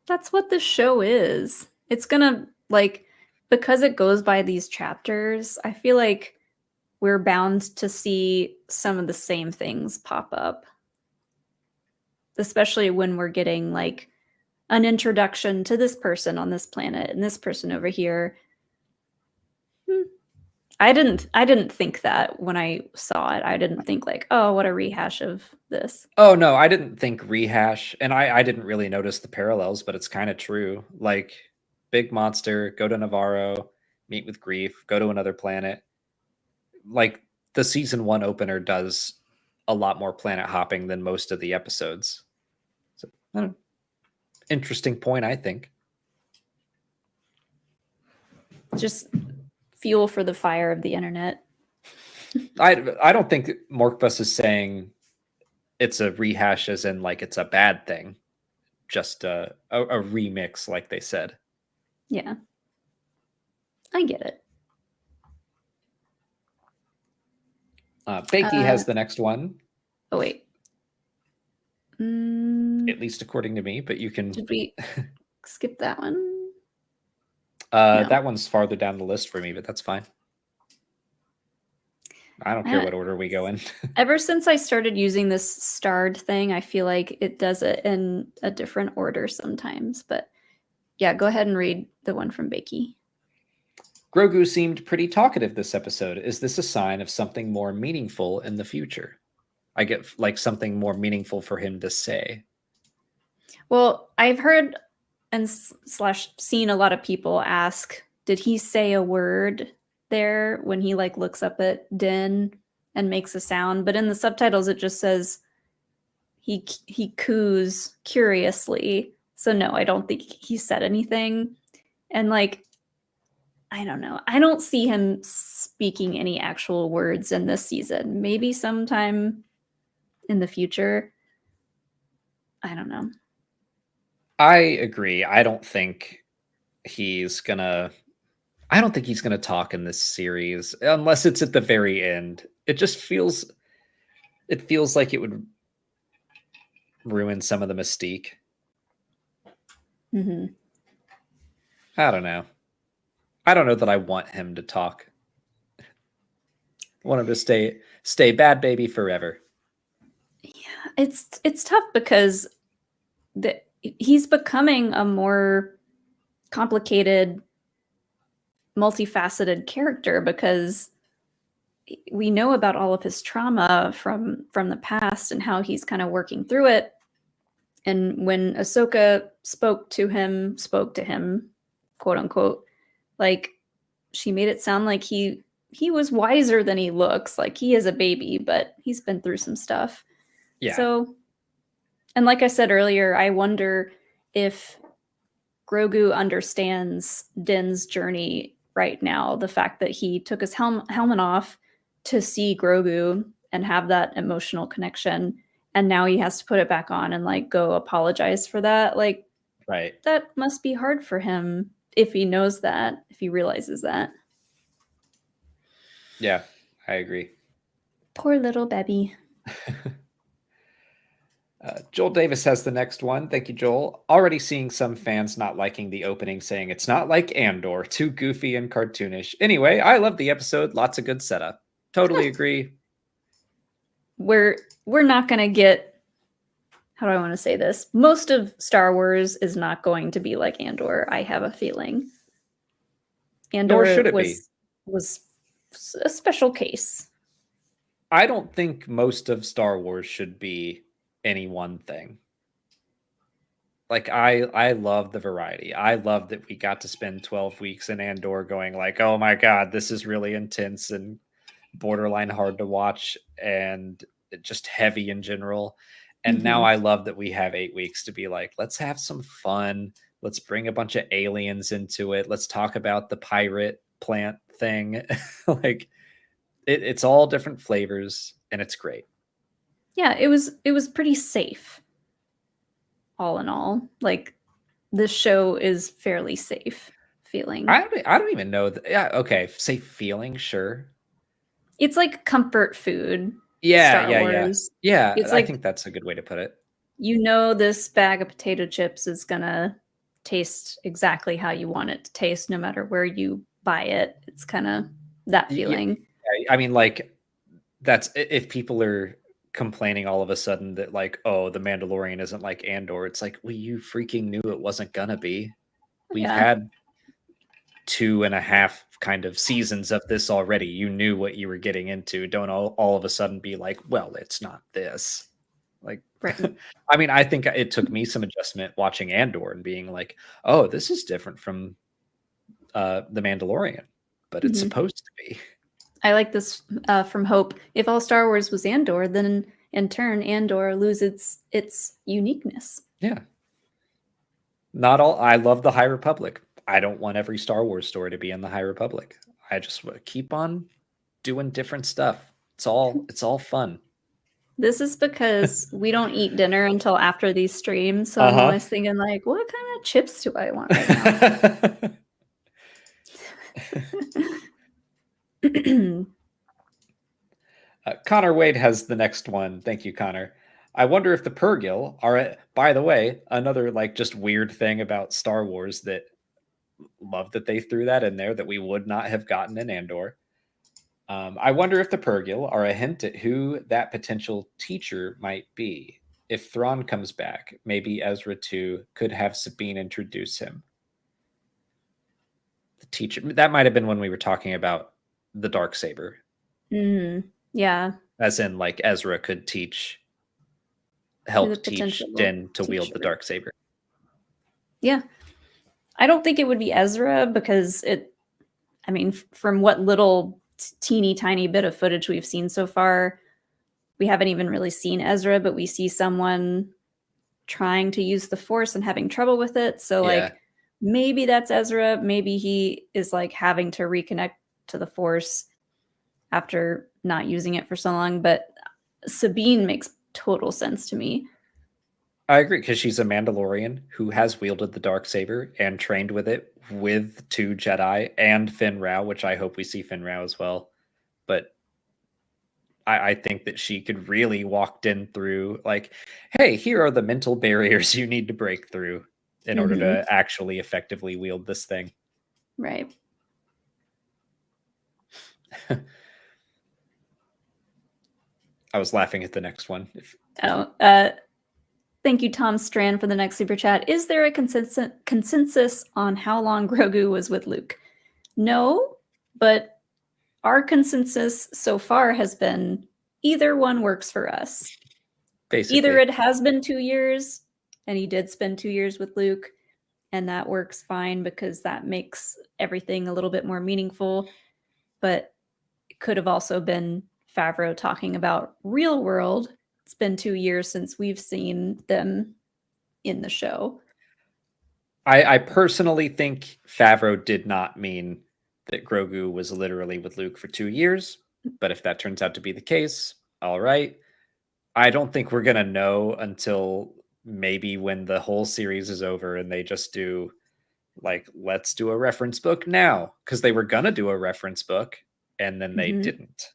That's what the show is. It's gonna, like, because it goes by these chapters, I feel like we're bound to see some of the same things pop up. Especially when we're getting like an introduction to this person on this planet and this person over here. I didn't think that when I saw it. I didn't think like, oh, what a rehash of this. Oh no, I didn't think rehash, and I didn't really notice the parallels, but it's kind of true. Like big monster, go to Navarro, meet with Greef, go to another planet. Like the season 1 opener does a lot more planet hopping than most of the episodes. So I don't know. Interesting point, I think. Just fuel for the fire of the internet. I don't think Morkbus is saying it's a rehash as in like it's a bad thing. Just a remix, like they said. Yeah. I get it. Bakey has the next one. Oh, wait. At least according to me, but you can... Did we skip that one? No. That one's farther down the list for me, but that's fine. I don't care what order we go in. Ever since I started using this starred thing, I feel like it does it in a different order sometimes. But yeah, go ahead and read the one from Bakey. Grogu seemed pretty talkative this episode. Is this a sign of something more meaningful in the future? I get like something more meaningful for him to say. Well, I've heard and / seen a lot of people ask, did he say a word there when he like looks up at Din and makes a sound? But in the subtitles, it just says he coos curiously. So no, I don't think he said anything. And like, I don't know. I don't see him speaking any actual words in this season. Maybe sometime in the future. I don't know. I agree. I don't think he's gonna talk in this series unless it's at the very end. It feels like it would ruin some of the mystique. Mm-hmm. I don't know. I don't know that I want him to talk. I want him to stay bad baby forever. Yeah, it's tough because he's becoming a more complicated, multifaceted character because we know about all of his trauma from the past and how he's kind of working through it. And when Ahsoka spoke to him, quote unquote, like she made it sound like he was wiser than he looks. Like he is a baby, but he's been through some stuff. Yeah. So, and like I said earlier, I wonder if Grogu understands Din's journey right now. The fact that he took his helmet off to see Grogu and have that emotional connection, and now he has to put it back on and like go apologize for that. Like, right. That must be hard for him if he knows that, if he realizes that. Yeah, I agree. Poor little baby. Joel Davis has the next one. Thank you, Joel. Already seeing some fans not liking the opening, saying it's not like Andor, too goofy and cartoonish. Anyway, I love the episode. Lots of good setup. Totally agree. We're not going to get, how do I want to say this? Most of Star Wars is not going to be like Andor, I have a feeling. Andor should it was a special case. I don't think most of Star Wars should be any one thing. Like I love the variety. I love that we got to spend 12 weeks in Andor going like, oh my God, this is really intense and borderline hard to watch and just heavy in general. And now I love that we have 8 weeks to be like, let's have some fun. Let's bring a bunch of aliens into it. Let's talk about the pirate plant thing. Like it's all different flavors and it's great. Yeah, it was pretty safe. All in all, like this show is fairly safe feeling. I don't even know that. Yeah, okay, safe feeling, sure. It's like comfort food. Yeah, Star Wars. Yeah, It's I like, think that's a good way to put it. you know, this bag of potato chips is gonna taste exactly how you want it to taste, no matter where you buy it. It's kind of that feeling. Yeah, I mean, like that's if people are complaining all of a sudden that like, oh, the Mandalorian isn't like Andor. It's like, well, you freaking knew it wasn't gonna be. We've had 2.5 kind of seasons of this already. You knew what you were getting into. Don't all of a sudden be like, well, it's not this. Like, Right. I mean, I think it took me some adjustment watching Andor and being like, oh, this is different from the Mandalorian, but it's supposed to be. I like this from Hope. If all Star Wars was Andor, then in turn, Andor loses its uniqueness. Yeah. Not all. I love the High Republic. I don't want every Star Wars story to be in the High Republic. I just want to keep on doing different stuff. It's all fun. This is because we don't eat dinner until after these streams. So I'm always thinking like, what kind of chips do I want right now? Connor Wade has the next one. Thank you, Connor. I wonder if the Pergil are, by the way, another like just weird thing about Star Wars that love that they threw that in there that we would not have gotten in Andor. I wonder if the Pergil are a hint at who that potential teacher might be. If Thrawn comes back, maybe Ezra too could have Sabine introduce him. The teacher, that might have been when we were talking about the Darksaber. Yeah. As in, like, Ezra could help teach Din to wield the Darksaber. Yeah. I don't think it would be Ezra because from what little teeny tiny bit of footage we've seen so far, we haven't even really seen Ezra, but we see someone trying to use the Force and having trouble with it. So like maybe that's Ezra. Maybe he is like having to reconnect to the Force after not using it for so long. But Sabine makes total sense to me. I agree, because she's a Mandalorian who has wielded the Darksaber and trained with it with 2 Jedi and Finn Rao, which I hope we see Finn Rao as well. But I think that she could really walked in through like, hey, here are the mental barriers you need to break through in order to actually effectively wield this thing. Right. I was laughing at the next one. Thank you, Tom Strand, for the next super chat. Is there a consensus on how long Grogu was with Luke? No, but our consensus so far has been either one works for us. Basically. Either it has been 2 years and he did spend 2 years with Luke, and that works fine because that makes everything a little bit more meaningful. But it could have also been Favreau talking about real world. It's been 2 years since we've seen them in the show. I personally think Favreau did not mean that Grogu was literally with Luke for 2 years, but if that turns out to be the case, all right. I don't think we're going to know until maybe when the whole series is over and they just do like, let's do a reference book now, because they were going to do a reference book and then they didn't.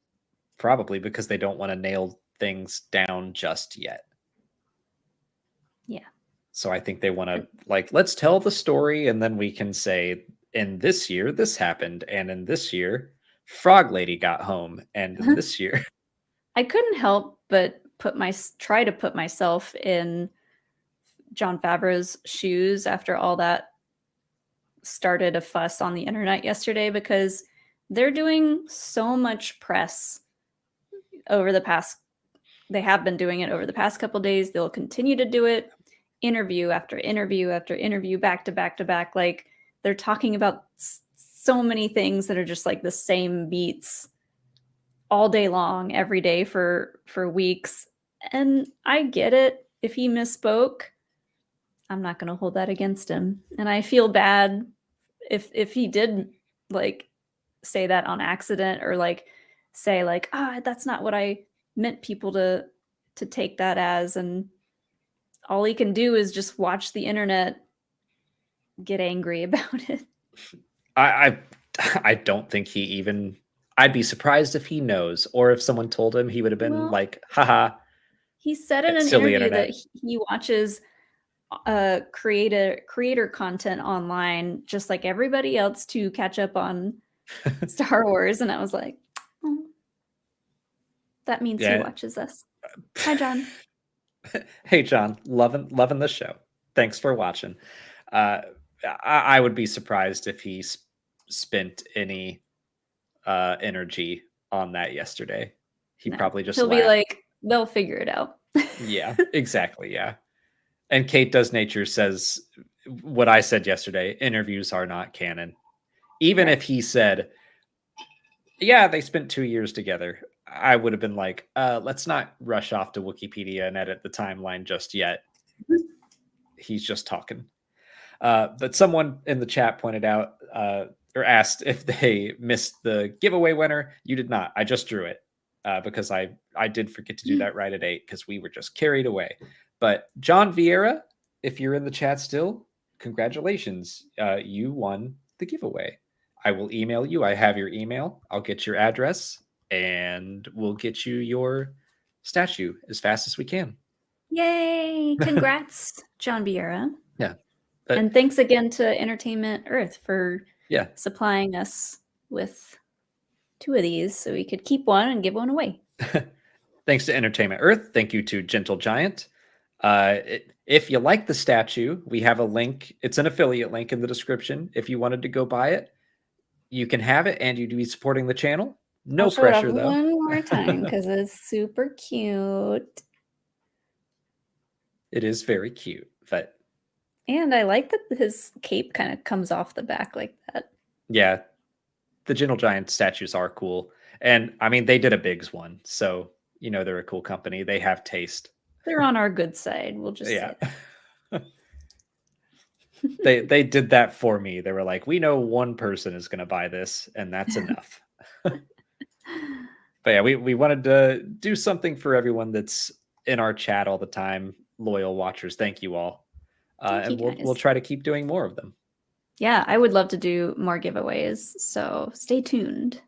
Probably because they don't want to nail things down just yet. Yeah. So I think they want to like, let's tell the story and then we can say in this year this happened, and in this year Frog Lady got home, and in this year I couldn't help but try to put myself in Jon Favreau's shoes after all that started a fuss on the internet yesterday, because they're doing so much press over the past. They have been doing it over the past couple days. They'll continue to do it, interview after interview after interview, back to back to back. Like, they're talking about so many things that are just like the same beats all day long, every day for weeks. And I get it. If he misspoke, I'm not going to hold that against him. And I feel bad if he did like say that on accident, or like say like, that's not what I meant people to take that as. And all he can do is just watch the internet get angry about it. I don't think he even, I'd be surprised if he knows, or if someone told him, he would have been like, haha. He said in an interview that he watches creator content online just like everybody else to catch up on Star Wars. And I was like, oh, that means he watches us. Hi, John. Hey, John, loving the show. Thanks for watching. I would be surprised if he spent any energy on that yesterday. He probably just he'll laughed. Be like, they'll figure it out. Yeah, exactly. Yeah. And Kate Does Nature says what I said yesterday: interviews are not canon. Even if he said, yeah, they spent 2 years together, I would have been like, let's not rush off to Wikipedia and edit the timeline just yet. He's just talking. But someone in the chat pointed out or asked if they missed the giveaway winner. You did not. I just drew it because I did forget to do that right at 8 because we were just carried away. But John Vieira, if you're in the chat still, congratulations. You won the giveaway. I will email you. I have your email. I'll get your address and we'll get you your statue as fast as we can. Yay. Congrats, John Vieira. Yeah. And thanks again to Entertainment Earth for supplying us with 2 of these so we could keep one and give one away. Thanks to Entertainment Earth. Thank you to Gentle Giant. If you like the statue, we have a link. It's an affiliate link in the description. If you wanted to go buy it, you can have it and you'd be supporting the channel. No pressure, though. One more time because it's super cute. It is very cute, but. And I like that his cape kind of comes off the back like that. Yeah. The Gentle Giant statues are cool. And I mean, they did a Biggs one. So You know they're a cool company. They have taste. They're on our good side. We'll just say Yeah. They did that for me. They were like, we know one person is going to buy this, and that's enough. that. But yeah, we wanted to do something for everyone that's in our chat all the time, loyal watchers. Thank you all. Thank you, And we'll guys. try to keep doing more of them. Yeah, I would love to do more giveaways, so stay tuned.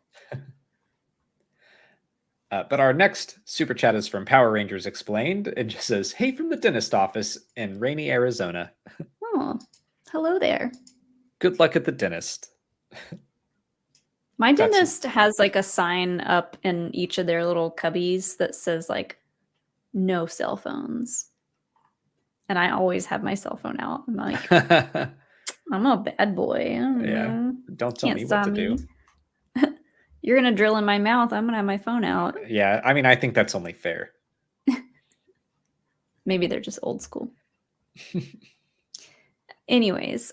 But our next super chat is from Power Rangers Explained. It just says, hey, from the dentist office in rainy Arizona. Oh, hello there. Good luck at the dentist. My That's- dentist has like a sign up in each of their little cubbies that says like no cell phones. And I always have my cell phone out. I'm like, I'm a bad boy. I don't Yeah. know. Don't tell Can't me what stop to me. do. You're gonna drill in my mouth. I'm gonna have my phone out. Yeah, I mean, I think that's only fair. Maybe they're just old school. Anyways,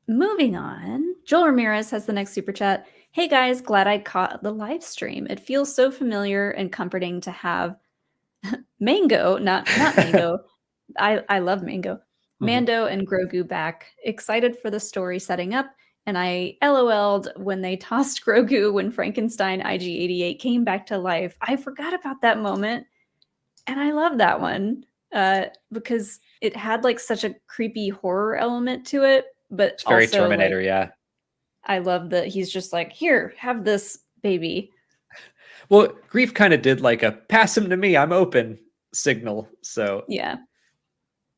moving on. Joel Ramirez has the next super chat. Hey guys, glad I caught the live stream. It feels so familiar and comforting to have Mango, not Mango. I love Mango. Mando and Grogu back. Excited for the story setting up. And I LOL'd when they tossed Grogu when Frankenstein IG-88 came back to life. I forgot about that moment. And I love that one because it had like such a creepy horror element to it. But It's very also, Terminator, like, yeah. I love that he's just like, here, have this baby. Well, Greef kind of did like a pass him to me, I'm open signal. So Yeah.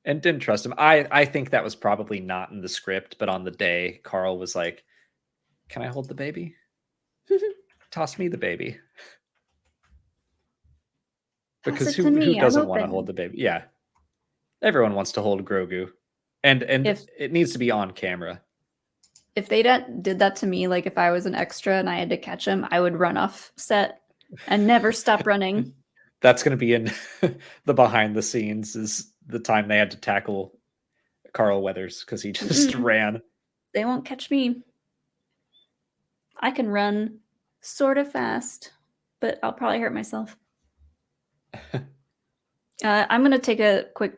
and didn't trust him. I think that was probably not in the script, but on the day, Carl was like, can I hold the baby? Toss me the baby. Because Toss it to who me, I'm doesn't want to open. hold the baby? Yeah. Everyone wants to hold Grogu. And If- it needs to be on camera. If they did that to me, like if I was an extra and I had to catch him, I would run off set and never stop running. That's going to be in the behind the scenes is the time they had to tackle Carl Weathers because he just ran. They won't catch me. I can run sort of fast, but I'll probably hurt myself. I'm going to take a quick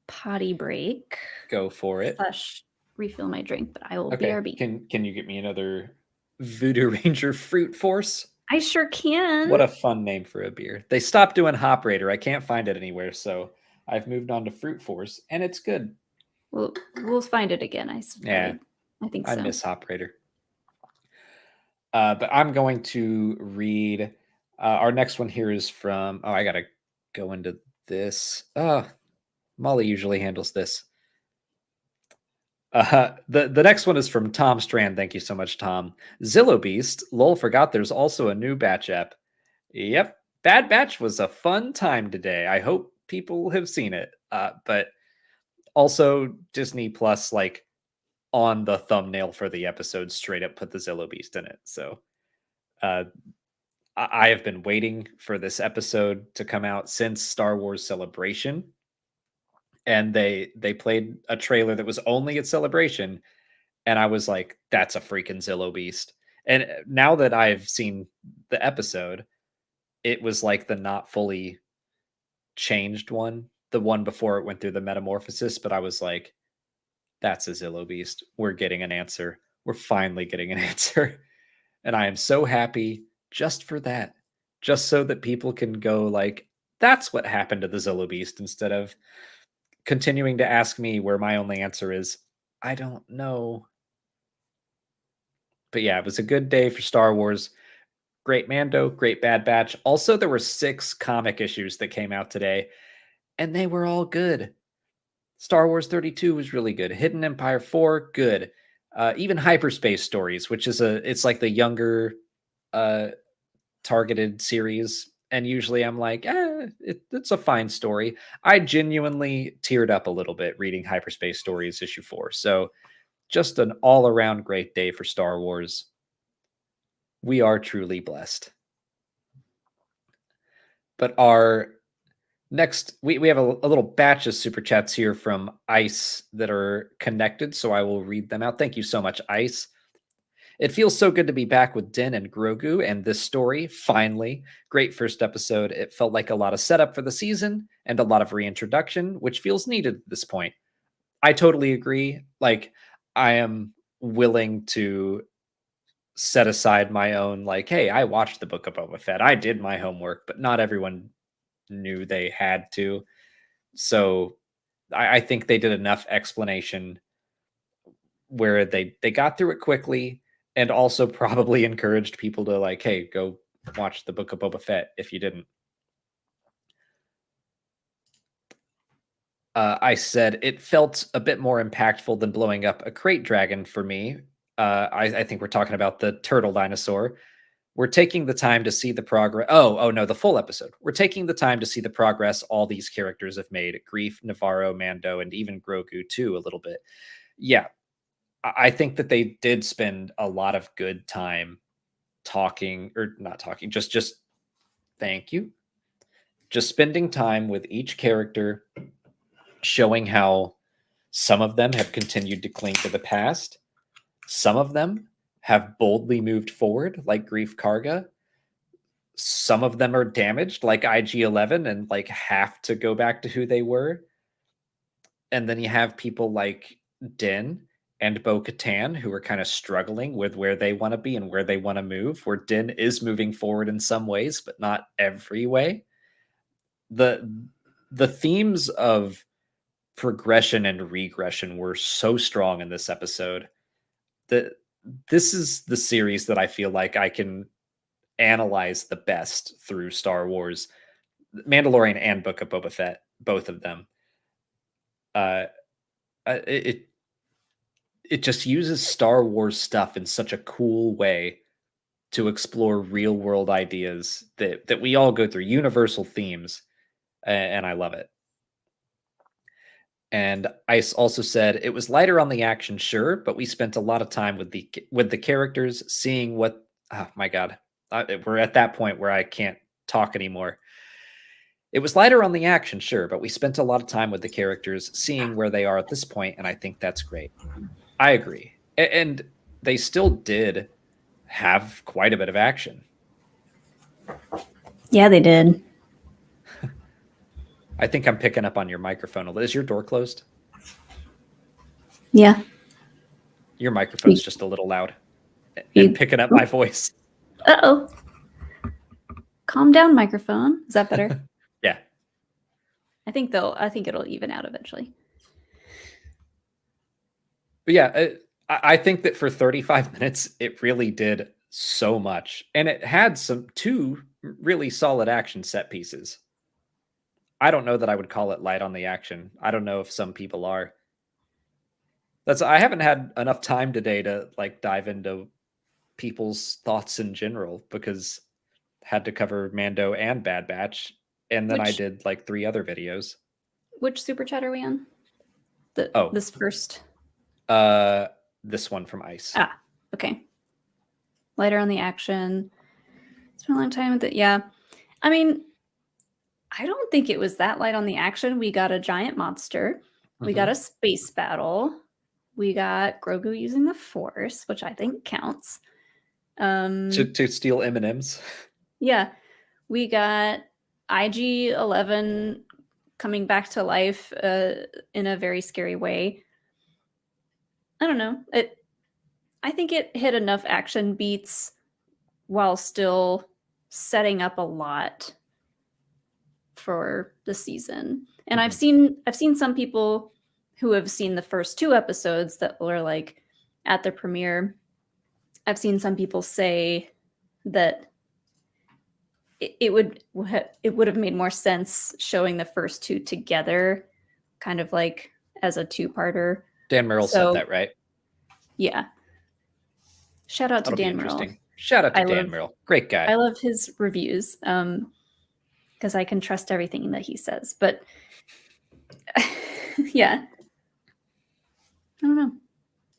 potty break. Go for it. / refill my drink, but I will Okay. BRB. Can you get me another Voodoo Ranger Fruit Force? I sure can. What a fun name for a beer. They stopped doing Hop Raider. I can't find it anywhere, so I've moved on to Fruit Force, and it's good. We'll find it again. I think so. I miss Hop Raider. But I'm going to read our next one here is from. Oh, I gotta go into this. Molly usually handles this. The next one is from Tom Strand. Thank you so much, Tom. Zillow Beast. Lol, forgot there's also a new Batch app. Yep. Bad Batch was a fun time today. I hope people have seen it. But also Disney Plus, like on the thumbnail for the episode, straight up put the Zillow Beast in it. So I have been waiting for this episode to come out since Star Wars Celebration. And they played a trailer that was only at Celebration. And I was like, that's a freaking Zillow Beast. And now that I've seen the episode, it was like the not fully changed one, the one before it went through the metamorphosis. But I was like, that's a Zillow Beast. We're getting an answer. We're finally getting an answer. And I am so happy just for that. Just so that people can go like, that's what happened to the Zillow Beast, instead of continuing to ask me where my only answer is, I don't know. But yeah, it was a good day for Star Wars. Great Mando, great Bad Batch. Also, there were 6 comic issues that came out today, and they were all good. Star Wars 32 was really good. Hidden Empire 4, good. Even Hyperspace Stories, which is it's like the younger targeted series. And usually I'm like, it's a fine story. I genuinely teared up a little bit reading Hyperspace Stories issue 4. So just an all-around great day for Star Wars. We are truly blessed. But our next, we have a little batch of super chats here from Ice that are connected, so I will read them out. Thank you so much, Ice. It feels so good to be back with Din and Grogu and this story, finally. Great first episode. It felt like a lot of setup for the season and a lot of reintroduction, which feels needed at this point. I totally agree. Like, I am willing to set aside my own, like, hey, I watched the Book of Boba Fett. I did my homework, but not everyone knew they had to. So I think they did enough explanation where they got through it quickly, and also probably encouraged people to, like, hey, go watch the Book of Boba Fett if you didn't. I said it felt a bit more impactful than blowing up a crate dragon for me. I think we're talking about the turtle dinosaur. We're taking the time to see the progress. Oh no, the full episode. We're taking the time to see the progress all these characters have made. Greef, Navarro, Mando, and even Grogu too, a little bit. Yeah, I think that they did spend a lot of good time talking, or not talking, just thank you. Just spending time with each character, showing how some of them have continued to cling to the past. Some of them have boldly moved forward, like Greef Karga. Some of them are damaged, like IG-11, and like have to go back to who they were. And then you have people like Din and Bo-Katan, who are kind of struggling with where they want to be and where they want to move, where Din is moving forward in some ways, but not every way. The themes of progression and regression were so strong in this episode that this is the series that I feel like I can analyze the best through Star Wars, Mandalorian and Book of Boba Fett, both of them. It just uses Star Wars stuff in such a cool way to explore real world ideas that we all go through, universal themes, and I love it. And Ice also said it was lighter on the action, sure, but we spent a lot of time with the characters, seeing what. Oh my god, we're at that point where I can't talk anymore. It was lighter on the action, sure, but we spent a lot of time with the characters, seeing where they are at this point, and I think that's great. I agree, and they still did have quite a bit of action. Yeah, they did. I think I'm picking up on your microphone. Is your door closed? Yeah. Your microphone's just a little loud and picking up my voice. Uh-oh. Calm down, microphone. Is that better? Yeah. I think it'll even out eventually. But yeah, I think that for 35 minutes, it really did so much. And it had two really solid action set pieces. I don't know that I would call it light on the action. I don't know if some people are. I haven't had enough time today to like dive into people's thoughts in general, because I had to cover Mando and Bad Batch, and then I did like 3 other videos. Which super chat are we on? This first. This one from Ice. Ah, okay. Lighter on the action. It's been a long time. Yeah, I mean, I don't think it was that light on the action. We got a giant monster. We got a space battle. We got Grogu using the Force, which I think counts. To steal M&Ms. Yeah. We got IG-11 coming back to life in a very scary way. I don't know. I think it hit enough action beats while still setting up a lot for the season. And I've seen some people who have seen the first 2 episodes that were like at the premiere. I've seen some people say that it would have made more sense showing the first 2 together, kind of like as a 2-parter. Dan Merrill said that, right? Yeah. Shout out to Dan Merrill. Shout out to Dan Merrill. Great guy. I love his reviews because I can trust everything that he says. But yeah, I don't know.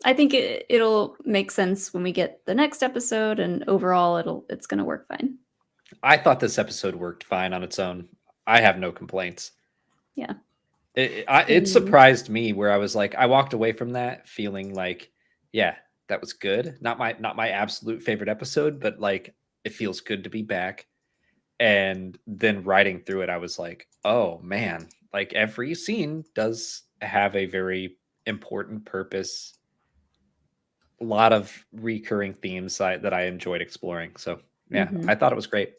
I think it'll make sense when we get the next episode, and overall it's going to work fine. I thought this episode worked fine on its own. I have no complaints. Yeah. It surprised me, where I was like, I walked away from that feeling like, yeah, that was good. Not my absolute favorite episode, but like it feels good to be back. And then writing through it, I was like, oh man, like every scene does have a very important purpose. A lot of recurring themes that I enjoyed exploring. So yeah, Mhm. I thought it was great.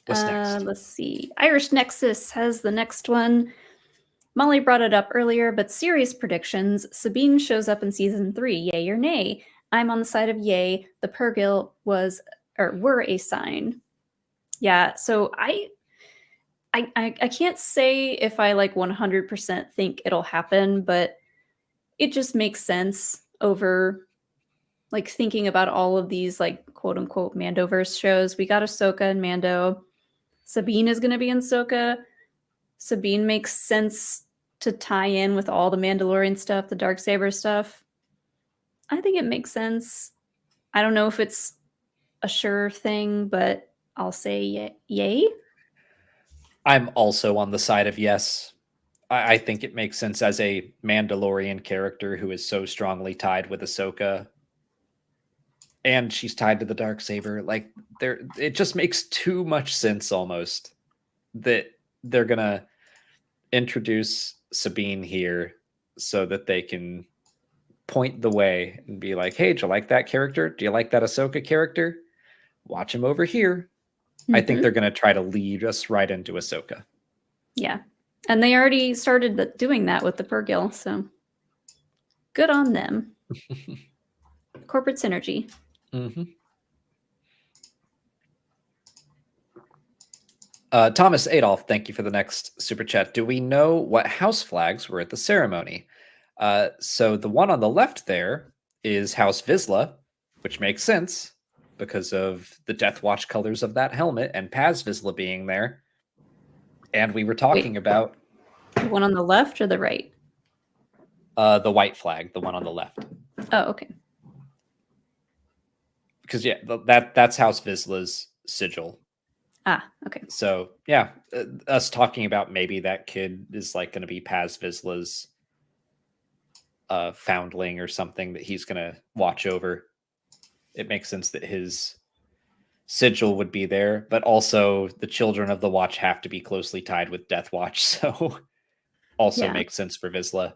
What's next? Let's see. Irish Nexus has the next one. Molly brought it up earlier, but serious predictions. Sabine shows up in season 3, yay or nay? I'm on the side of yay. The Pergil were a sign. Yeah, so I can't say if I like 100% think it'll happen, but it just makes sense over like thinking about all of these like quote unquote Mandoverse shows. We got Ahsoka and Mando. Sabine is going to be in Ahsoka. Sabine makes sense to tie in with all the Mandalorian stuff, the Darksaber stuff. I think it makes sense. I don't know if it's a sure thing, but I'll say yay. I'm also on the side of yes. I think it makes sense as a Mandalorian character who is so strongly tied with Ahsoka. And she's tied to the Darksaber. Like it just makes too much sense almost that they're gonna introduce Sabine here so that they can point the way and be like, hey, do you like that character? Do you like that Ahsoka character? Watch him over here. I think they're gonna try to lead us right into Ahsoka. Yeah. And they already started doing that with the Pergil, so good on them. Corporate synergy. Mm-hmm. Thomas Adolf, thank you for the next super chat. Do we know what house flags were at the ceremony? So the one on the left there is House Vizsla, which makes sense because of the Death Watch colors of that helmet and Paz Vizsla being there. And we were talking about the one on the left or the right? The white flag, the one on the left. Oh, okay. Because yeah, that's House Vizsla's sigil. Ah, okay. So yeah, us talking about maybe that kid is like going to be Paz Vizsla's foundling or something that he's going to watch over. It makes sense that his sigil would be there, but also the children of the Watch have to be closely tied with Death Watch, so also makes sense for Vizsla.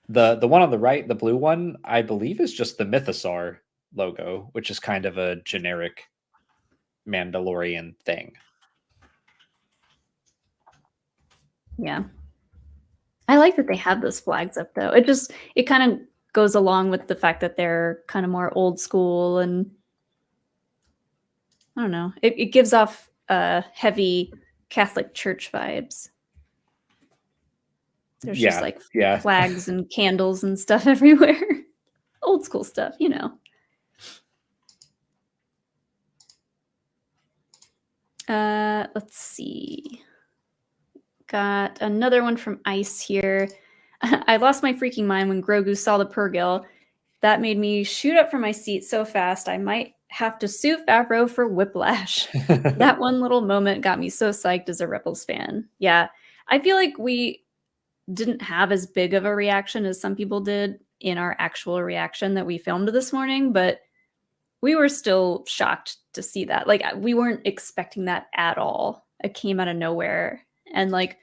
The one on the right, the blue one, I believe is just the Mythosaur logo, which is kind of a generic Mandalorian thing. Yeah. I like that they have those flags up though. It kind of goes along with the fact that they're kind of more old school, and I don't know. It gives off heavy Catholic Church vibes. There's just like flags and candles and stuff everywhere. Old school stuff, you know. Let's see. Got another one from Ice here. I lost my freaking mind when Grogu saw the Pergil. That made me shoot up from my seat so fast I might have to sue Favreau for whiplash. That one little moment got me so psyched as a Rebels fan. Yeah, I feel like we didn't have as big of a reaction as some people did in our actual reaction that we filmed this morning, but we were still shocked to see that. Like, we weren't expecting that at all. It came out of nowhere. And like,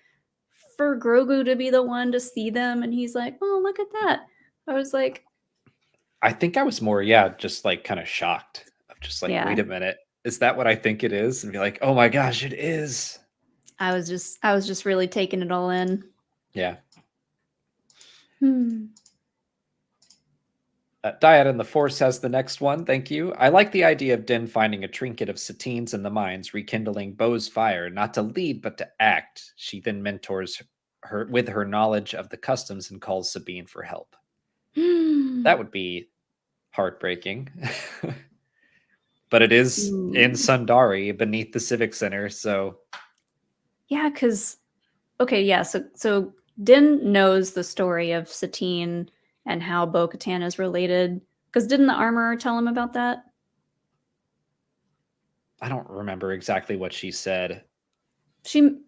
for Grogu to be the one to see them and he's like, oh, look at that. I was like, I think I was more, just like kind of shocked. Of just like, wait a minute, is that what I think it is? And be like, oh my gosh, it is. I was just really taking it all in. Yeah. Dyad in the Force has the next one. Thank you. I like the idea of Din finding a trinket of Satine's in the mines, rekindling Bo's fire, not to lead, but to act. She then mentors her with her knowledge of the customs and calls Sabine for help. That would be heartbreaking. But it is in Sundari beneath the Civic Center, so... Yeah, because... Okay, yeah, so Din knows the story of Satine and how Bo-Katan is related. Because didn't the armorer tell him about that? I don't remember exactly what she said. She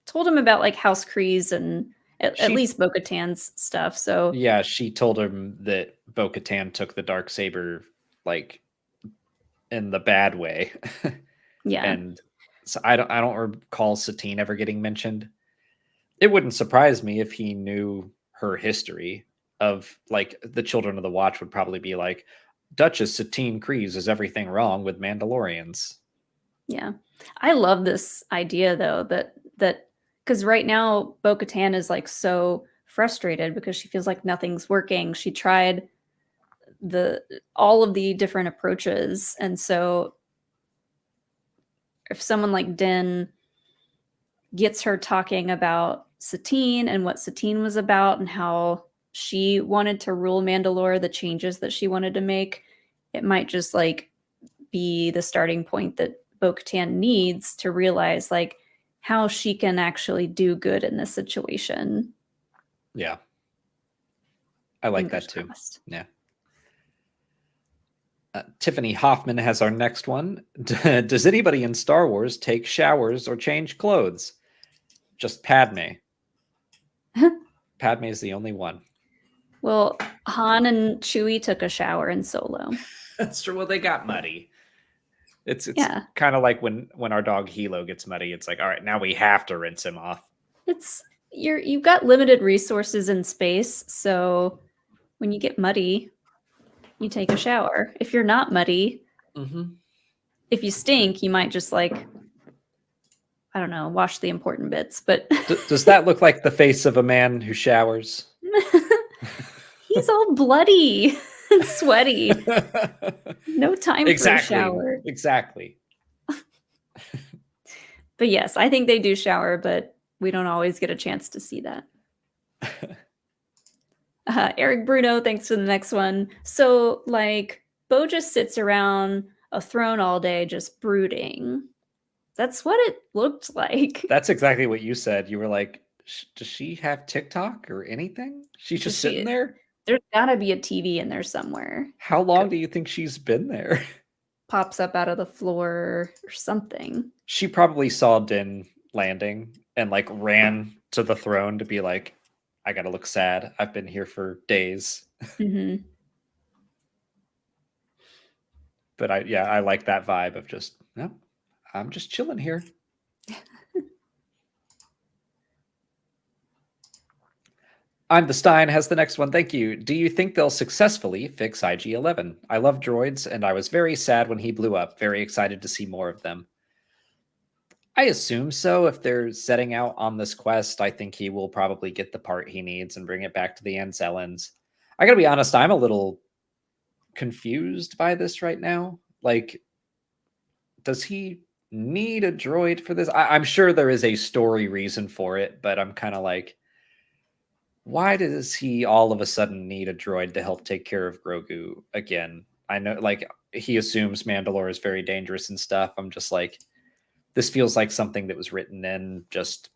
told him about like House Kryze and at least Bo-Katan's stuff. So yeah, she told him that Bo-Katan took the Darksaber like in the bad way. yeah. And so I don't recall Satine ever getting mentioned. It wouldn't surprise me if he knew her history of like the Children of the Watch would probably be like, Duchess Satine Kryze is everything wrong with Mandalorians. Yeah. I love this idea though, that because right now Bo-Katan is like so frustrated because she feels like nothing's working. She tried all of the different approaches. And so if someone like Din gets her talking about Satine and what Satine was about and how she wanted to rule Mandalore, the changes that she wanted to make, it might just like be the starting point that Bo-Katan needs to realize like how she can actually do good in this situation. Yeah. I like Fingers that too. crossed. Yeah. Tiffany Hoffman has our next one. Does anybody in Star Wars take showers or change clothes? Just Padme. Padme is the only one. Well, Han and Chewie took a shower in Solo. That's true. Well, they got muddy. It's Yeah. kind of like when our dog Hilo gets muddy. It's like, all right, now we have to rinse him off. You've got limited resources in space, so when you get muddy, you take a shower. If you're not muddy, if you stink, you might just like, I don't know, wash the important bits. But does that look like the face of a man who showers? He's all bloody and sweaty. No time for a shower. Exactly. But yes, I think they do shower, but we don't always get a chance to see that. Eric Bruno, thanks for the next one. So, like, Bo just sits around a throne all day just brooding. That's what it looked like. That's exactly what you said. You were like, does she have TikTok or anything? She's just sitting there? There's gotta be a TV in there somewhere. How long do you think she's been there? Pops up out of the floor or something. She probably saw Din landing and like ran to the throne to be like, I gotta look sad. I've been here for days. But I like that vibe of just, no, I'm just chilling here. I'm the Stein has the next one. Thank you. Do you think they'll successfully fix IG-11? I love droids, and I was very sad when he blew up. Very excited to see more of them. I assume so. If they're setting out on this quest, I think he will probably get the part he needs and bring it back to the Anzellans. I gotta be honest, I'm a little confused by this right now. Like, does he need a droid for this? I'm sure there is a story reason for it, but I'm kind of like, why does he all of a sudden need a droid to help take care of Grogu again? I know, like, he assumes Mandalore is very dangerous and stuff. I'm just like, this feels like something that was written in just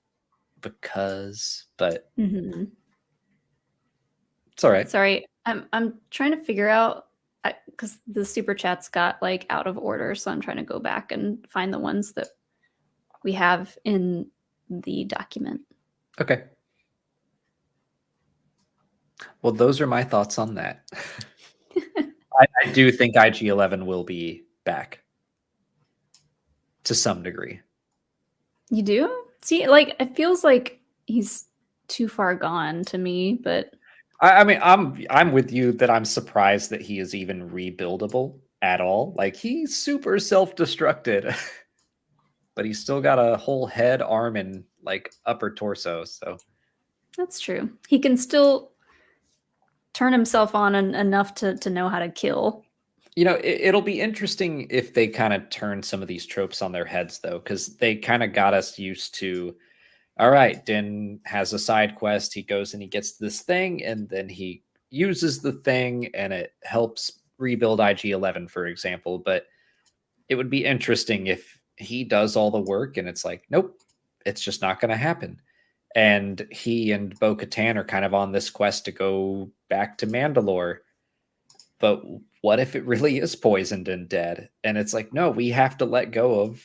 because, but it's all right. Sorry, I'm trying to figure out, because the super chats got like out of order, so I'm trying to go back and find the ones that we have in the document. Okay. Well, those are my thoughts on that. I do think IG-11 will be back to some degree. You do? See, like, it feels like he's too far gone to me, but I mean, I'm with you that I'm surprised that he is even rebuildable at all. Like, he's super self-destructed, but he's still got a whole head, arm, and like upper torso. So that's true. He can still turn himself on enough to know how to kill. You know, it'll be interesting if they kind of turn some of these tropes on their heads, though, because they kind of got us used to, all right, Din has a side quest. He goes and he gets this thing, and then he uses the thing, and it helps rebuild IG-11, for example. But it would be interesting if he does all the work, and it's like, nope, it's just not going to happen. And he and Bo-Katan are kind of on this quest to go back to Mandalore. But what if it really is poisoned and dead? And it's like, no, we have to let go of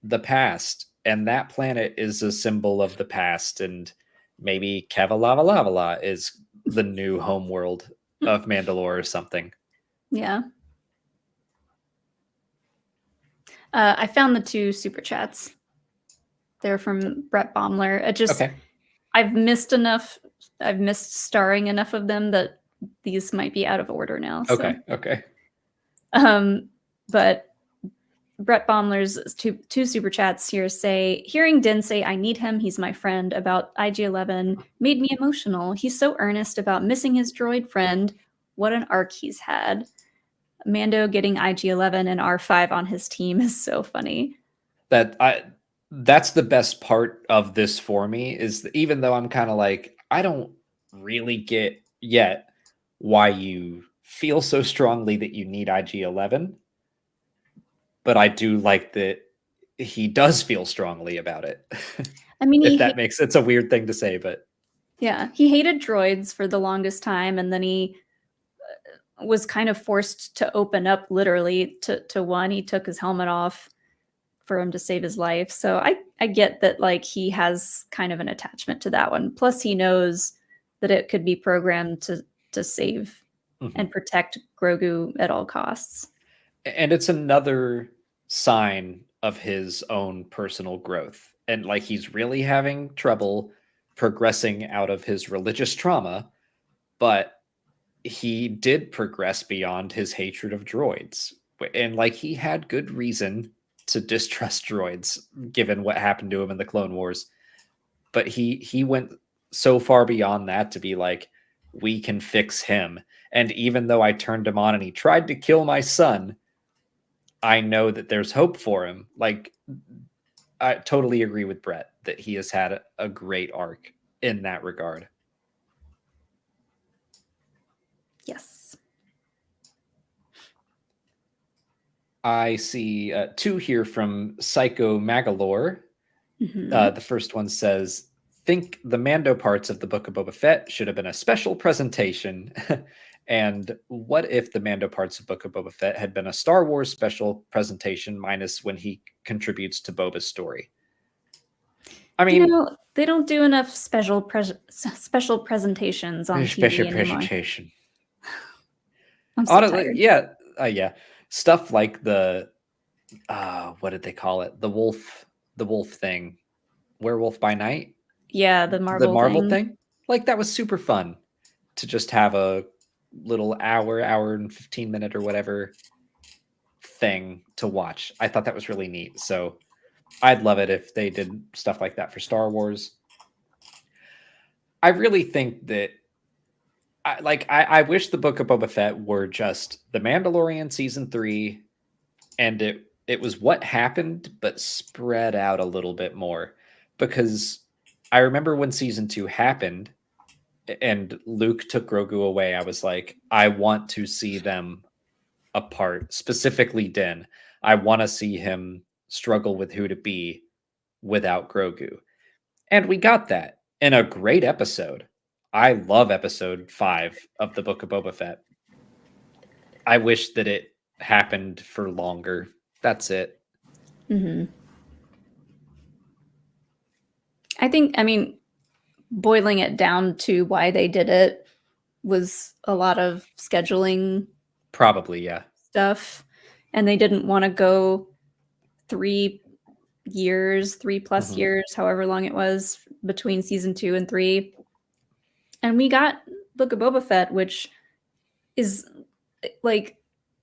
the past. And that planet is a symbol of the past. And maybe Kevalavala is the new homeworld of Mandalore or something. Yeah. I found the 2 super chats. They're from Brett Baumler. Okay. I've missed starring enough of them that these might be out of order now. So. Okay. But Brett Baumler's two super chats here say, hearing Din say, I need him, he's my friend, about IG-11 made me emotional. He's so earnest about missing his droid friend. What an arc he's had. Mando getting IG-11 and R5 on his team is so funny. That's the best part of this for me, is that even though I'm kind of like, I don't really get yet why you feel so strongly that you need IG-11, but I do like that he does feel strongly about it. I mean, it's a weird thing to say, but yeah, he hated droids for the longest time, and then he was kind of forced to open up literally to one. He took his helmet off for him to save his life. So I get that, like, he has kind of an attachment to that one. Plus he knows that it could be programmed to save and protect Grogu at all costs. And it's another sign of his own personal growth. And like, he's really having trouble progressing out of his religious trauma, but he did progress beyond his hatred of droids. And like, he had good reason to distrust droids given what happened to him in the Clone Wars. But he went so far beyond that to be like, we can fix him. And even though I turned him on and he tried to kill my son, I know that there's hope for him. Like, I totally agree with Brett that he has had a great arc in that regard. Yes. I see 2 here from Psycho Magalore. The first one says, think the Mando parts of the Book of Boba Fett should have been a special presentation. And what if the Mando parts of Book of Boba Fett had been a Star Wars special presentation minus when he contributes to Boba's story? I mean, they don't do enough special presentations on TV anymore. Presentation. I'm so tired. Yeah. Stuff like the what did they call it? The wolf thing. Werewolf by Night? Yeah, the Marvel thing. Like, that was super fun to just have a little hour and 15 minute or whatever thing to watch. I thought that was really neat. So I'd love it if they did stuff like that for Star Wars. I really think that I wish the Book of Boba Fett were just the Mandalorian season 3, and it was what happened, but spread out a little bit more. Because I remember when season 2 happened and Luke took Grogu away, I was like, I want to see them apart, specifically Din. I want to see him struggle with who to be without Grogu. And we got that in a great episode. I love episode 5 of the Book of Boba Fett. I wish that it happened for longer. That's it. I mean, boiling it down to why they did it was a lot of scheduling. Probably, yeah. Stuff. And they didn't want to go 3 plus years, however long it was between season 2 and 3. And we got Book of Boba Fett, which is like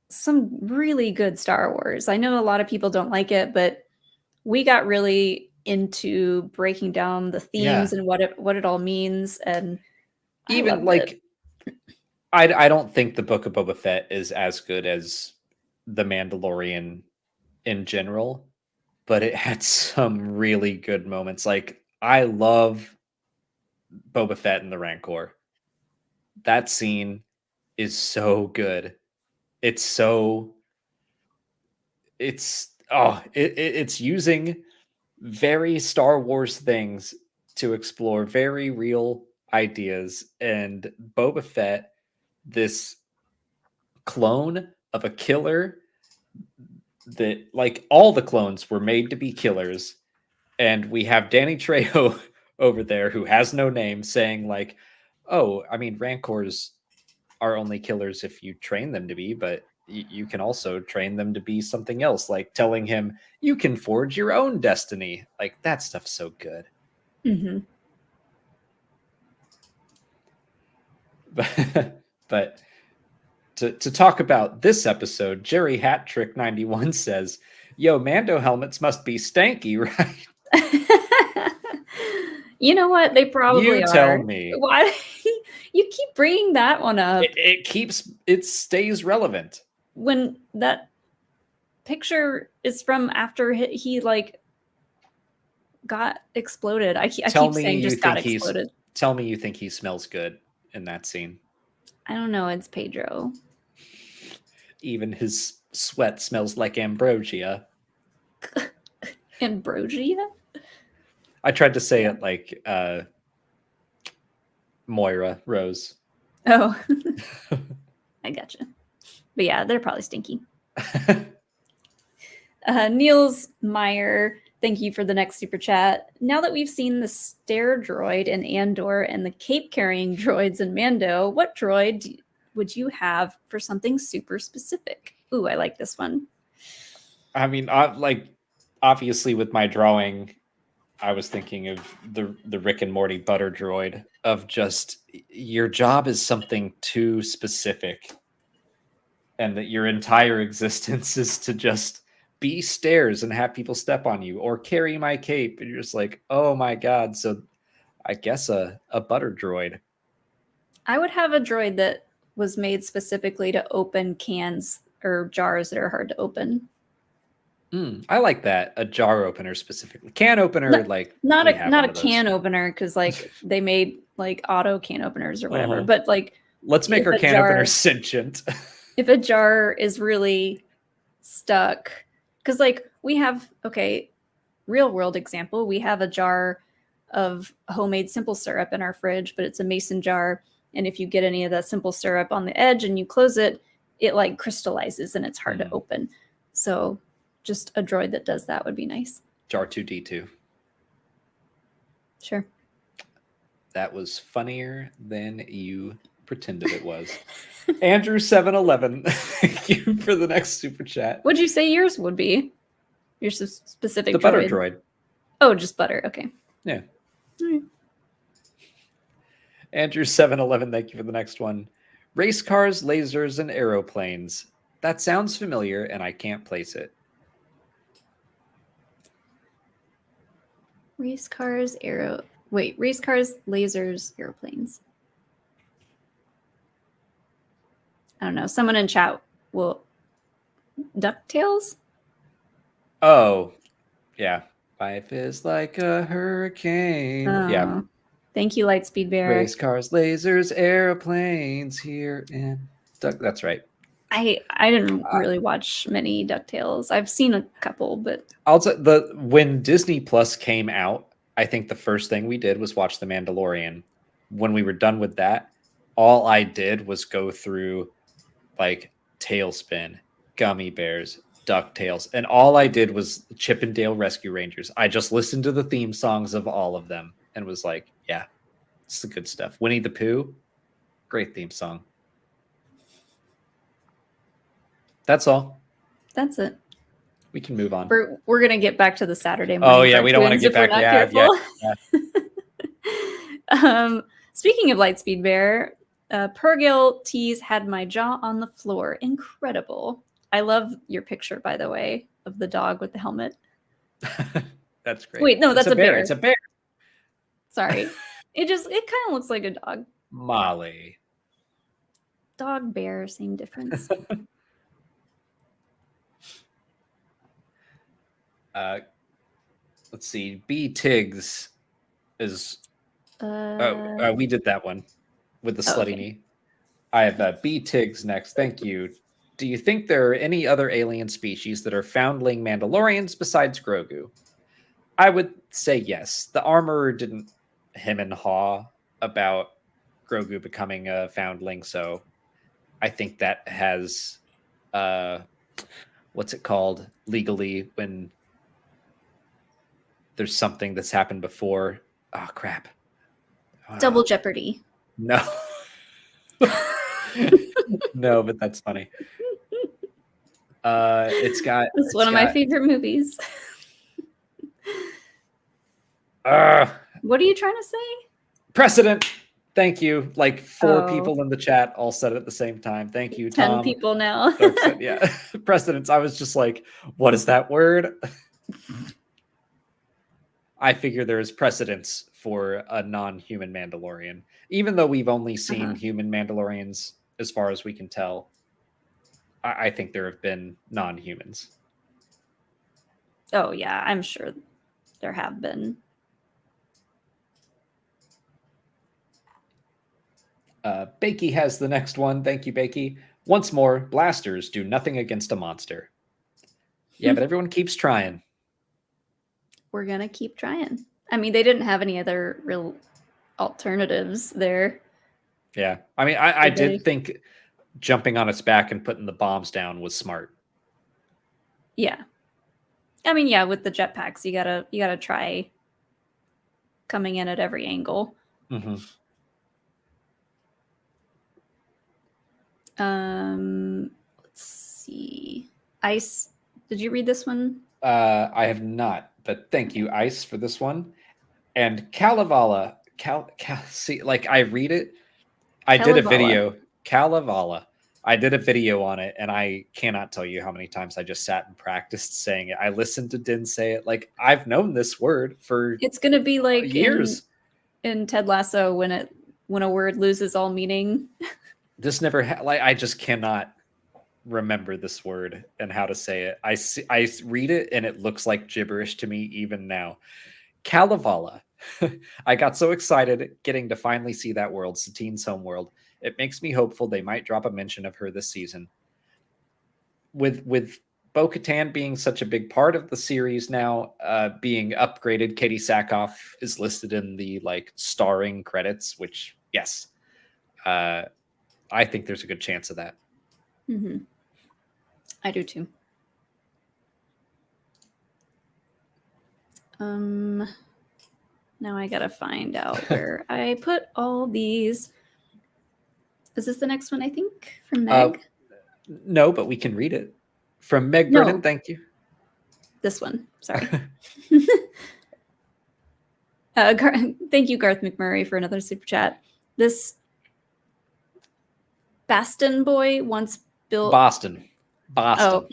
some really good Star Wars. I know a lot of people don't like it, but we got really into breaking down the themes and what it all means. And even like, I don't think the Book of Boba Fett is as good as The Mandalorian in general, but it had some really good moments. Like, I love Boba Fett and the Rancor. That scene is so good. It's using very Star Wars things to explore very real ideas. And Boba Fett, this clone of a killer that, like, all the clones were made to be killers. And we have Danny Trejo over there who has no name saying like, oh, I mean, Rancors are only killers if you train them to be, but you can also train them to be something else, like telling him you can forge your own destiny. Like, that stuff's so good. Mm-hmm. But to talk about this episode, Jerry Hattrick 91 says, yo, Mando helmets must be stanky, right? You know what? They probably You are. tell me. Why you keep bringing that one up? It stays relevant. When that picture is from after he like got exploded. I keep saying just got exploded. Tell me you think he smells good in that scene. I don't know. It's Pedro. Even his sweat smells like ambrosia. Ambrosia? I tried to say it like Moira Rose. Oh, I gotcha. But yeah, they're probably stinky. Niels Meyer, thank you for the next super chat. Now that we've seen the stair droid in Andor and the cape carrying droids in Mando, what droid would you have for something super specific? Ooh, I like this one. I mean, obviously with my drawing, I was thinking of the Rick and Morty butter droid of just your job is something too specific, and that your entire existence is to just be stairs and have people step on you or carry my cape, and you're just like, oh my god. So I guess a butter droid. I would have a droid that was made specifically to open cans or jars that are hard to open. I like that. A jar opener specifically. Can opener, not a can opener, because like they made like auto can openers or whatever. But like, let's make our can opener sentient. If a jar is really stuck, because like we have, real world example, we have a jar of homemade simple syrup in our fridge, but it's a mason jar, and if you get any of that simple syrup on the edge and you close it, it like crystallizes and it's hard to open. So just a droid that does that would be nice. Jar 2D2. Sure. That was funnier than you pretended it was. Andrew 711, thank you for the next super chat. What'd you say yours would be? Your specific the butter droid. Oh, just butter. Okay. Yeah. Andrew 711, thank you for the next one. Race cars, lasers, and aeroplanes. That sounds familiar, and I can't place it. Race cars, race cars, lasers, airplanes. I don't know. Someone in chat will... DuckTales? Oh, yeah. Life is like a hurricane. Yeah. Thank you, Lightspeed Bear. Race cars, lasers, airplanes here in Duck. That's right. I didn't really watch many DuckTales. I've seen a couple, but when Disney Plus came out, I think the first thing we did was watch The Mandalorian. When we were done with that, all I did was go through like Tailspin, Gummy Bears, DuckTales, and all I did was Chip and Dale Rescue Rangers. I just listened to the theme songs of all of them and was like, yeah, it's the good stuff. Winnie the Pooh, great theme song. That's all. That's it. We can move on. We're gonna get back to the Saturday morning. Oh yeah, we don't want to get back. Yeah. Speaking of Lightspeed Bear, Pergil tease had my jaw on the floor. Incredible. I love your picture, by the way, of the dog with the helmet. That's great. Wait, no, that's a bear. It's a bear. Sorry. It kind of looks like a dog. Molly. Dog, bear, same difference. Let's see. B Tiggs is. We did that one with the slutty knee. I have B Tiggs next. Thank you. Do you think there are any other alien species that are foundling Mandalorians besides Grogu? I would say yes. The Armorer didn't hem and haw about Grogu becoming a foundling, so I think that has what's it called legally when there's something that's happened before. Oh crap! Double Jeopardy. No. No, but that's funny. It's one of my favorite movies. What are you trying to say? Precedent. Thank you. Like 4 Oh. people in the chat all said it at the same time. Thank you, 10 Tom. people now. Dark said, yeah. Precedence. I was just like, what is that word? I figure there is precedence for a non-human Mandalorian. Even though we've only seen human Mandalorians as far as we can tell, I think there have been non-humans. Oh, yeah, I'm sure there have been. Bakey has the next one. Thank you, Bakey. Once more, blasters do nothing against a monster. Yeah, but everyone keeps trying. We're going to keep trying. I mean, they didn't have any other real alternatives there. Yeah. I mean, I did think jumping on its back and putting the bombs down was smart. Yeah. I mean, yeah, with the jetpacks, you gotta try coming in at every angle. Mm-hmm. Let's see. Ice. Did you read this one? I have not, but thank you, Ice, for this one. And Kalevala. See, like I read it. I did a video. Kalevala. I did a video on it, and I cannot tell you how many times I just sat and practiced saying it. I listened to Din say it. Like I've known this word for it's gonna be like years. In Ted Lasso when a word loses all meaning. This never like I just cannot remember this word and how to say it. I read it and it looks like gibberish to me even now. Kalevala. I got so excited getting to finally see that world, Satine's homeworld. It makes me hopeful they might drop a mention of her this season. With Bo-Katan being such a big part of the series now, being upgraded, Katie Sackhoff is listed in the like starring credits, which yes, I think there's a good chance of that. Mm-hmm. I do too. Now I gotta find out where I put all these. Is this the next one, I think, from Meg? No, but we can read it. From Meg Brennan, thank you. This one, sorry. Thank you, Garth McMurray, for another super chat. This Baston boy once built... Boston. Oh,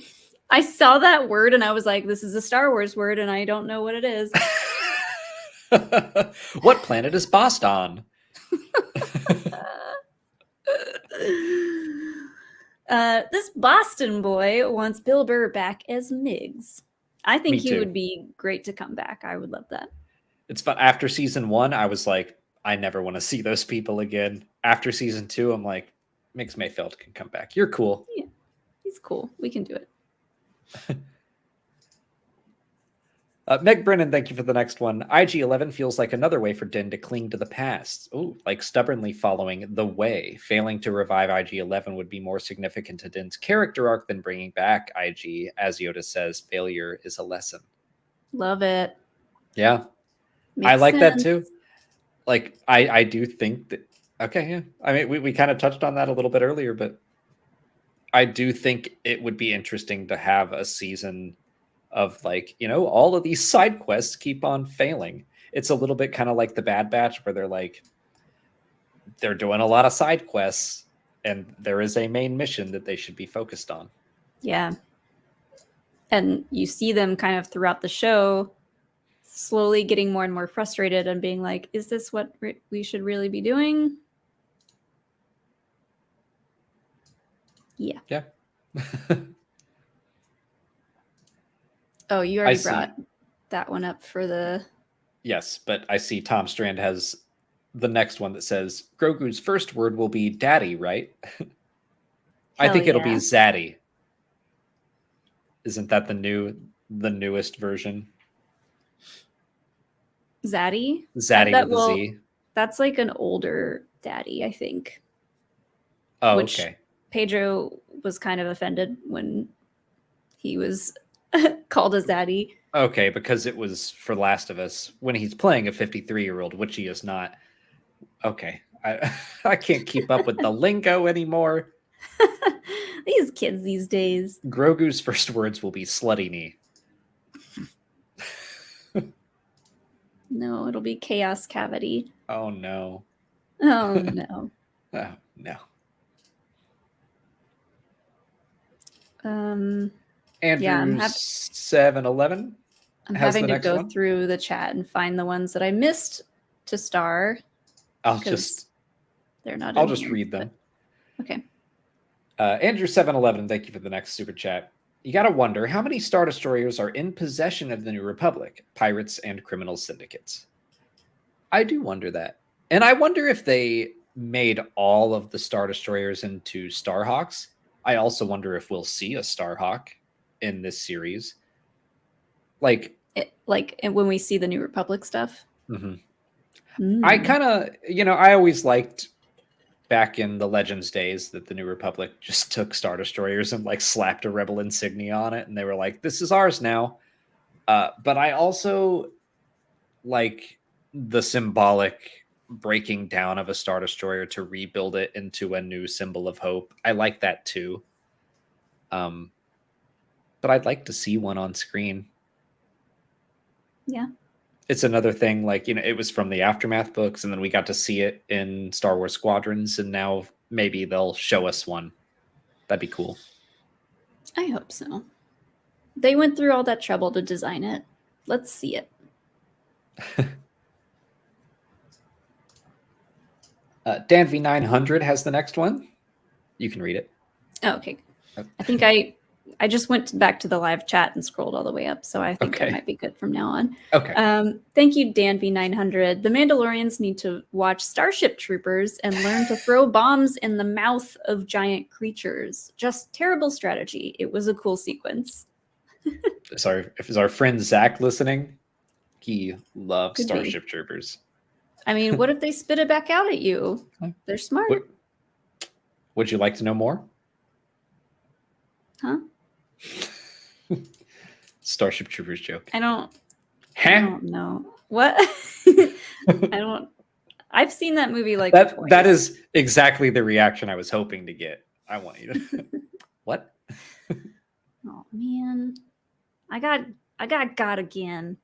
I saw that word and I was like, this is a Star Wars word and I don't know what it is. What planet is Boston? This Boston boy wants Bill Burr back as Miggs. I think he would be great to come back. I would love that. It's fun. After season 1, I was like, I never want to see those people again. After season 2, I'm like, Miggs Mayfeld can come back. You're cool. Yeah, he's cool. We can do it. Meg Brennan, thank you for the next one. IG-11 feels like another way for Din to cling to the past. Oh, like stubbornly following the way. Failing to revive IG-11 would be more significant to Din's character arc than bringing back IG. As Yoda says, failure is a lesson. Love it. Yeah. I like that too. Like, I do think that... Okay, yeah. I mean, we kind of touched on that a little bit earlier, but I do think it would be interesting to have a season of like, you know, all of these side quests keep on failing. It's a little bit kind of like the Bad Batch where they're like, they're doing a lot of side quests and there is a main mission that they should be focused on. Yeah. And you see them kind of throughout the show slowly getting more and more frustrated and being like, is this what we should really be doing? Yeah. Yeah. Oh, you already brought that one up for the... Yes, but I see Tom Strand has the next one that says, Grogu's first word will be daddy, right? I think it'll be Zaddy. Isn't that the newest version? Zaddy? Zaddy with a Z. That's like an older daddy, I think. Oh, okay. Pedro was kind of offended when he was called a zaddy. Okay, because it was for Last of Us when he's playing a 53-year-old, which he is not. Okay, I can't keep up with the lingo anymore. These kids these days. Grogu's first words will be "slutty knee." No, it'll be chaos cavity. Oh no! Oh no. Oh no! Andrew I'm 711 I'm has having the to next go one. through the chat and find the ones that I missed to star. I'll 'cause just they're not. I'll in just here, read them. but- okay. Andrew 711, thank you for the next super chat. You got to wonder how many Star Destroyers are in possession of the New Republic, pirates and criminal syndicates. I do wonder that. And I wonder if they made all of the Star Destroyers into Starhawks. I also wonder if we'll see a Starhawk in this series. Like when we see the New Republic stuff. Mm-hmm. I kind of, I always liked back in the Legends days that the New Republic just took Star Destroyers and like slapped a Rebel insignia on it. And they were like, this is ours now. But I also like the symbolic breaking down of a Star Destroyer to rebuild it into a new symbol of hope. I like that too. But I'd like to see one on screen. Yeah. It's another thing, like, it was from the Aftermath books, and then we got to see it in Star Wars Squadrons, and now maybe they'll show us one. That'd be cool. I hope so. They went through all that trouble to design it. Let's see it. Dan V900 has the next one. You can read it. Oh, okay. I think I just went back to the live chat and scrolled all the way up, so I think Okay. I might be good from now on. Okay. Thank you, Dan V900. The Mandalorians need to watch Starship Troopers and learn to throw bombs in the mouth of giant creatures. Just terrible strategy. It was a cool sequence. Is our friend Zach listening? He loves Could be. Starship Troopers. I mean, what if they spit it back out at you? They're smart. Would you like to know more? Huh? Starship Troopers joke. I don't Huh? know. What? I've seen that movie like That twice. is exactly the reaction I was hoping to get. I want you to what? Oh man. I got again.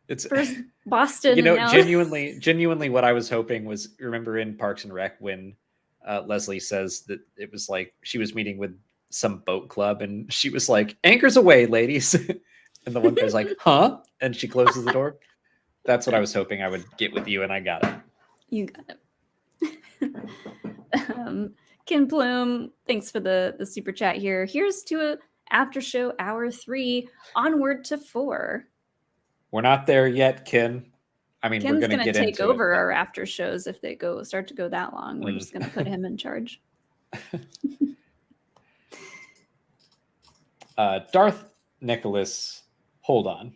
It's First Boston. and now- genuinely what I was hoping was, remember in Parks and Rec when Leslie says that it was like she was meeting with some boat club and she was like, anchors away, ladies. And the one guy's like, huh? And she closes the door. That's what I was hoping I would get with you, and I got it. You got it. Ken Plume, thanks for the super chat here. Here's to after show hour 3, onward to 4. We're not there yet, Ken. I mean, Ken's we're going to get take into over it, our after shows if they start to go that long. We're just going to put him in charge. Darth Nicholas, hold on.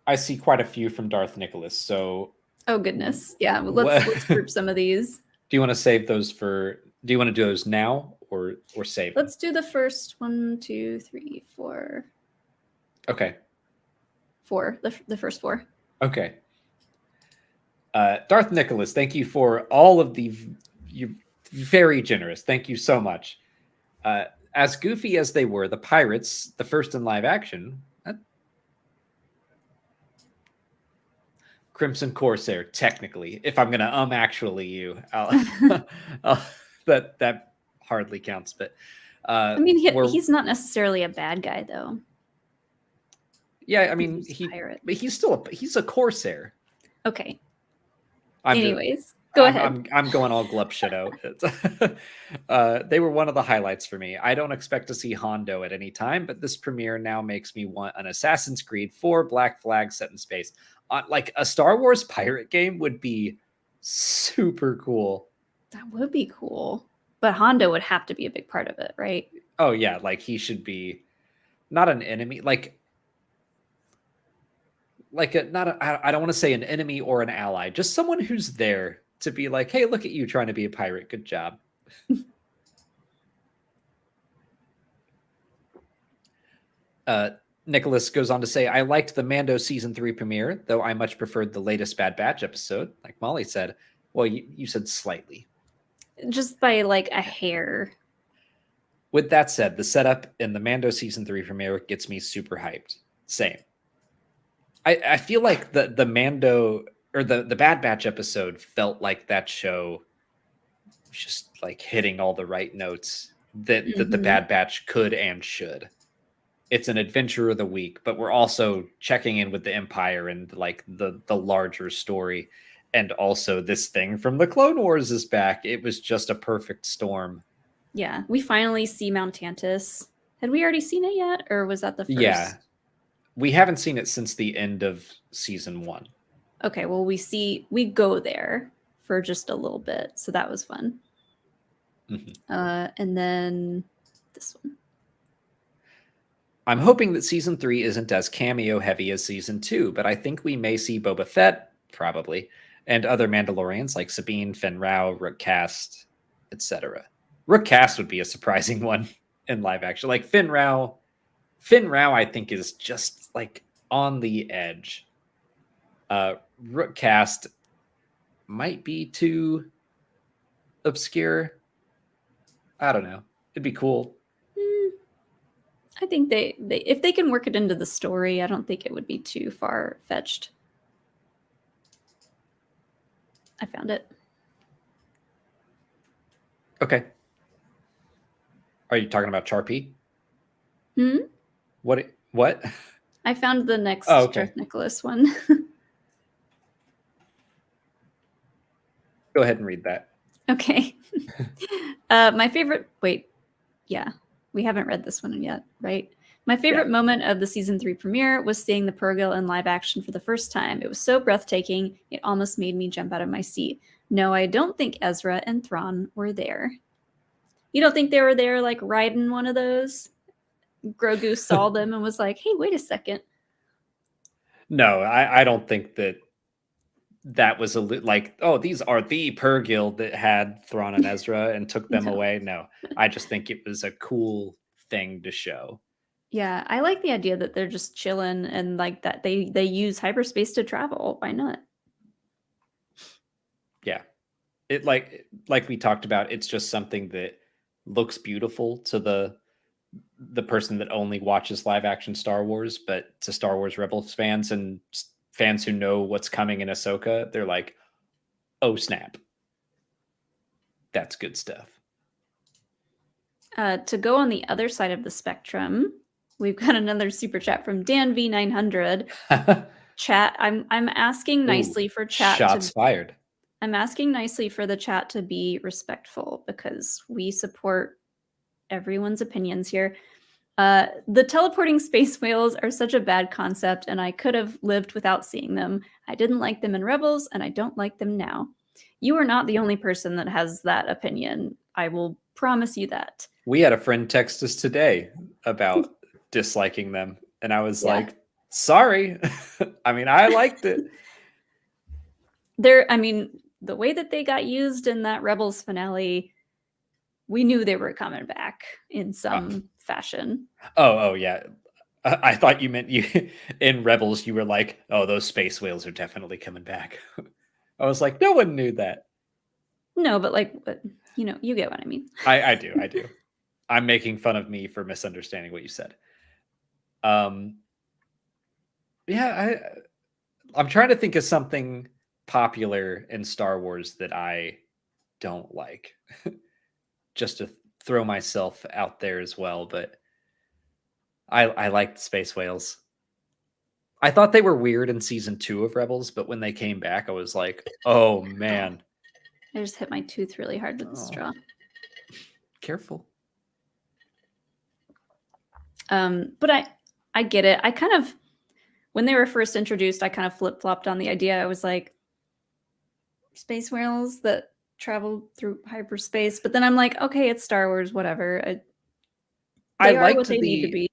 I see quite a few from Darth Nicholas. So, oh goodness, yeah. Well, let's group some of these. Do you want to save those for? Do you want to do those now or save? Let's do the first 1, 2, 3, 4. Okay. 4. The first 4. Okay. Darth Nicholas, thank you for all of you very generous. Thank you so much. As goofy as they were, the pirates, the first in live action, Crimson Corsair, technically, if I'm gonna actually you, that hardly counts. But I mean, he's not necessarily a bad guy, though. Yeah, I mean, but he's a Corsair. Okay. Go ahead. I'm going all glup shit out. They were one of the highlights for me. I don't expect to see Hondo at any time, but this premiere now makes me want an Assassin's Creed 4 Black Flag set in space. Like a Star Wars pirate game would be super cool. That would be cool. But Hondo would have to be a big part of it, right? Oh yeah, like he should be not an enemy, I don't want to say an enemy or an ally, just someone who's there to be like, hey, look at you trying to be a pirate. Good job. Nicholas goes on to say, I liked the Mando season 3 premiere, though I much preferred the latest Bad Batch episode. Like Molly said, well, you said slightly. Just by like a hair. With that said, the setup in the Mando season 3 premiere gets me super hyped. Same. I feel like the Mando or the Bad Batch episode felt like that show was just like hitting all the right notes that the Bad Batch could and should. It's an adventure of the week, but we're also checking in with the Empire and like the larger story. And also this thing from the Clone Wars is back. It was just a perfect storm. Yeah, we finally see Mount Tantus. Had we already seen it yet, or was that the first? Yeah, we haven't seen it since the end of season 1. Okay, well, we go there for just a little bit, so that was fun. And then this one. I'm hoping that season 3 isn't as cameo heavy as season 2, but I think we may see Boba Fett, probably, and other Mandalorians like Sabine, Finn Rao, Rook Kast, etc. Rook Kast would be a surprising one in live action. Like Finn Rao, I think, is just like on the edge. Rook Kast might be too obscure. I don't know. It'd be cool. I think they if they can work it into the story, I don't think it would be too far fetched. I found it. Okay. Are you talking about Charpy? What? I found the next okay. Nicholas one. Go ahead and read that. Okay. My favorite. Wait. Yeah. We haven't read this one yet, right? My favorite moment of the season 3 premiere was seeing the Pergil in live action for the first time. It was so breathtaking, it almost made me jump out of my seat. No, I don't think Ezra and Thrawn were there. You don't think they were there, like, riding one of those? Grogu saw them and was like, hey, wait a second. No, I don't think that was like, oh, these are the Pergil that had Thrawn and Ezra and took them away. No, I just think it was a cool thing to show. Yeah, I like the idea that they're just chilling and like that they use hyperspace to travel. Why not? Yeah, it like we talked about. It's just something that looks beautiful to the person that only watches live action Star Wars, but to Star Wars Rebels fans and fans who know what's coming in Ahsoka, they're like, oh snap, that's good stuff. To go on the other side of the spectrum, we've got another super chat from Dan V900. Chat, I'm asking nicely for chat. Shots fired. I'm asking nicely for the chat to be respectful because we support everyone's opinions here. The teleporting space whales are such a bad concept, and I could have lived without seeing them. I didn't like them in Rebels, and I don't like them now. You are not the only person that has that opinion. I will promise you that. We had a friend text us today about disliking them, and I was like, sorry. I mean, I liked it. The way that they got used in that Rebels finale, we knew they were coming back in some fashion. Oh, yeah. I thought you meant you in Rebels, you were like, oh, those space whales are definitely coming back. I was like, no one knew that. No, but you get what I mean. I do. I'm making fun of me for misunderstanding what you said. I'm trying to think of something popular in Star Wars that I don't like. Just to throw myself out there as well, but I liked space whales. I thought they were weird in season 2 of Rebels, but when they came back, I was like, oh man. I just hit my tooth really hard with the straw. Careful. But I get it. I kind of, when they were first introduced, I kind of flip-flopped on the idea. I was like, space whales that travel through hyperspace, but then I'm like, okay, it's Star Wars, whatever. They are what they need to be.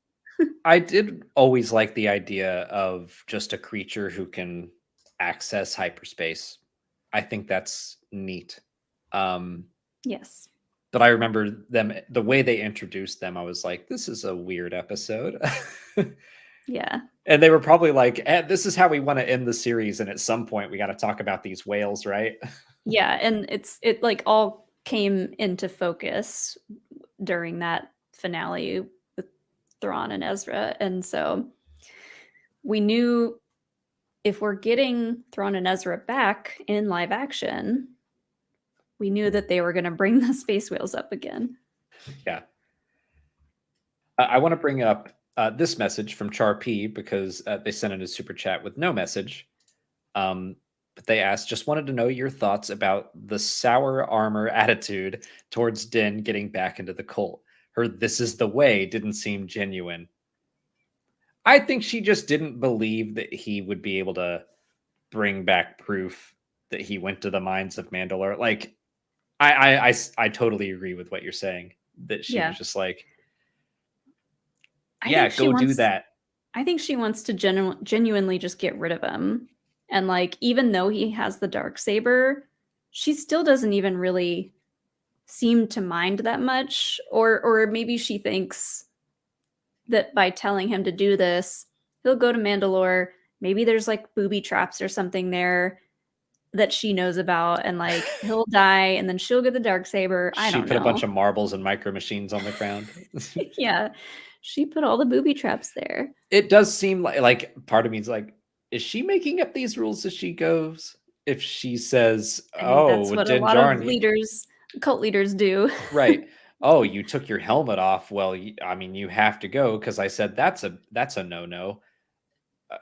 I did always like the idea of just a creature who can access hyperspace. I think that's neat. Yes. But I remember them, the way they introduced them, I was like, this is a weird episode. Yeah. And they were probably like, this is how we want to end the series. And at some point we got to talk about these whales, right? Yeah. And it like all came into focus during that finale with Thrawn and Ezra. And so we knew if we're getting Thrawn and Ezra back in live action, we knew that they were going to bring the space whales up again. Yeah. I want to bring up this message from Char P because they sent in a super chat with no message. But they asked, just wanted to know your thoughts about the sour armor attitude towards Din getting back into the cult. Her "this is the way" didn't seem genuine. I think she just didn't believe that he would be able to bring back proof that he went to the mines of Mandalore. Like, I totally agree with what you're saying. That she was just like, yeah, go do that. I think she wants to genuinely just get rid of him. And like, even though he has the Darksaber, she still doesn't even really seem to mind that much. Or maybe she thinks that by telling him to do this, he'll go to Mandalore. Maybe there's like booby traps or something there that she knows about, and like he'll die, and then she'll get the Darksaber. I don't know. She put a bunch of marbles and micro machines on the ground. Yeah, she put all the booby traps there. It does seem like part of me is like, is she making up these rules as she goes? If she says, that's what a lot of cult leaders do. Right. Oh, you took your helmet off. Well, I mean, you have to go because I said that's a no-no.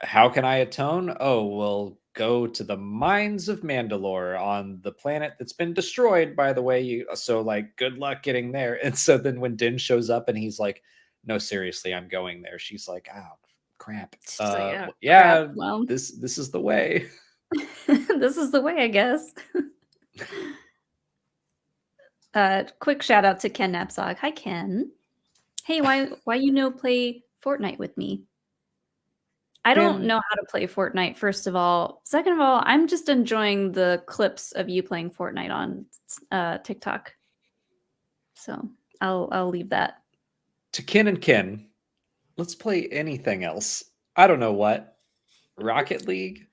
How can I atone? Oh, well, go to the mines of Mandalore on the planet that's been destroyed, by the way. So, like, good luck getting there. And so then when Din shows up and he's like, no, seriously, I'm going there. She's like, oh, crap. Crap. Well, this is the way. This is the way, I guess. Quick shout out to Ken Knapsack. Hi, Ken. Hey, why play Fortnite with me? I don't know how to play Fortnite, first of all. Second of all, I'm just enjoying the clips of you playing Fortnite on TikTok. So I'll leave that. To Ken and Ken, let's play anything else. I don't know what. Rocket League?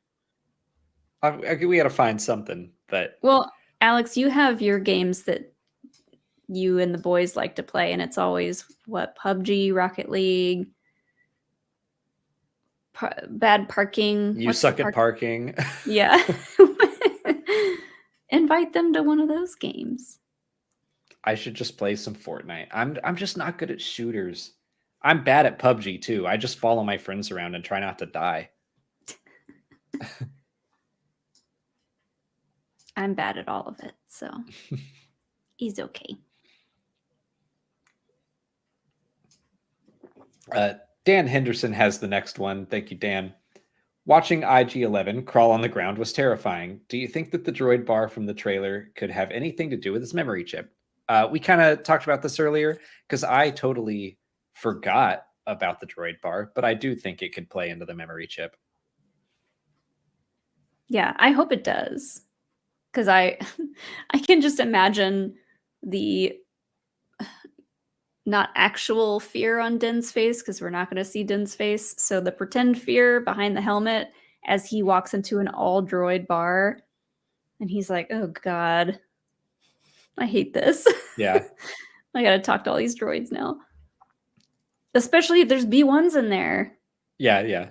We got to find something. But well, Alex, you have your games that you and the boys like to play, and it's always what, PUBG, Rocket League, bad parking. You suck at parking. Yeah. Invite them to one of those games. I should just play some Fortnite. I'm just not good at shooters. I'm bad at PUBG too. I just follow my friends around and try not to die. I'm bad at all of it, so he's okay. Dan Henderson has the next one. Thank you, Dan. Watching IG-11 crawl on the ground was terrifying. Do you think that the droid bar from the trailer could have anything to do with his memory chip? We kind of talked about this earlier because I totally forgot about the droid bar, but I do think it could play into the memory chip. Yeah, I hope it does. Because I can just imagine the not actual fear on Din's face, because we're not going to see Din's face. So the pretend fear behind the helmet as he walks into an all droid bar and he's like, oh God, I hate this. Yeah. I got to talk to all these droids now. Especially if there's B1s in there. Yeah, yeah.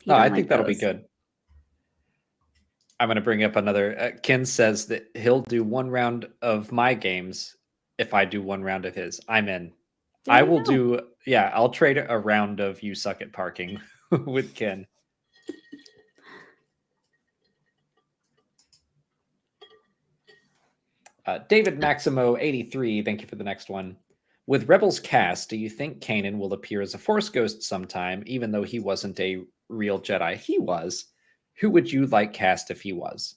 No, I think that'll be good. I'm going to bring up another. Ken says that he'll do one round of my games if I do one round of his. I'm in. I will do. Yeah, I'll trade a round of you suck at parking with Ken. David Maximo 83. Thank you for the next one. With Rebels cast, do you think Canon will appear as a Force ghost sometime, even though he wasn't a real Jedi? He was. Who would you like cast if he was?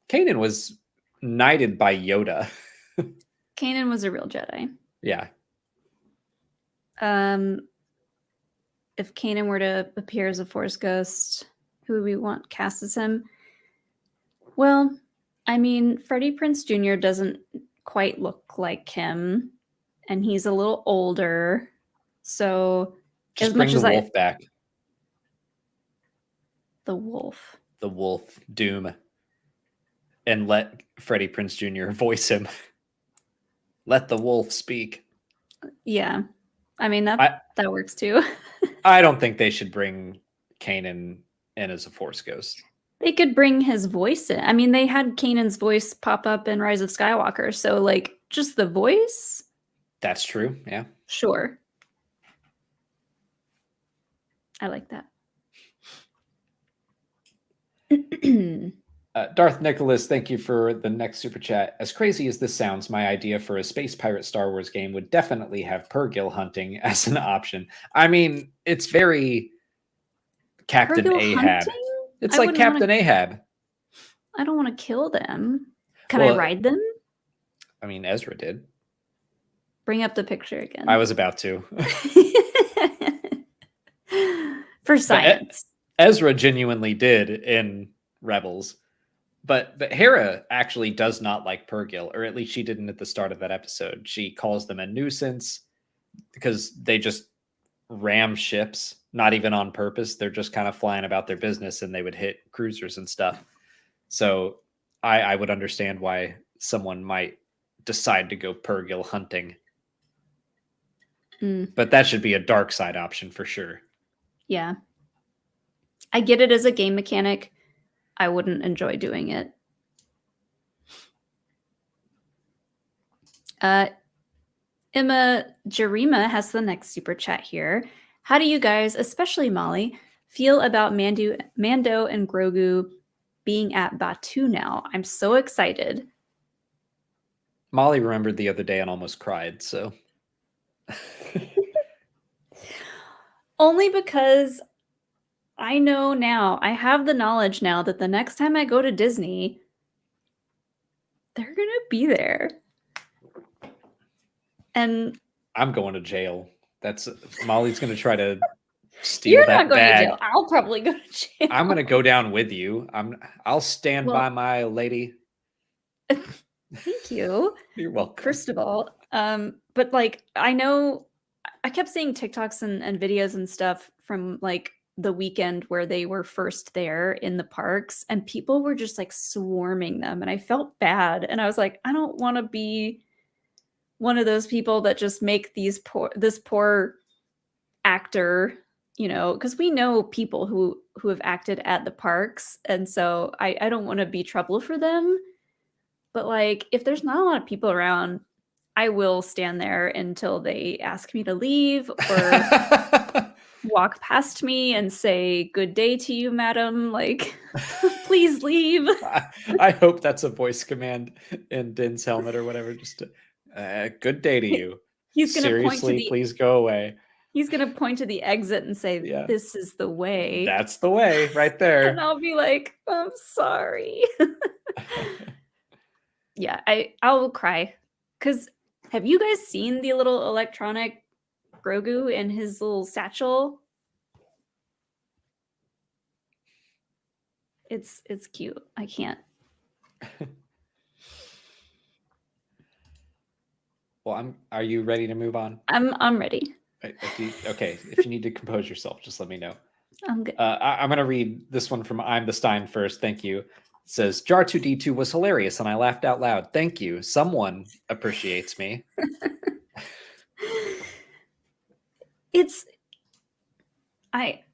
Canon was knighted by Yoda. Canon was a real Jedi. Yeah. If Canon were to appear as a Force ghost, who would we want cast as him? Well, I mean, Freddie Prinze Jr. doesn't quite look like him, and he's a little older. So Just As bring much the as I- wolf back. The wolf. The wolf, Doom. And let Freddie Prinze Jr. voice him. Let the wolf speak. Yeah. I mean, that works too. I don't think they should bring Kanan in as a Force ghost. They could bring his voice in. I mean, they had Kanan's voice pop up in Rise of Skywalker. So, like, just the voice? That's true. Yeah. Sure. I like that. Darth Nicholas, thank you for the next super chat. As crazy as this sounds, my idea for a space pirate Star Wars game would definitely have Pergil hunting as an option. I mean, it's very Captain Pergil Ahab. hunting? It's I like wouldn't Captain wanna- Ahab. I don't want to kill them. Can Well, I ride them? I mean, Ezra did. Bring up the picture again. I was about to. For science. Ezra genuinely did in Rebels. But Hera actually does not like Pergil, or at least she didn't at the start of that episode. She calls them a nuisance because they just ram ships, not even on purpose. They're just kind of flying about their business, and they would hit cruisers and stuff. So I would understand why someone might decide to go Pergil hunting. But that should be a dark side option for sure. Yeah. I get it as a game mechanic. I wouldn't enjoy doing it. Emma Jarima has the next super chat here. How do you guys, especially Molly, feel about Mando and Grogu being at Batuu now? I'm so excited. Molly remembered the other day and almost cried, so. Only because I know now, I have the knowledge now that the next time I go to Disney, they're going to be there. And I'm going to jail. That's Molly's going to try to steal you're that not going bag. to jail. I'll probably go to jail. I'm going to go down with you. I'll stand Well- by my lady. Thank you. You're welcome. First of all, but like I know I kept seeing TikToks and videos and stuff from like the weekend where they were first there in the parks, and people were just like swarming them, and I felt bad, and I was like, I don't want to be one of those people that just make this poor actor, you know, because we know people who have acted at the parks, and so I don't want to be trouble for them. But like, if there's not a lot of people around, I will stand there until they ask me to leave or walk past me and say, "Good day to you, madam." Like, please leave. I hope that's a voice command in Din's helmet or whatever. Just good day to you. He's gonna Seriously, point to the. please go away. He's gonna point to the exit and say, Yeah. "This is the way." That's the way, right there. And I'll be like, "I'm sorry." Yeah, I'll cry. Cause have you guys seen the little electronic Grogu in his little satchel? It's cute. I can't. Well, are you ready to move on? I'm ready. Okay, if you need to compose yourself, just let me know. I'm good. I'm going to read this one from I'm the Stein first. Thank you. It says, Jar2D2 was hilarious and I laughed out loud. Thank you. Someone appreciates me.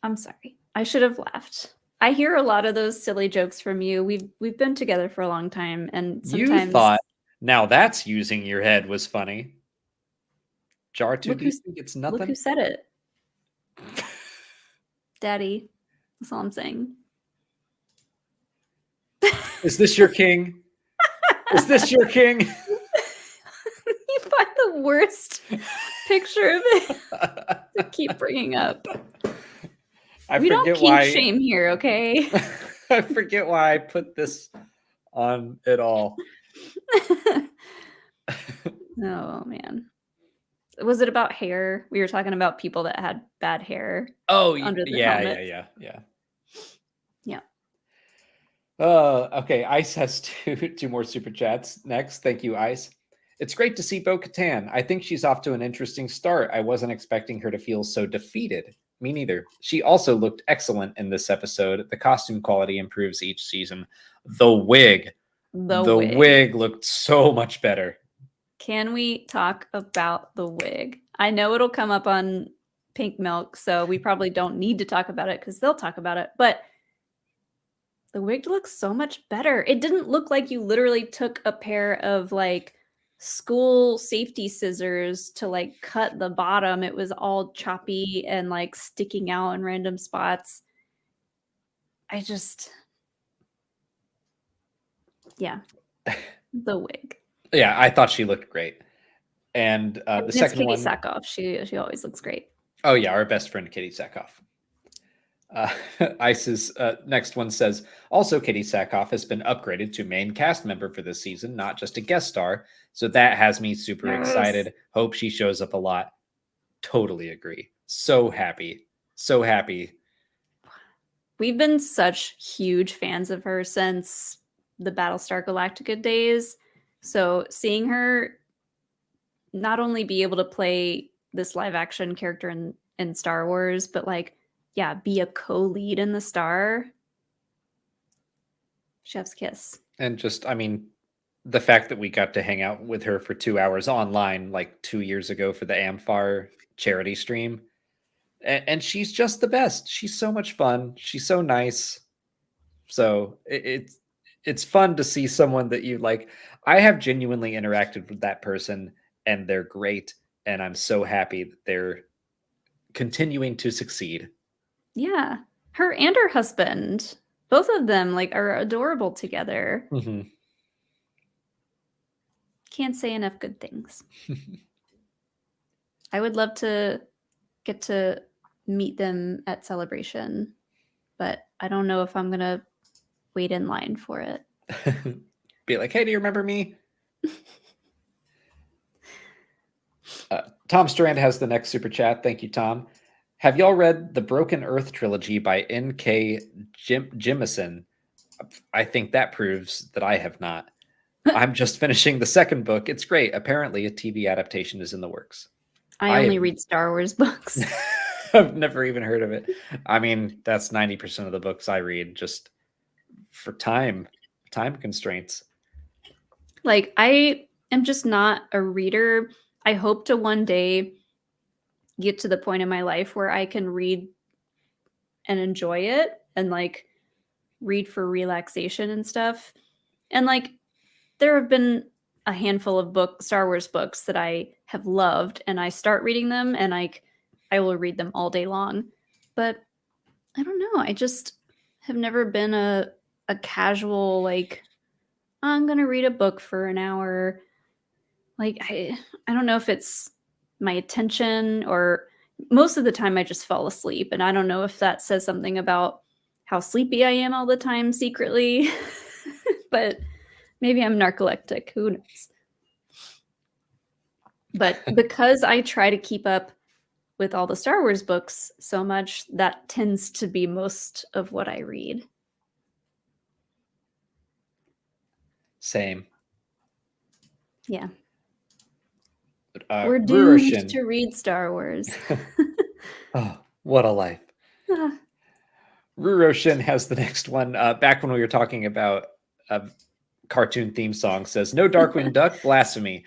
I'm sorry. I should have laughed. I hear a lot of those silly jokes from you. We've been together for a long time, and sometimes You thought, now that's using your head was funny. Jar2D2 gets nothing. Look who said it. Daddy. That's all I'm saying. Is this your king? Is this your king? You find the worst picture of it to keep bringing up. We don't kink shame here, okay? I forget why I put this on at all. Oh man. Was it about hair? We were talking about people that had bad hair. Oh, under the yeah, helmet. yeah. Yeah. Okay, Ice has two more super chats next. Thank you, Ice. It's great to see Bo-Katan. I think she's off to an interesting start. I wasn't expecting her to feel so defeated. Me neither. She also looked excellent in this episode. The costume quality improves each season. The wig looked so much better. Can we talk about the wig? I know it'll come up on Pink Milk, so we probably don't need to talk about it because they'll talk about it. But the wig looks so much better. It didn't look like you literally took a pair of like school safety scissors to like cut the bottom. It was all choppy and like sticking out in random spots. The wig. Yeah, I thought she looked great. And the second Kitty one, Sackhoff. She always looks great. oh yeah, our best friend Kitty Sackhoff. Ice's next one says, also Kitty Sackhoff has been upgraded to main cast member for this season, not just a guest star. So that has me super excited. Hope she shows up a lot. Totally agree. So happy. So happy. We've been such huge fans of her since the Battlestar Galactica days. So seeing her not only be able to play this live action character in Star Wars, but like, yeah, be a co-lead in the Star. Chef's kiss. And just, I mean, the fact that we got to hang out with her for 2 hours online, like 2 years ago for the Amphar charity stream. And she's just the best. She's so much fun. She's so nice. So it's fun to see someone that you like. I have genuinely interacted with that person and they're great. And I'm so happy that they're continuing to succeed. Yeah. Her and her husband, both of them like are adorable together. Mm-hmm. Can't say enough good things. I would love to get to meet them at Celebration, but I don't know if I'm going to wait in line for it. Be like, hey, do you remember me? Tom Strand has the next super chat. Thank you, Tom. Have y'all read the Broken Earth trilogy by N.K. Jemisin? I think that proves that I have not. I'm just finishing the second book. It's great. Apparently, a TV adaptation is in the works. I only read Star Wars books. I've never even heard of it. I mean, that's 90% of the books I read just for time constraints. Like, I am just not a reader. I hope to one day get to the point in my life where I can read and enjoy it and like read for relaxation and stuff. And like, there have been a handful of Star Wars books that I have loved, and I start reading them and I will read them all day long. But I don't know. I just have never been a casual, like, I'm going to read a book for an hour. Like, I don't know if it's my attention, or most of the time I just fall asleep. And I don't know if that says something about how sleepy I am all the time secretly, but maybe I'm narcoleptic. Who knows? But because I try to keep up with all the Star Wars books so much, that tends to be most of what I read. Same. Yeah. But, we're doomed to read Star Wars. Oh, what a life. Ruroshin has the next one. Back when we were talking about cartoon theme song, says, no Darkwing Duck, blasphemy.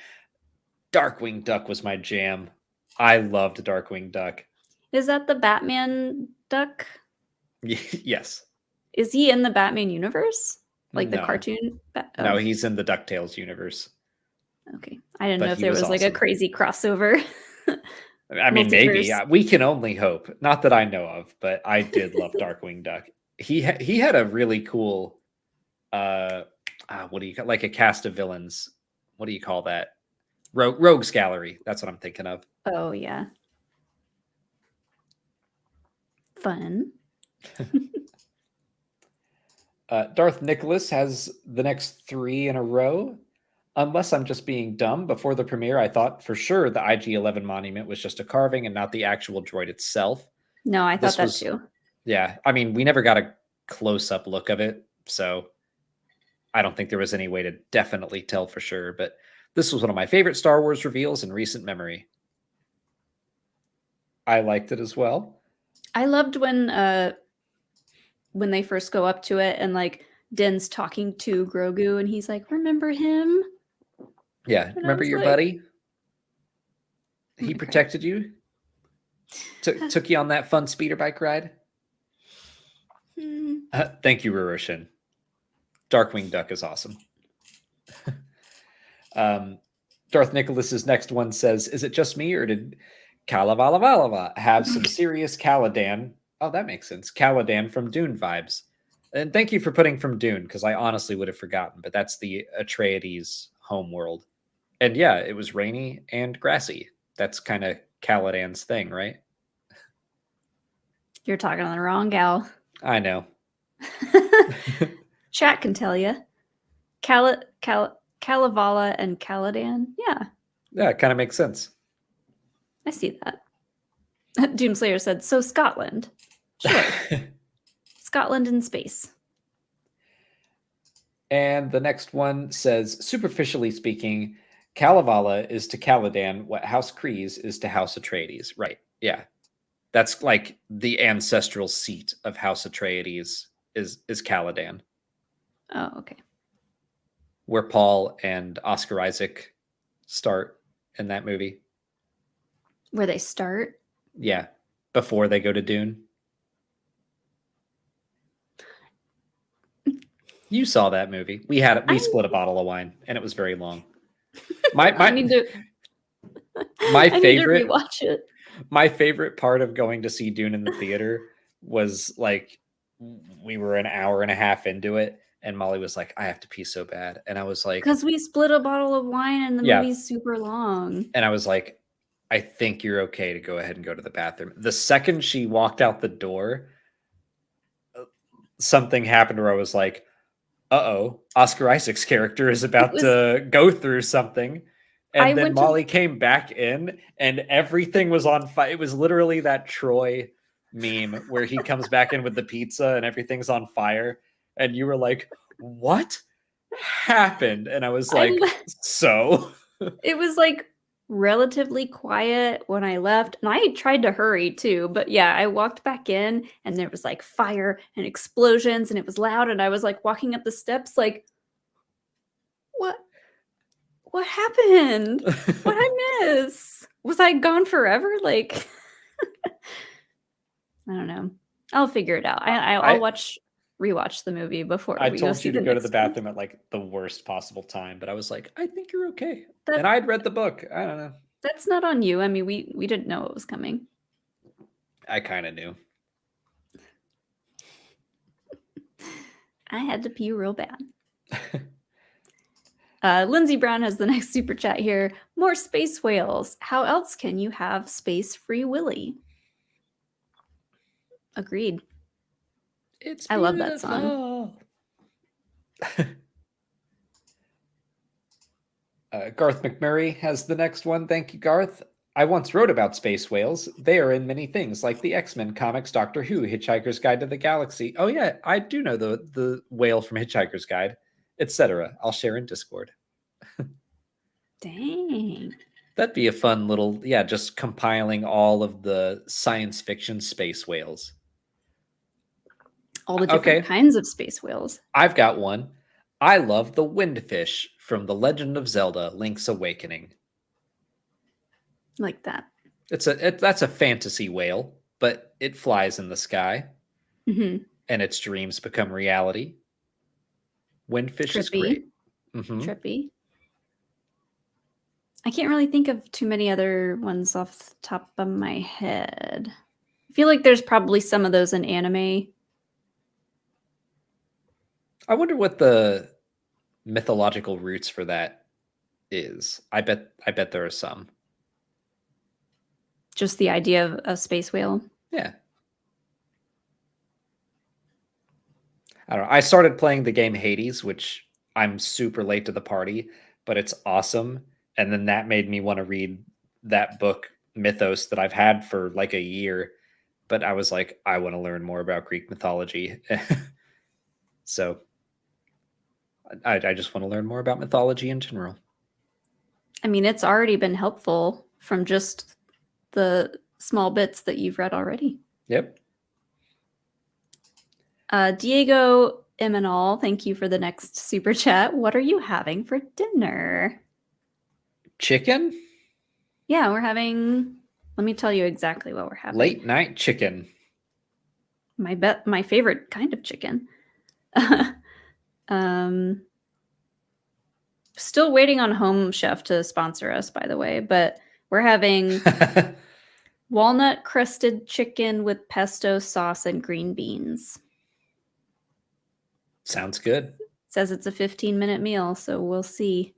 Darkwing Duck was my jam. I loved Darkwing Duck. Is that the Batman duck? Yes. Is he in the Batman universe? Like the No. cartoon? No, he's in the DuckTales universe. Okay. I didn't But know if he there was was like a awesome. crazy crossover. I mean, maybe. Multiverse. We can only hope. Not that I know of, but I did love Darkwing Duck. He had a really cool, what do you call, like a cast of villains? What do you call that? Rogues Gallery. That's what I'm thinking of. Oh, yeah. Fun. Darth Nicholas has the next 3 in a row. Unless I'm just being dumb, before the premiere, I thought for sure the IG-11 monument was just a carving and not the actual droid itself. No, I thought that too. Yeah, I mean, we never got a close-up look of it, so I don't think there was any way to definitely tell for sure. But This was one of my favorite Star Wars reveals in recent memory. I liked it as well. I loved when they first go up to it and like Din's talking to Grogu and he's like, "Remember him?" Yeah, And I remember was your like- buddy? He Okay. protected you? Took you on that fun speeder bike ride? Hmm. Thank you, Ruroshin. Darkwing Duck is awesome. Darth Nicholas's next one says, "Is it just me, or did Kalavala have some serious Caladan?" Oh, that makes sense. Caladan from Dune vibes. And thank you for putting from Dune, because I honestly would have forgotten, but that's the Atreides home world. And yeah, it was rainy and grassy. That's kind of Caladan's thing, right? You're talking to the wrong gal. I know. Chat can tell you. Kalevala and Caladan. Yeah, Yeah, it kind of makes sense. I see that. Doomslayer said, "So Scotland." Sure. Scotland in space. And the next one says, superficially speaking, Kalevala is to Caladan what House Kryze is to House Atreides. Right. Yeah. That's like the ancestral seat of House Atreides is Caladan, Oh, okay. where Paul and Oscar Isaac start in that movie. Where they start? Yeah. Before they go to Dune. You saw that movie. We split a bottle of wine and it was very long. I need to My I need to favorite rewatch it. my favorite part of going to see Dune in the theater was like we were an hour and a half into it and Molly was like, "I have to pee so bad." And I was like, Because we split a bottle of wine and the Yeah. movie's super long. and I was like, "I think you're okay to go ahead and go to the bathroom." The second she walked out the door, something happened where I was like, "Uh-oh, Oscar Isaac's character is about to go through something." And I then went to- Molly came back in and everything was on fire. It was literally that Troy meme where he comes back in with the pizza and everything's on fire. And you were like, "What happened?" And I was I like, le- "So?" It was like relatively quiet when I left, and I tried to hurry too. But yeah, I walked back in, and there was like fire and explosions, and it was loud. And I was like walking up the steps, like, what? What happened? What I miss? Was I gone forever? Like, I don't know. I'll figure it out. I'll rewatch the movie before I we go told see you to the go to the next one. bathroom at like the worst possible time, but I was like, "I think you're okay." That- And I'd read the book. I don't know. That's not on you. I mean, we didn't know it was coming. I kind of knew. I had to pee real bad. Lindsay Brown has the next super chat here. More space whales. How else can you have space free willy? Agreed. It's I love that song. beautiful. Garth McMurray has the next one. Thank you, Garth. "I once wrote about space whales. They are in many things, like the X-Men comics, Doctor Who, Hitchhiker's Guide to the Galaxy." Oh yeah, I do know the whale from Hitchhiker's Guide, etc. I'll share in Discord. Dang. That'd be a fun little, just compiling all of the science fiction space whales. All the different Okay. kinds of space whales. I've got one. I love the windfish from The Legend of Zelda: Link's Awakening. Like that. That's a fantasy whale, but it flies in the sky Hmm. and its dreams become reality. Windfish is Trippy. great. Mhm. Trippy. I can't really think of too many other ones off the top of my head. I feel like there's probably some of those in anime. I wonder what the mythological roots for that is. I bet there are some. Just the idea of a space whale. Yeah. I don't know. I started playing the game Hades, which I'm super late to the party, but it's awesome. And then that made me want to read that book, Mythos, that I've had for like a year. But I was like, I want to learn more about Greek mythology. So I just want to learn more about mythology in general. I mean, it's already been helpful from just the small bits that you've read already. Yep. Diego Imanol, thank you for the next super chat. What are you having for dinner? Chicken? Yeah, we're having. Let me tell you exactly what we're having. Late night chicken. My favorite kind of chicken. Still waiting on Home Chef to sponsor us, by the way, but we're having walnut crusted chicken with pesto sauce and green beans. Sounds good. Says it's a 15-minute meal, so we'll see.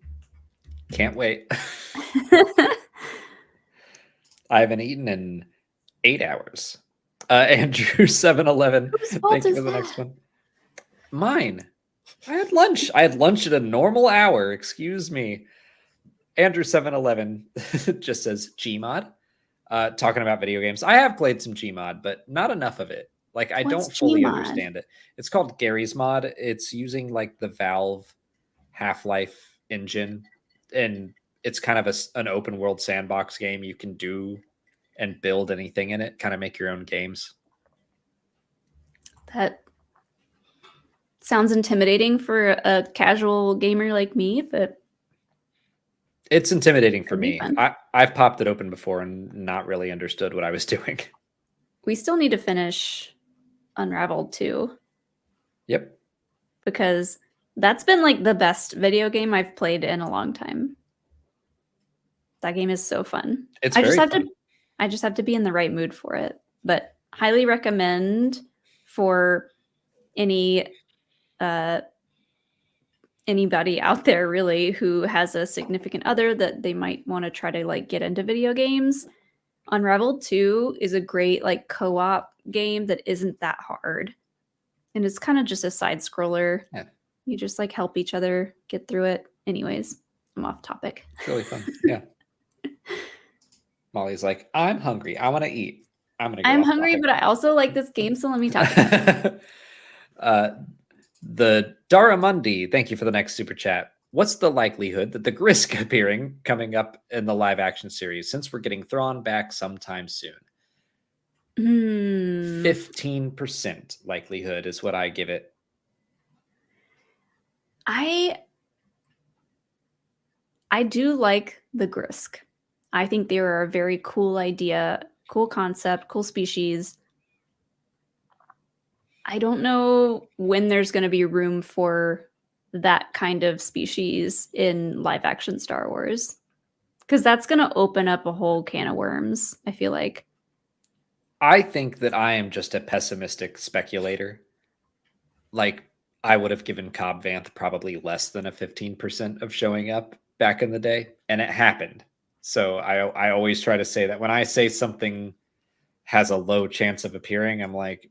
Can't wait. I haven't eaten in 8 hours. Andrew 711. Thank you for the next one. Mine. I had lunch. I had lunch at a normal hour. Excuse me. Andrew 711 just says Gmod. Talking about video games. I have played some Gmod, but not enough of it. Like I don't fully understand it. It's called Gary's Mod. It's using like the Valve Half-Life engine, and it's kind of an open world sandbox game. You can do and build anything in it, kind of make your own games. That sounds intimidating for a casual gamer like me, but it's intimidating for me. I've popped it open before and not really understood what I was doing. We still need to finish Unraveled 2. Yep. Because that's been like the best video game I've played in a long time. That game is so fun. It's very fun. I just have to be in the right mood for it. But highly recommend for anybody out there really who has a significant other that they might want to try to like get into video games. Unraveled 2 is a great like co-op game that isn't that hard. And it's kind of just a side scroller. Yeah. You just like help each other get through it. Anyways, I'm off topic. It's really fun. Yeah. Molly's like, I'm hungry. I want to eat. I'm hungry, but I also like this game, so let me talk about it. The Daramundi, thank you for the next super chat. What's the likelihood that the Grisk appearing coming up in the live action series, since we're getting Thrawn back sometime soon? 15% likelihood is what I give it. I do like the Grisk. I think they are a very cool idea, cool concept, cool species. I don't know when there's going to be room for that kind of species in live action Star Wars, because that's going to open up a whole can of worms, I feel like. I think that I am just a pessimistic speculator. Like, I would have given Cobb Vanth probably less than a 15% of showing up back in the day, and it happened. So I always try to say that when I say something has a low chance of appearing, I'm like,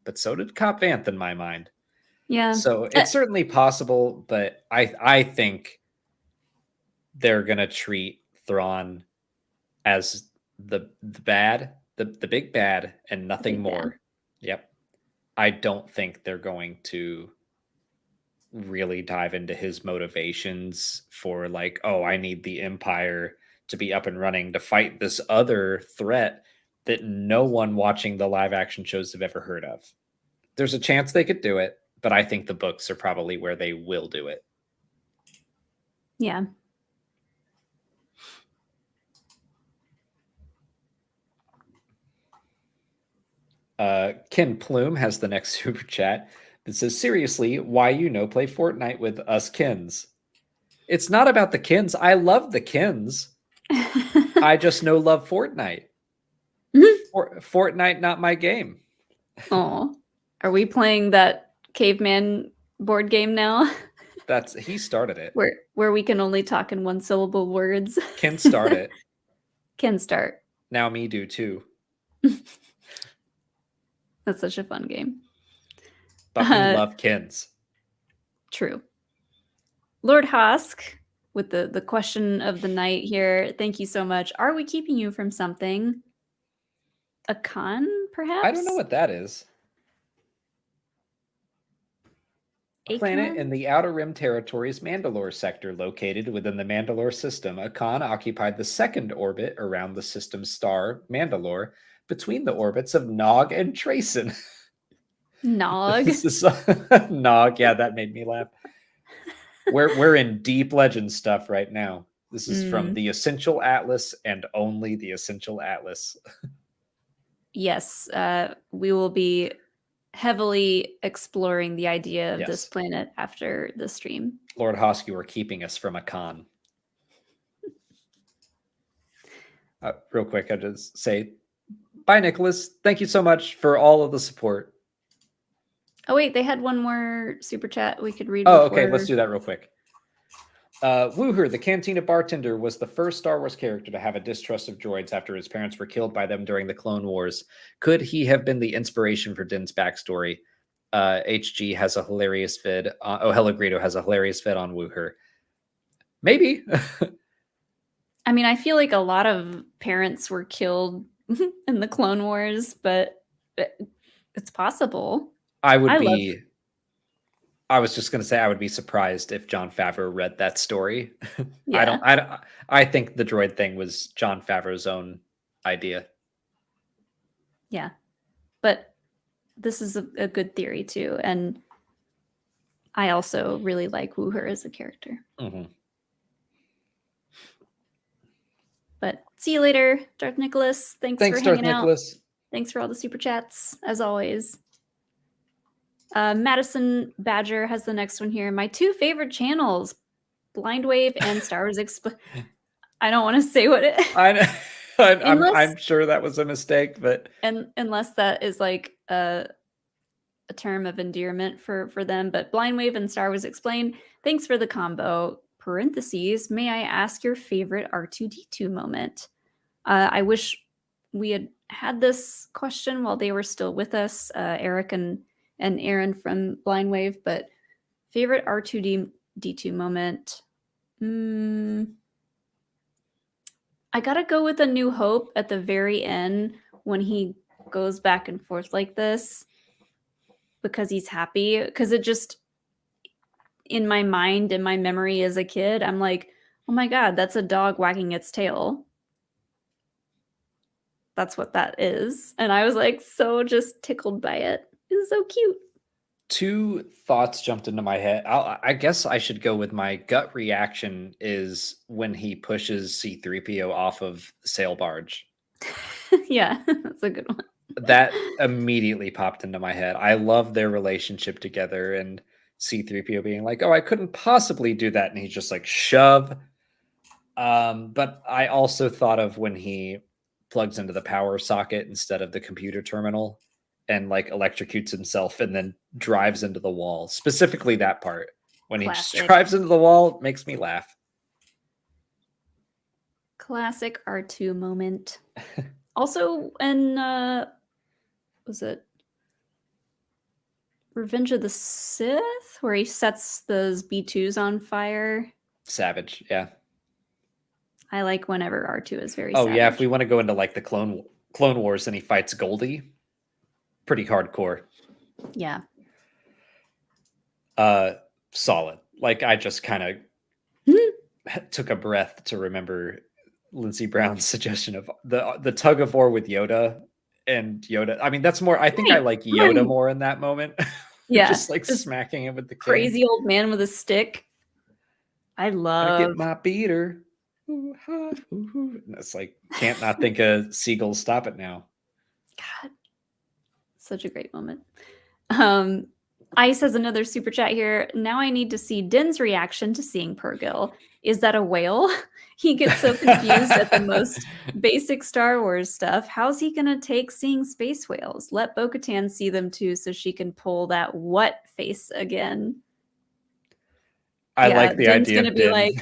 but so did Cobb Vanth in my mind. Yeah. So it's certainly possible, but I think they're gonna treat Thrawn as the bad, the big bad, and nothing more. Bad. Yep. I don't think they're going to really dive into his motivations for like, oh, I need the Empire to be up and running to fight this other threat that no one watching the live action shows have ever heard of. There's a chance they could do it, but I think the books are probably where they will do it. Yeah. Ken Plume has the next super chat that says, seriously, why play Fortnite with us Kens? It's not about the Kens. I love the Kens. I just love Fortnite. Fortnite, not my game. Oh, are we playing that caveman board game now? He started it. Where we can only talk in one syllable words. Ken start it. Ken start. Now me do too. That's such a fun game. But we love Kens. True. Lord Hosk, with the question of the night here. Thank you so much. Are we keeping you from something? A con, perhaps? I don't know what that is. Planet in the Outer Rim Territories Mandalore sector, located within the Mandalore system. Akan occupied the second orbit around the system's star, Mandalore, between the orbits of Nog and Trayson. Nog. This is Nog. Yeah, that made me laugh. We're in deep legend stuff right now. This is from the Essential Atlas and only the Essential Atlas. Yes, we will be heavily exploring the idea of this planet after the stream. Lord Hosky, we're keeping us from Akan. Real quick, I'll just say bye, Nicholas. Thank you so much for all of the support. Oh, wait, they had one more super chat we could read. Oh, okay, let's do that real quick. Wooher, the Cantina bartender, was the first Star Wars character to have a distrust of droids after his parents were killed by them during the Clone Wars. Could he have been the inspiration for Din's backstory? HG has a hilarious vid. Hello Greedo has a hilarious vid on Wooher. Maybe. I mean, I feel like a lot of parents were killed in the Clone Wars, but it's possible. I was just going to say I would be surprised if Jon Favreau read that story. Yeah. I think the droid thing was Jon Favreau's own idea. Yeah. But this is a good theory too, and I also really like Wooher as a character. Mm-hmm. But see you later, Darth Nicholas. Thanks for hanging Darth out. Nicholas. Thanks for all the super chats, as always. Madison Badger has the next one here. My two favorite channels, Blind Wave and Star Wars Explained. I don't want to say what it. I'm sure that was a mistake, but unless that is like a term of endearment for them. But Blind Wave and Star Wars Explained. Thanks for the combo. Parentheses. May I ask your favorite R2D2 moment? I wish we had this question while they were still with us, Eric and Aaron from Blind Wave, but favorite R2D2 moment. I gotta go with A New Hope at the very end when he goes back and forth like this because he's happy. Because it just, in my mind, in my memory as a kid, I'm like, oh my God, that's a dog wagging its tail. That's what that is. And I was like so just tickled by it. It's so cute. Two thoughts jumped into my head. I guess I should go with my gut reaction is when he pushes C-3PO off of the sail barge. Yeah, that's a good one. That immediately popped into my head. I love their relationship together and C-3PO being like, oh, I couldn't possibly do that. And he's just like, shove. But I also thought of when he plugs into the power socket instead of the computer terminal and like electrocutes himself and then drives into the wall. Specifically that part. When Classic. He drives into the wall, it makes me laugh. Classic R2 moment. Also, in was it Revenge of the Sith, where he sets those B2s on fire? Savage, yeah. I like whenever R2 is very Oh, savage. yeah, if we want to go into like the Clone Wars and he fights Goldie, pretty hardcore. Yeah. Solid. Like, I just kind of took a breath to remember Lindsey Brown's suggestion of the tug of war with Yoda and Yoda. I mean, that's more, I think I like Yoda more in that moment. Yeah. Just like smacking him with the crazy cane. old man with a stick. I love. I get my beater. Ooh, ha, ooh, ooh. And it's like, can't not think of Seagulls. Stop it now. God. Such a great moment. Ice has another super chat here. Now I need to see Din's reaction to seeing Pergil. Is that a whale? He gets so confused at the most basic Star Wars stuff. How's he going to take seeing space whales? Let Bo-Katan see them too so she can pull that what face again. I like the Din's idea gonna of be Din. like,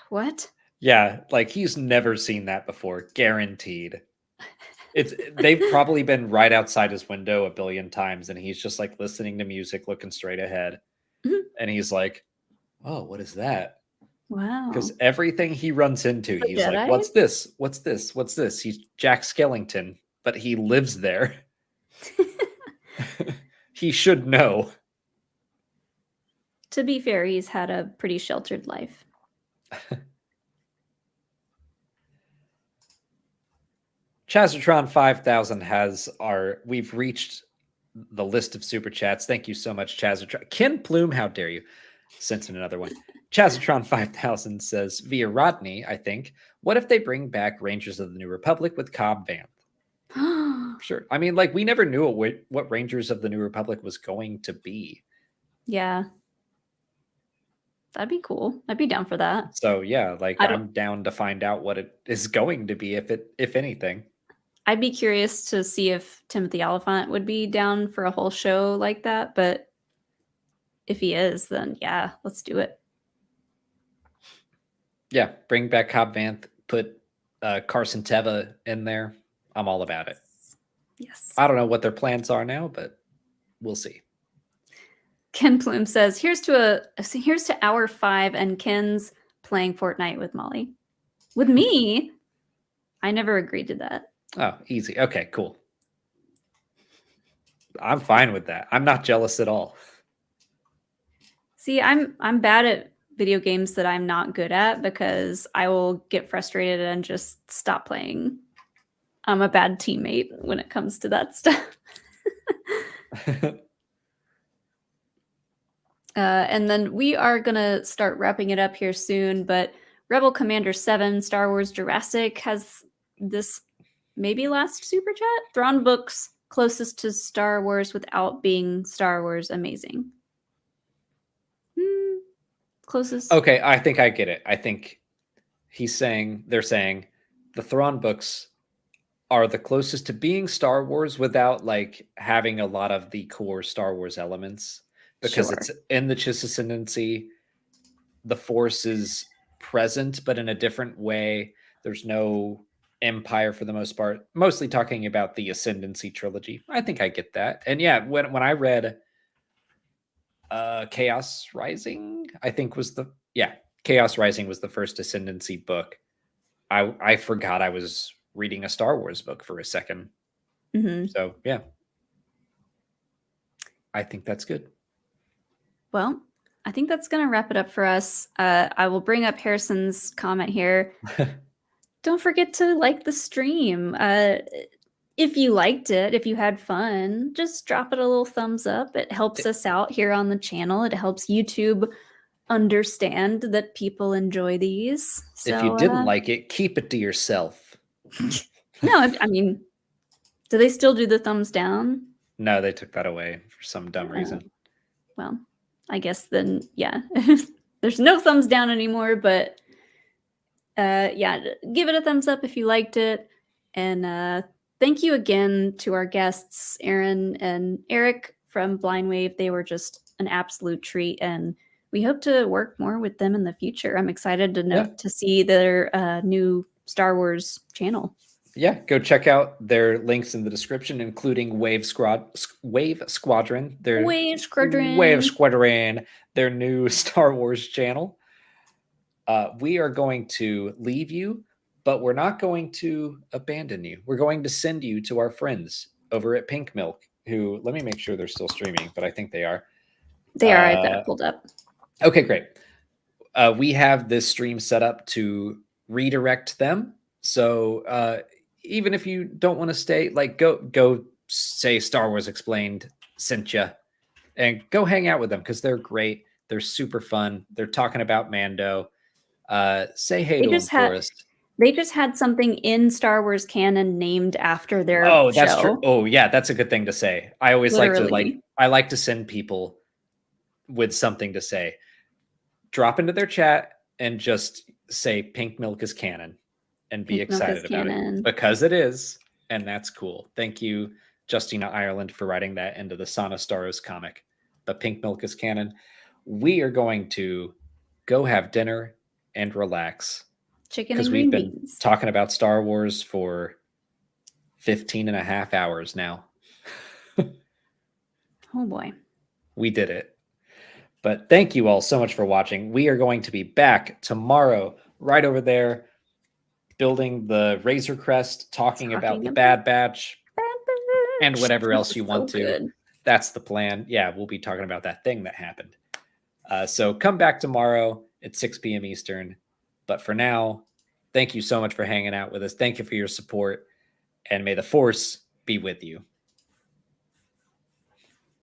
what? Yeah, like he's never seen that before, guaranteed. They've probably been right outside his window a billion times, and he's just like listening to music, looking straight ahead. Mhm. And he's like, oh, what is that? Wow. Because everything he runs into, The he's Jedi? like, what's this? What's this? What's this? He's Jack Skellington, but he lives there. he should know. To be fair, he's had a pretty sheltered life. Chazatron 5000 has we've reached the list of super chats. Thank you so much, Chazatron. Ken Plume, how dare you? Sent in another one. Chazatron 5000 says, via Rodney, I think, what if they bring back Rangers of the New Republic with Cobb Vanth? Sure. I mean, like, we never knew what Rangers of the New Republic was going to be. Yeah. That'd be cool. I'd be down for that. So yeah, like I'm down to find out what it is going to be, if anything. I'd be curious to see if Timothy Oliphant would be down for a whole show like that, but if he is, then yeah, let's do it. Yeah, bring back Cobb Vanth, put Carson Teva in there. I'm all about it. Yes. I don't know what their plans are now, but we'll see. Ken Plume says, here's to hour 5 and Ken's playing Fortnite with Molly. With me? I never agreed to that. Oh, easy. Okay, cool. I'm fine with that. I'm not jealous at all. See, I'm bad at video games that I'm not good at because I will get frustrated and just stop playing. I'm a bad teammate when it comes to that stuff. And then we are going to start wrapping it up here soon, but Rebel Commander 7 Star Wars Jurassic has this maybe last super chat. Thrawn books closest to Star Wars without being Star Wars amazing. Closest. Okay, I think I get it. I think they're saying the Thrawn books are the closest to being Star Wars without like having a lot of the core Star Wars elements. Because it's in the Chiss Ascendancy, the Force is present, but in a different way. There's no Empire for the most part. Mostly talking about the Ascendancy trilogy. I think I get that. And yeah, when I read Chaos Rising, I think Chaos Rising was the first Ascendancy book. I forgot I was reading a Star Wars book for a second. Mm-hmm. So yeah, I think that's good. Well, I think that's going to wrap it up for us. I will bring up Harrison's comment here. Don't forget to like the stream. If you liked it, if you had fun, just drop it a little thumbs up. It helps us out here on the channel. It helps YouTube understand that people enjoy these. So, if you didn't like it, keep it to yourself. No, I mean, do they still do the thumbs down? No, they took that away for some dumb reason. Well, I guess then, yeah, there's no thumbs down anymore, but yeah, give it a thumbs up if you liked it. And thank you again to our guests, Aaron and Eric from Blind Wave. They were just an absolute treat, and we hope to work more with them in the future. I'm excited to see their new Star Wars channel. Yeah, go check out their links in the description, including Wave Squadron, their their new Star Wars channel. We are going to leave you, but we're not going to abandon you. We're going to send you to our friends over at Pink Milk, who, let me make sure they're still streaming, but I think they are. They are. I've got it pulled up. Okay, great. We have this stream set up to redirect them. So even if you don't want to stay, like go say Star Wars Explained sent you, and go hang out with them because they're great. They're super fun. They're talking about Mando. Say hey to them for us. They just had something in Star Wars canon named after their that's show. true. Oh yeah, that's a good thing to say. I always like to send people with something to say. Drop into their chat and just say Pink Milk is canon and be excited about it because it is, and that's cool. Thank you, Justina Ireland, for writing that into the Sana Staros comic. The Pink Milk is canon. We are going to go have dinner and relax. Chicken because and we've green been beans. talking about Star Wars for 15 and a half hours now. Oh boy. We did it. But thank you all so much for watching. We are going to be back tomorrow, right over there, building the Razor Crest, talking about the Bad Batch and whatever else you want to. that's the plan. Yeah, we'll be talking about that thing that happened. So come back tomorrow at 6 p.m. Eastern. But for now, thank you so much for hanging out with us. Thank you for your support, and may the Force be with you.